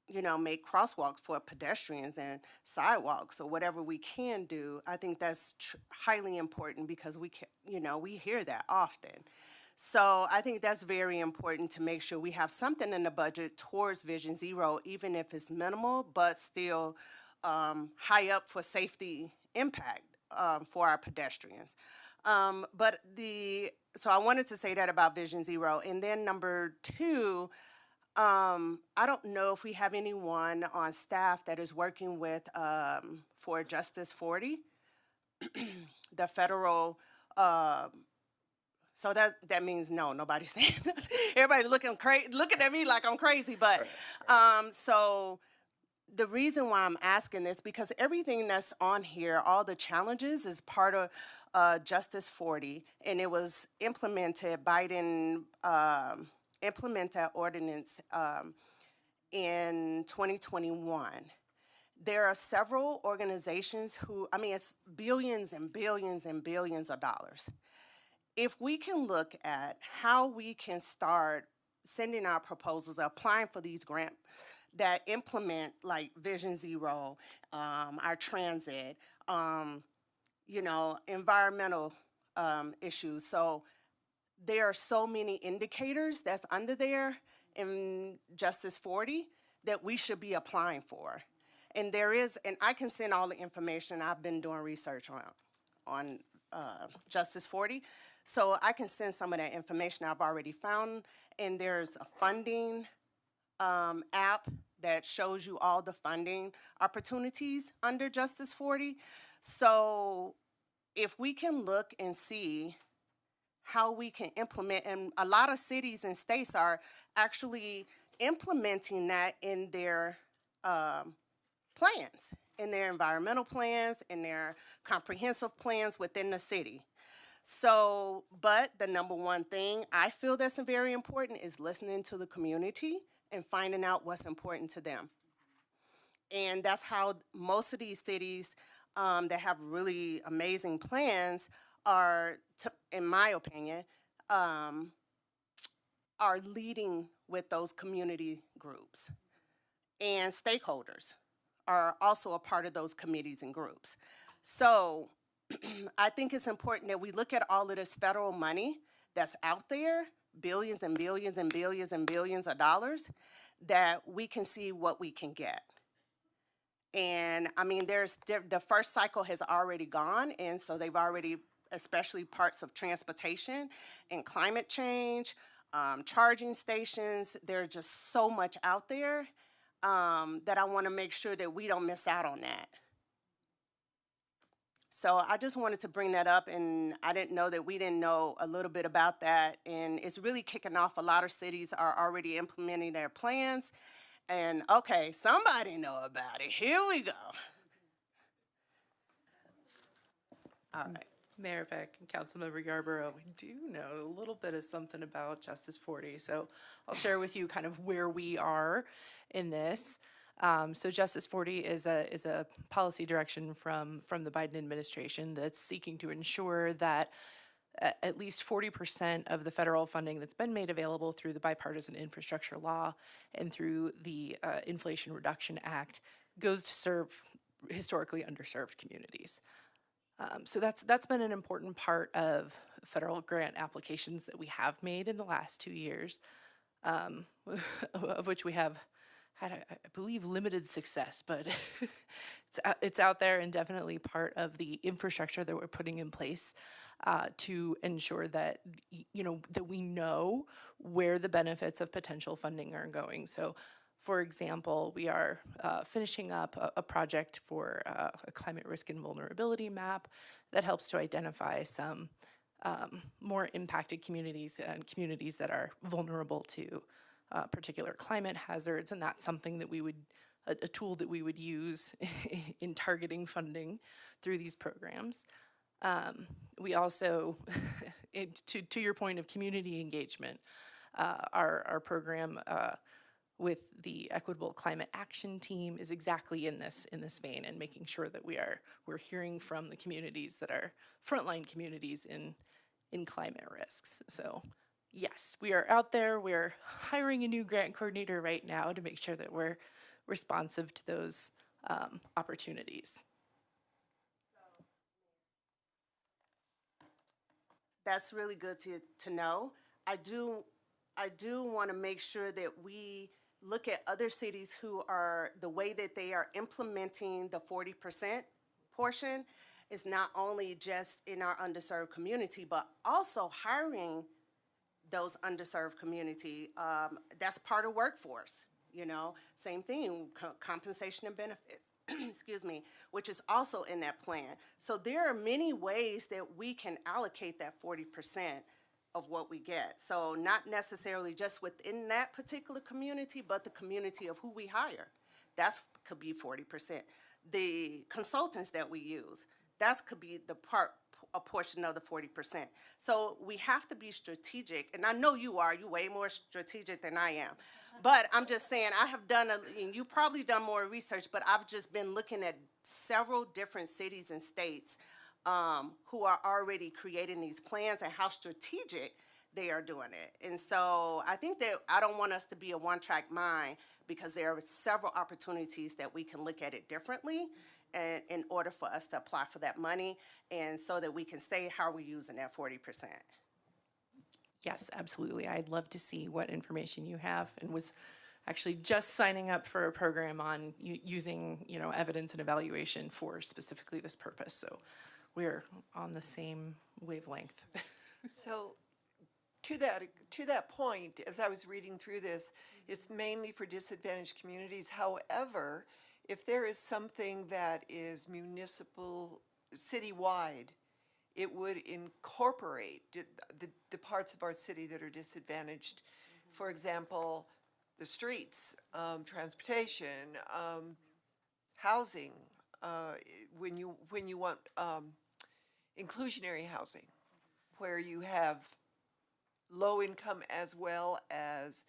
you know, make crosswalks for pedestrians and sidewalks or whatever we can do, I think that's highly important because we can, you know, we hear that often. So I think that's very important to make sure we have something in the budget towards Vision Zero, even if it's minimal, but still high up for safety impact for our pedestrians. So I wanted to say that about Vision Zero. And then number two, I don't know if we have anyone on staff that is working with for Justice 40, the federal. So that means no, nobody's saying that. Everybody looking at me like I'm crazy. But so the reason why I'm asking this, because everything that's on here, all the challenges is part of Justice 40, and it was implemented, Biden implemented that ordinance in 2021. There are several organizations who, I mean, it's billions and billions and billions of dollars. If we can look at how we can start sending out proposals, applying for these grants that implement like Vision Zero, our transit, you know, environmental issues. So there are so many indicators that's under there in Justice 40 that we should be applying for. And there is, and I can send all the information. I've been doing research on Justice 40. So I can send some of that information I've already found. And there's a funding app that shows you all the funding opportunities under Justice 40. So if we can look and see how we can implement, and a lot of cities and states are actually implementing that in their plans, in their environmental plans, in their comprehensive plans within the city. So, but the number one thing I feel that's very important is listening to the community and finding out what's important to them. And that's how most of these cities that have really amazing plans are, in my opinion, are leading with those community groups. And stakeholders are also a part of those committees and groups. So I think it's important that we look at all of this federal money that's out there, billions and billions and billions and billions of dollars, that we can see what we can get. And I mean, the first cycle has already gone, and so they've already, especially parts of transportation and climate change, charging stations, there's just so much out there that I want to make sure that we don't miss out on that. So I just wanted to bring that up, and I didn't know that we didn't know a little bit about that, and it's really kicking off. A lot of cities are already implementing their plans, and okay, somebody know about it. Here we go. All right. Mayor Peck and Councilmember Yarborough, we do know a little bit of something about Justice 40, so I'll share with you kind of where we are in this. So Justice 40 is a policy direction from the Biden administration that's seeking to ensure that at least 40% of the federal funding that's been made available through the bipartisan infrastructure law and through the Inflation Reduction Act goes to serve historically underserved communities. So that's been an important part of federal grant applications that we have made in the last 2 years, of which we have had, I believe, limited success, but it's out there and definitely part of the infrastructure that we're putting in place to ensure that that we know where the benefits of potential funding are going. So, for example, we are finishing up a project for a climate risk and vulnerability map that helps to identify some more impacted communities and communities that are vulnerable to particular climate hazards, and that's something that we would, a tool that we would use in targeting funding through these programs. We also, to your point of community engagement, our program with the Equitable Climate Action Team is exactly in this vein, and making sure that we're hearing from the communities that are frontline communities in climate risks. So yes, we are out there. We're hiring a new grant coordinator right now to make sure that we're responsive to those opportunities. That's really good to know. I do want to make sure that we look at other cities who are, the way that they are implementing the 40% portion is not only just in our underserved community, but also hiring those underserved community. That's part of workforce, same thing, compensation and benefits, excuse me, which is also in that plan. So there are many ways that we can allocate that 40% of what we get. So not necessarily just within that particular community, but the community of who we hire. That could be 40%. The consultants that we use, that could be a portion of the 40%. So we have to be strategic, and I know you way more strategic than I am. But I'm just saying, I have done, and you've probably done more research, but I've just been looking at several different cities and states who are already creating these plans and how strategic they are doing it. And so I think that I don't want us to be a one-track mind, because there are several opportunities that we can look at it differently and in order for us to apply for that money, and so that we can say how we're using that 40%. Yes, absolutely. I'd love to see what information you have, and was actually just signing up for a program on using, evidence and evaluation for specifically this purpose. So we're on the same wavelength. So to that point, as I was reading through this, it's mainly for disadvantaged communities. However, if there is something that is municipal, citywide, it would incorporate the parts of our city that are disadvantaged. For example, the streets, transportation, housing, when you want inclusionary housing, where you have low income as well as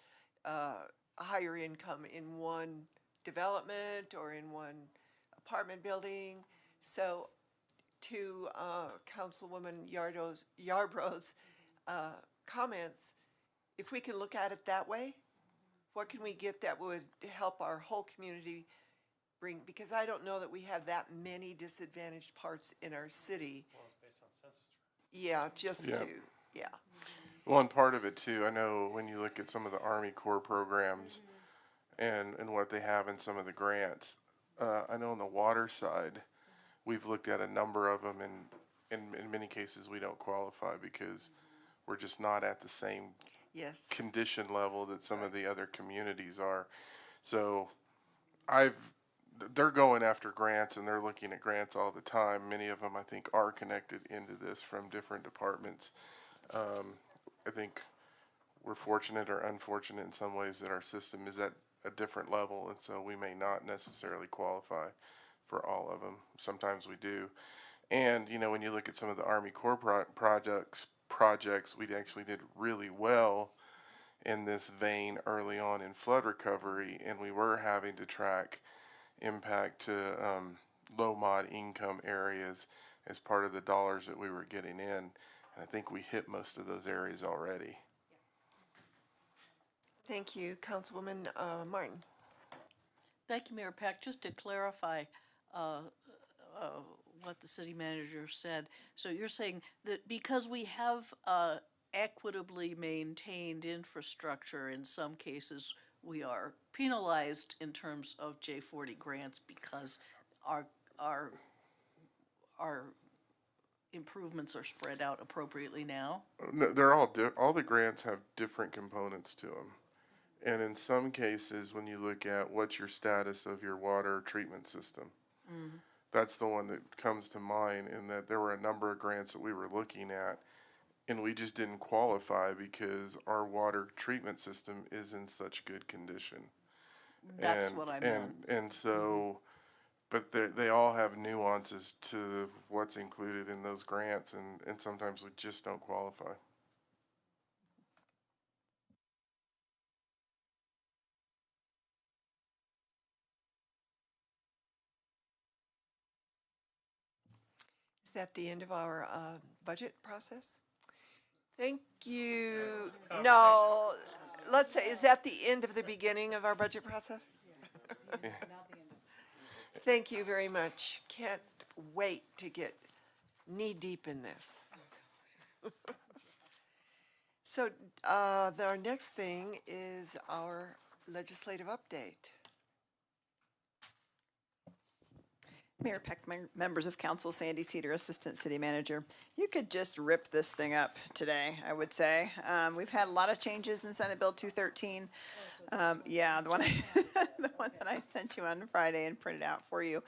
higher income in one development or in one apartment building. So to Councilwoman Yarbrough's comments, if we can look at it that way, what can we get that would help our whole community bring, because I don't know that we have that many disadvantaged parts in our city. Well, it's based on census tracts. Yeah, just yeah. One part of it too, I know when you look at some of the Army Corps programs and what they have in some of the grants, I know on the water side, we've looked at a number of them, and in many cases we don't qualify because we're just not at the same condition level that some of the other communities are. So they're going after grants, and they're looking at grants all the time. Many of them, I think, are connected into this from different departments. I think we're fortunate or unfortunate in some ways that our system is at a different level, and so we may not necessarily qualify for all of them. Sometimes we do. And, when you look at some of the Army Corps projects, we actually did really well in this vein early on in flood recovery, and we were having to track impact to low mod income areas as part of the dollars that we were getting in. And I think we hit most of those areas already. Thank you, Councilwoman Martin. Thank you, Mayor Peck. Just to clarify what the city manager said. So you're saying that because we have equitably maintained infrastructure, in some cases we are penalized in terms of J40 grants because our improvements are spread out appropriately now? No, they're all the grants have different components to them. And in some cases, when you look at what's your status of your water treatment system, that's the one that comes to mind, in that there were a number of grants that we were looking at, and we just didn't qualify because our water treatment system is in such good condition. That's what I meant. And so, but they all have nuances to what's included in those grants, and sometimes we just don't qualify. Is that the end of our budget process? Thank you. No, let's say, is that the end of the beginning of our budget process? Thank you very much. Can't wait to get knee-deep in this. So our next thing is our legislative update. Mayor Peck, members of council, Sandy Cedar, Assistant City Manager. You could just rip this thing up today, I would say. We've had a lot of changes in Senate Bill 213. Yeah, the one that I sent you on Friday and printed out for you.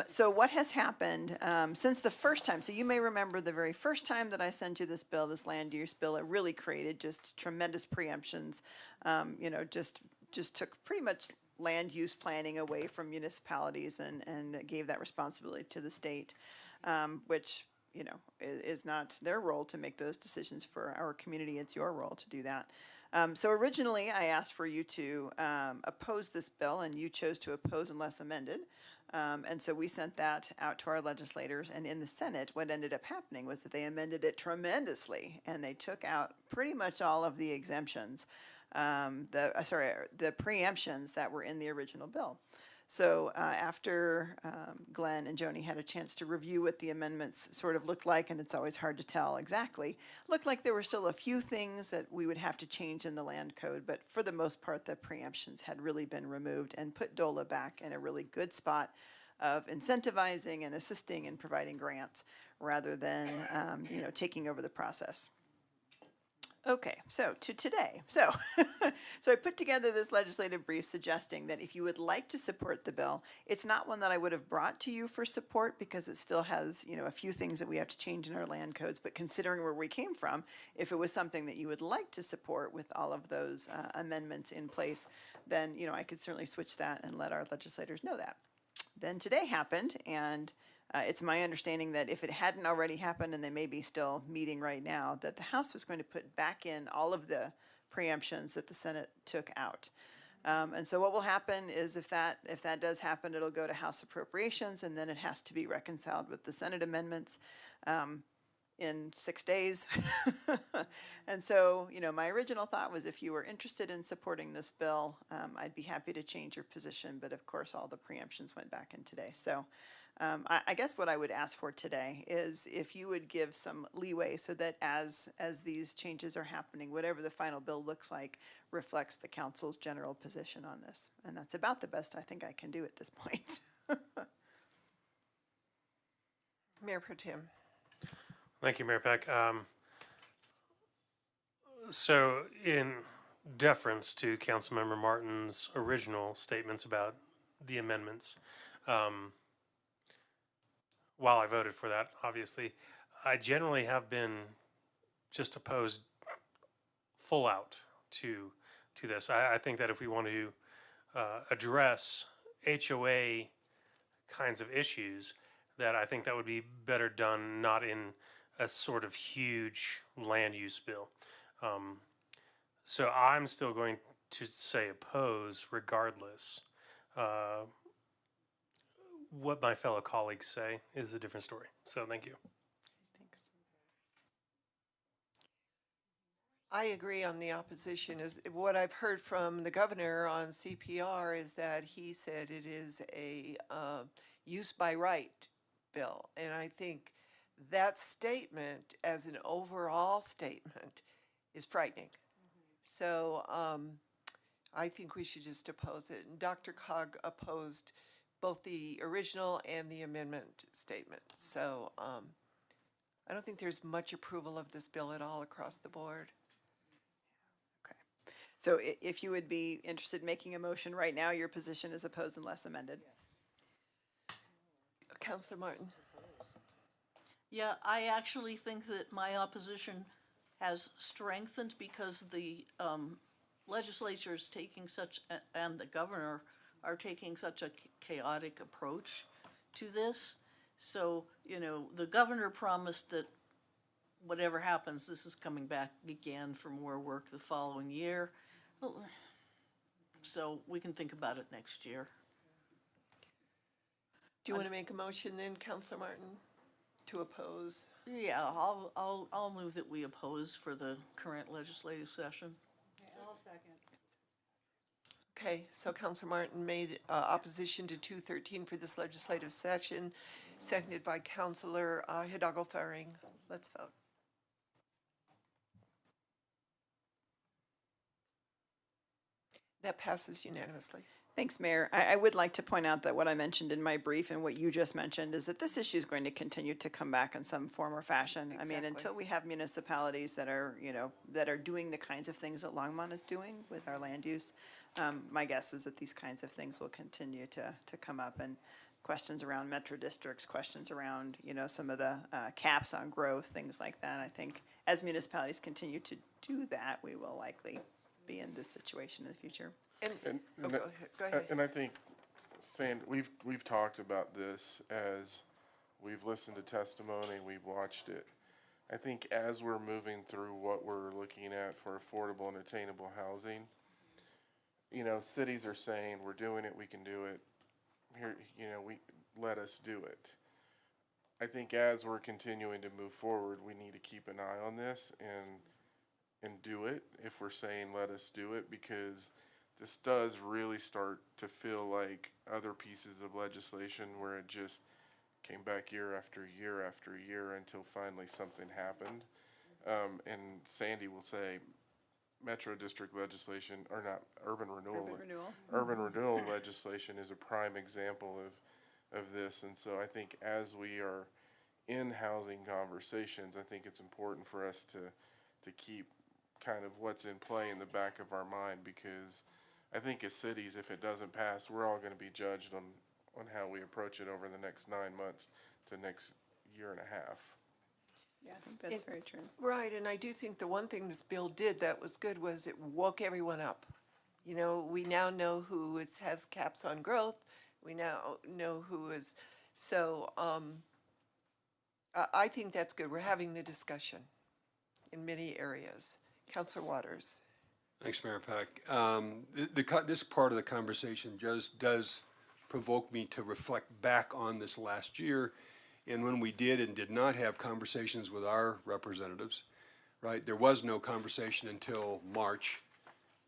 So what has happened since the first time? So you may remember the very first time that I sent you this bill, this land use bill. It really created just tremendous preemptions. Just took pretty much land use planning away from municipalities and gave that responsibility to the state, which is not their role to make those decisions for our community. It's your role to do that. So originally I asked for you to oppose this bill, and you chose to oppose unless amended. And so we sent that out to our legislators, and in the Senate what ended up happening was that they amended it tremendously, and they took out pretty much all of the exemptions, the preemptions that were in the original bill. So after Glenn and Joni had a chance to review what the amendments sort of looked like, and it's always hard to tell exactly, looked like there were still a few things that we would have to change in the land code, but for the most part the preemptions had really been removed and put DOLA back in a really good spot of incentivizing and assisting and providing grants rather than taking over the process. Okay, so to today. So I put together this legislative brief suggesting that if you would like to support the bill, it's not one that I would have brought to you for support because it still has, a few things that we have to change in our land codes, but considering where we came from, if it was something that you would like to support with all of those amendments in place, then, I could certainly switch that and let our legislators know that. Then today happened, and it's my understanding that if it hadn't already happened, and they may be still meeting right now, that the House was going to put back in all of the preemptions that the Senate took out. And so what will happen is if that does happen, it'll go to House Appropriations, and then it has to be reconciled with the Senate amendments in 6 days. And so, my original thought was if you were interested in supporting this bill, I'd be happy to change your position, but of course all the preemptions went back in today. So I guess what I would ask for today is if you would give some leeway so that as these changes are happening, whatever the final bill looks like reflects the council's general position on this. And that's about the best I think I can do at this point. Mayor Pro Tem. Thank you, Mayor Peck. So in deference to Councilmember Martin's original statements about the amendments, while I voted for that, obviously, I generally have been just opposed full out to this. I think that if we want to address HOA kinds of issues, that I think that would be better done not in a sort of huge land use bill. So I'm still going to say oppose regardless. What my fellow colleagues say is a different story. So thank you. I agree on the opposition. Is what I've heard from the governor on CPR is that he said it is a use by right bill, and I think that statement, as an overall statement, is frightening. So I think we should just oppose it. And Dr. Cog opposed both the original and the amendment statement. So I don't think there's much approval of this bill at all across the board. So if you would be interested in making a motion right now, your position is opposed unless amended. Councillor Martin. Yeah, I actually think that my opposition has strengthened because the legislature is taking such, and the governor are taking such a chaotic approach to this. So, you know, the governor promised that whatever happens, this is coming back again for more work the following year. So we can think about it next year. Do you want to make a motion then, Councillor Martin, to oppose? Yeah, I'll move that we oppose for the current legislative session. I'll second. Okay, so Councillor Martin made opposition to 213 for this legislative session, seconded by Councillor Hidalgo-Faring. Let's vote. That passes unanimously. Thanks, Mayor. I would like to point out that what I mentioned in my brief and what you just mentioned is that this issue is going to continue to come back in some form or fashion. I mean, until we have municipalities that are, you know, that are doing the kinds of things that Longmont is doing with our land use, my guess is that these kinds of things will continue to come up, and questions around metro districts, questions around, you know, some of the caps on growth, things like that. I think as municipalities continue to do that, we will likely be in this situation in the future. Go ahead. And I think, Sand, we've talked about this as we've listened to testimony, we've watched it. I think as we're moving through what we're looking at for affordable and attainable housing, you know, cities are saying, we're doing it, we can do it. Here, you know, let us do it. I think as we're continuing to move forward, we need to keep an eye on this and do it if we're saying let us do it, because this does really start to feel like other pieces of legislation where it just came back year after year after year until finally something happened. And Sandy will say metro district legislation, or not, urban renewal legislation is a prime example of this. And so I think as we are in housing conversations, I think it's important for us to keep kind of what's in play in the back of our mind, because I think as cities, if it doesn't pass, we're all going to be judged on how we approach it over the next 9 months to next year and a half. Yeah, I think that's very true. Right, and I do think the one thing this bill did that was good was it woke everyone up. You know, we now know who has caps on growth. We now know who is, so I think that's good. We're having the discussion in many areas. Councillor Waters. Thanks, Mayor Pack. This part of the conversation just does provoke me to reflect back on this last year, and when we did and did not have conversations with our representatives, right? There was no conversation until March,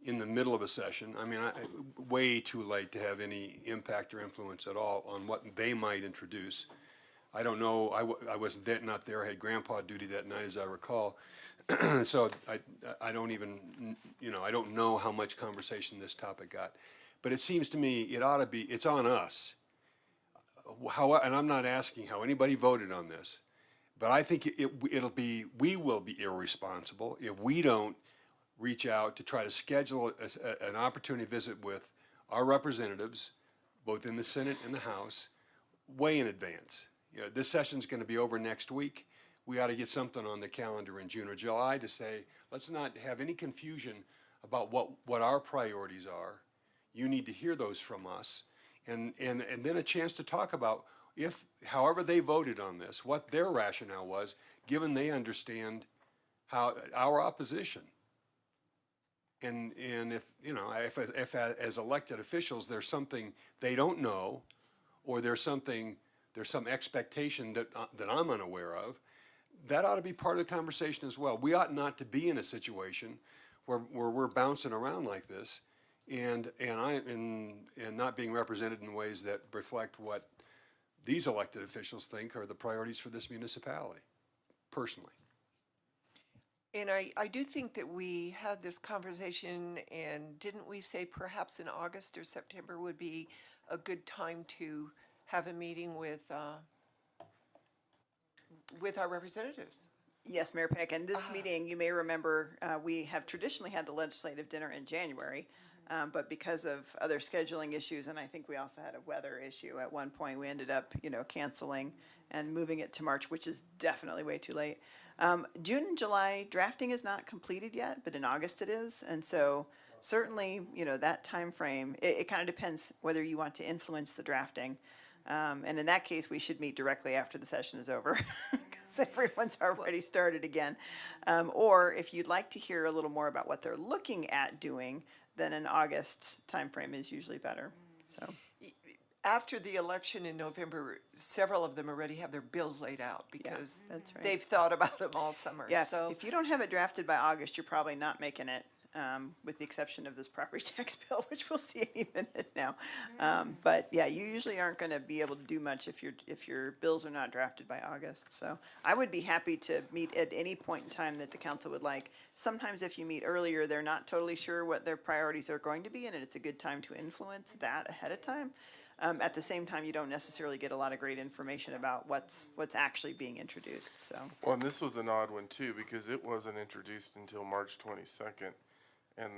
in the middle of a session. I mean, way too late to have any impact or influence at all on what they might introduce. I don't know, I was not there, I had grandpa duty that night, as I recall. So I don't even, you know, I don't know how much conversation this topic got. But it seems to me it ought to be, it's on us. And I'm not asking how anybody voted on this, but I think we will be irresponsible if we don't reach out to try to schedule an opportunity visit with our representatives, both in the Senate and the House, way in advance. You know, this session's going to be over next week. We ought to get something on the calendar in June or July to say, let's not have any confusion about what our priorities are. You need to hear those from us. And then a chance to talk about however they voted on this, what their rationale was, given they understand how our opposition. And if, you know, if as elected officials, there's something they don't know, or there's some expectation that I'm unaware of, that ought to be part of the conversation as well. We ought not to be in a situation where we're bouncing around like this and not being represented in ways that reflect what these elected officials think are the priorities for this municipality, personally. And I do think that we had this conversation, and didn't we say perhaps in August or September would be a good time to have a meeting with our representatives? Yes, Mayor Peck, and this meeting, you may remember, we have traditionally had the legislative dinner in January, but because of other scheduling issues, and I think we also had a weather issue at one point, we ended up, canceling and moving it to March, which is definitely way too late. June and July drafting is not completed yet, but in August it is, and so certainly, that time frame, it kind of depends whether you want to influence the drafting. And in that case, we should meet directly after the session is over, because everyone's already started again. Or if you'd like to hear a little more about what they're looking at doing, then an August timeframe is usually better. So After the election in November, several of them already have their bills laid out because that's right. they've thought about them all summer. Yeah, So if you don't have it drafted by August, you're probably not making it, with the exception of this property tax bill, which we'll see any minute now. But yeah, you usually aren't going to be able to do much if your bills are not drafted by August. So I would be happy to meet at any point in time that the council would like. Sometimes if you meet earlier, they're not totally sure what their priorities are going to be, and it's a good time to influence that ahead of time. At the same time, you don't necessarily get a lot of great information about what's actually being introduced. So Well, and this was an odd one too, because it wasn't introduced until March 22nd, and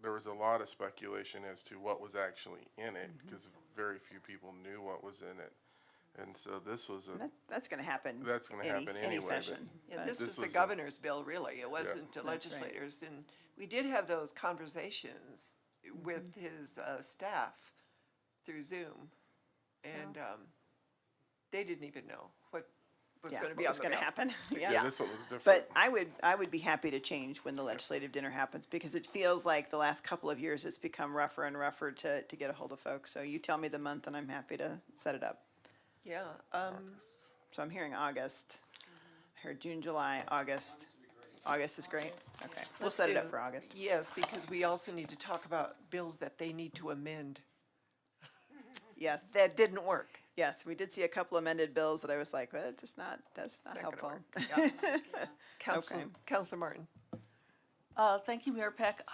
there was a lot of speculation as to what was actually in it, because very few people knew what was in it. And so this was that's going to happen. That's going to happen any anyway. session. yeah, this was the a- governor's bill, really. It wasn't the That's right. legislators. And we did have those conversations with his staff through Zoom. And they didn't even know what was going to be on what's the going to bill. happen. Yeah, this one was different. But I would be happy to change when the legislative dinner happens, because it feels like the last couple of years it's become rougher and rougher to get a hold of folks. So you tell me the month and I'm happy to set it up. Yeah. So I'm hearing August. I heard June, July, August. August is great. Okay, we'll let's set it do- up for August. Yes, because we also need to talk about bills that they need to amend Yes, that didn't work. yes, we did see a couple amended bills that I was like, well, that's not Not gonna helpful. work. Yeah. Councilor Martin. Thank you, Mayor Peck.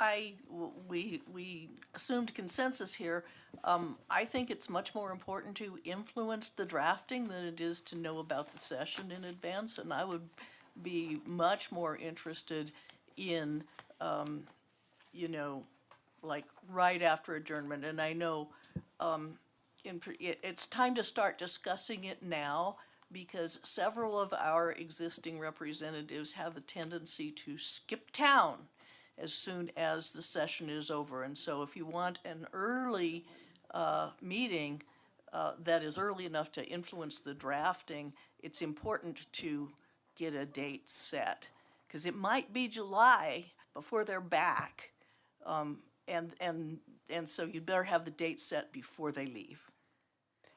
We assumed consensus here. I think it's much more important to influence the drafting than it is to know about the session in advance, and I would be much more interested in, like right after adjournment. And I know it's time to start discussing it now, because several of our existing representatives have a tendency to skip town as soon as the session is over. And so if you want an early meeting that is early enough to influence the drafting, it's important to get a date set, because it might be July before they're back. And so you'd better have the date set before they leave.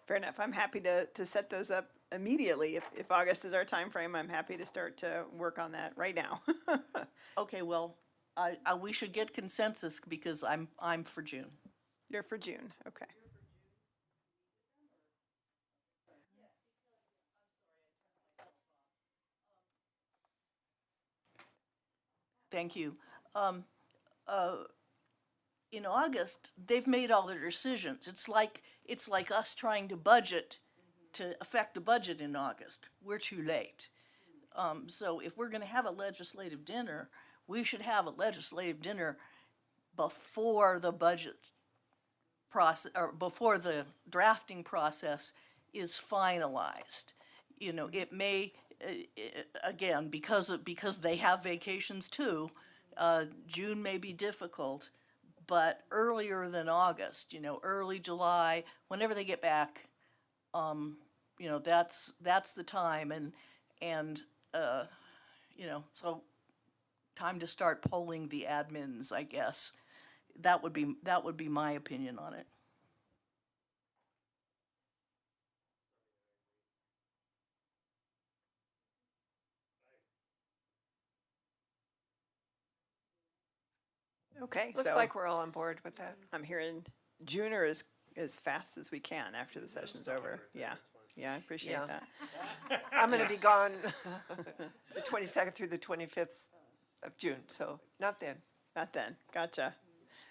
Fair enough. I'm happy to set those up immediately. If August is our time frame, I'm happy to start to work on that right now. Okay, well, we should get consensus, because I'm for June. You're for June, okay. Thank you. In August, they've made all their decisions. It's like us trying to budget to affect the budget in August. We're too late. So if we're going to have a legislative dinner, we should have a legislative dinner before the budget process, or before the drafting process is finalized. It may, again, because they have vacations too, June may be difficult, but earlier than August, early July, whenever they get back, that's the time, and so time to start polling the admins, I guess. That would be my opinion on it. Okay, Looks so like we're all on board with that. I'm hearing June or as fast as we can after the session's over. Yeah, yeah, I appreciate Yeah. that. I'm going to be gone the 22nd through the 25th of June, so not then. Not then, gotcha.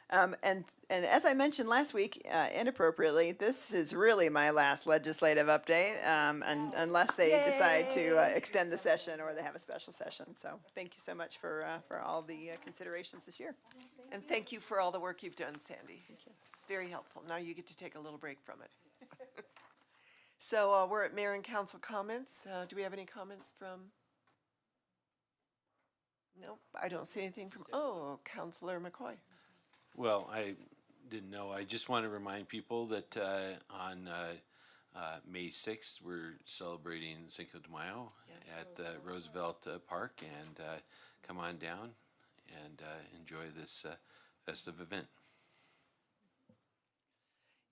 And as I mentioned last week, inappropriately, this is really my last legislative update, and unless they decide to extend the session or they have a special session. So thank you so much for all the considerations this year. And thank you for all the work you've done, Sandy. Thank you. It's very helpful. Now you get to take a little break from it. So we're at mayor and council comments. Do we have any comments from? Nope, I don't see anything from, Councilor McCoy. Well, I didn't know. I just want to remind people that on May 6th, we're celebrating Cinco de Mayo at Roosevelt Park, and come on down and enjoy this festive event.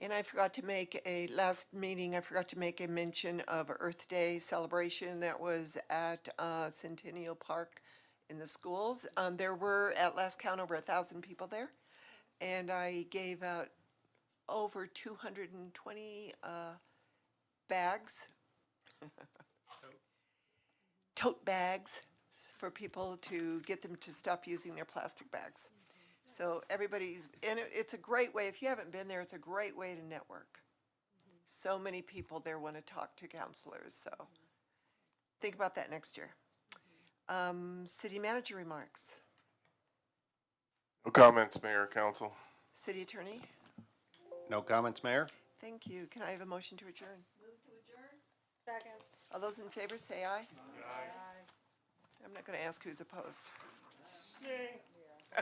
And I forgot to make I forgot to make a mention of Earth Day celebration that was at Centennial Park in the schools. There were, at last count, over 1,000 people there. And I gave out over 220 bags, tote bags, for people to get them to stop using their plastic bags. So everybody's, and it's a great way, if you haven't been there, it's a great way to network. So many people there want to talk to counselors, so think about that next year. City manager remarks. No comments, Mayor, Council. City attorney, No comments, Mayor? thank you. Can I have a motion to adjourn? Move to adjourn? Second. All those in favor say aye. Aye. I'm not going to ask who's opposed. Yeah.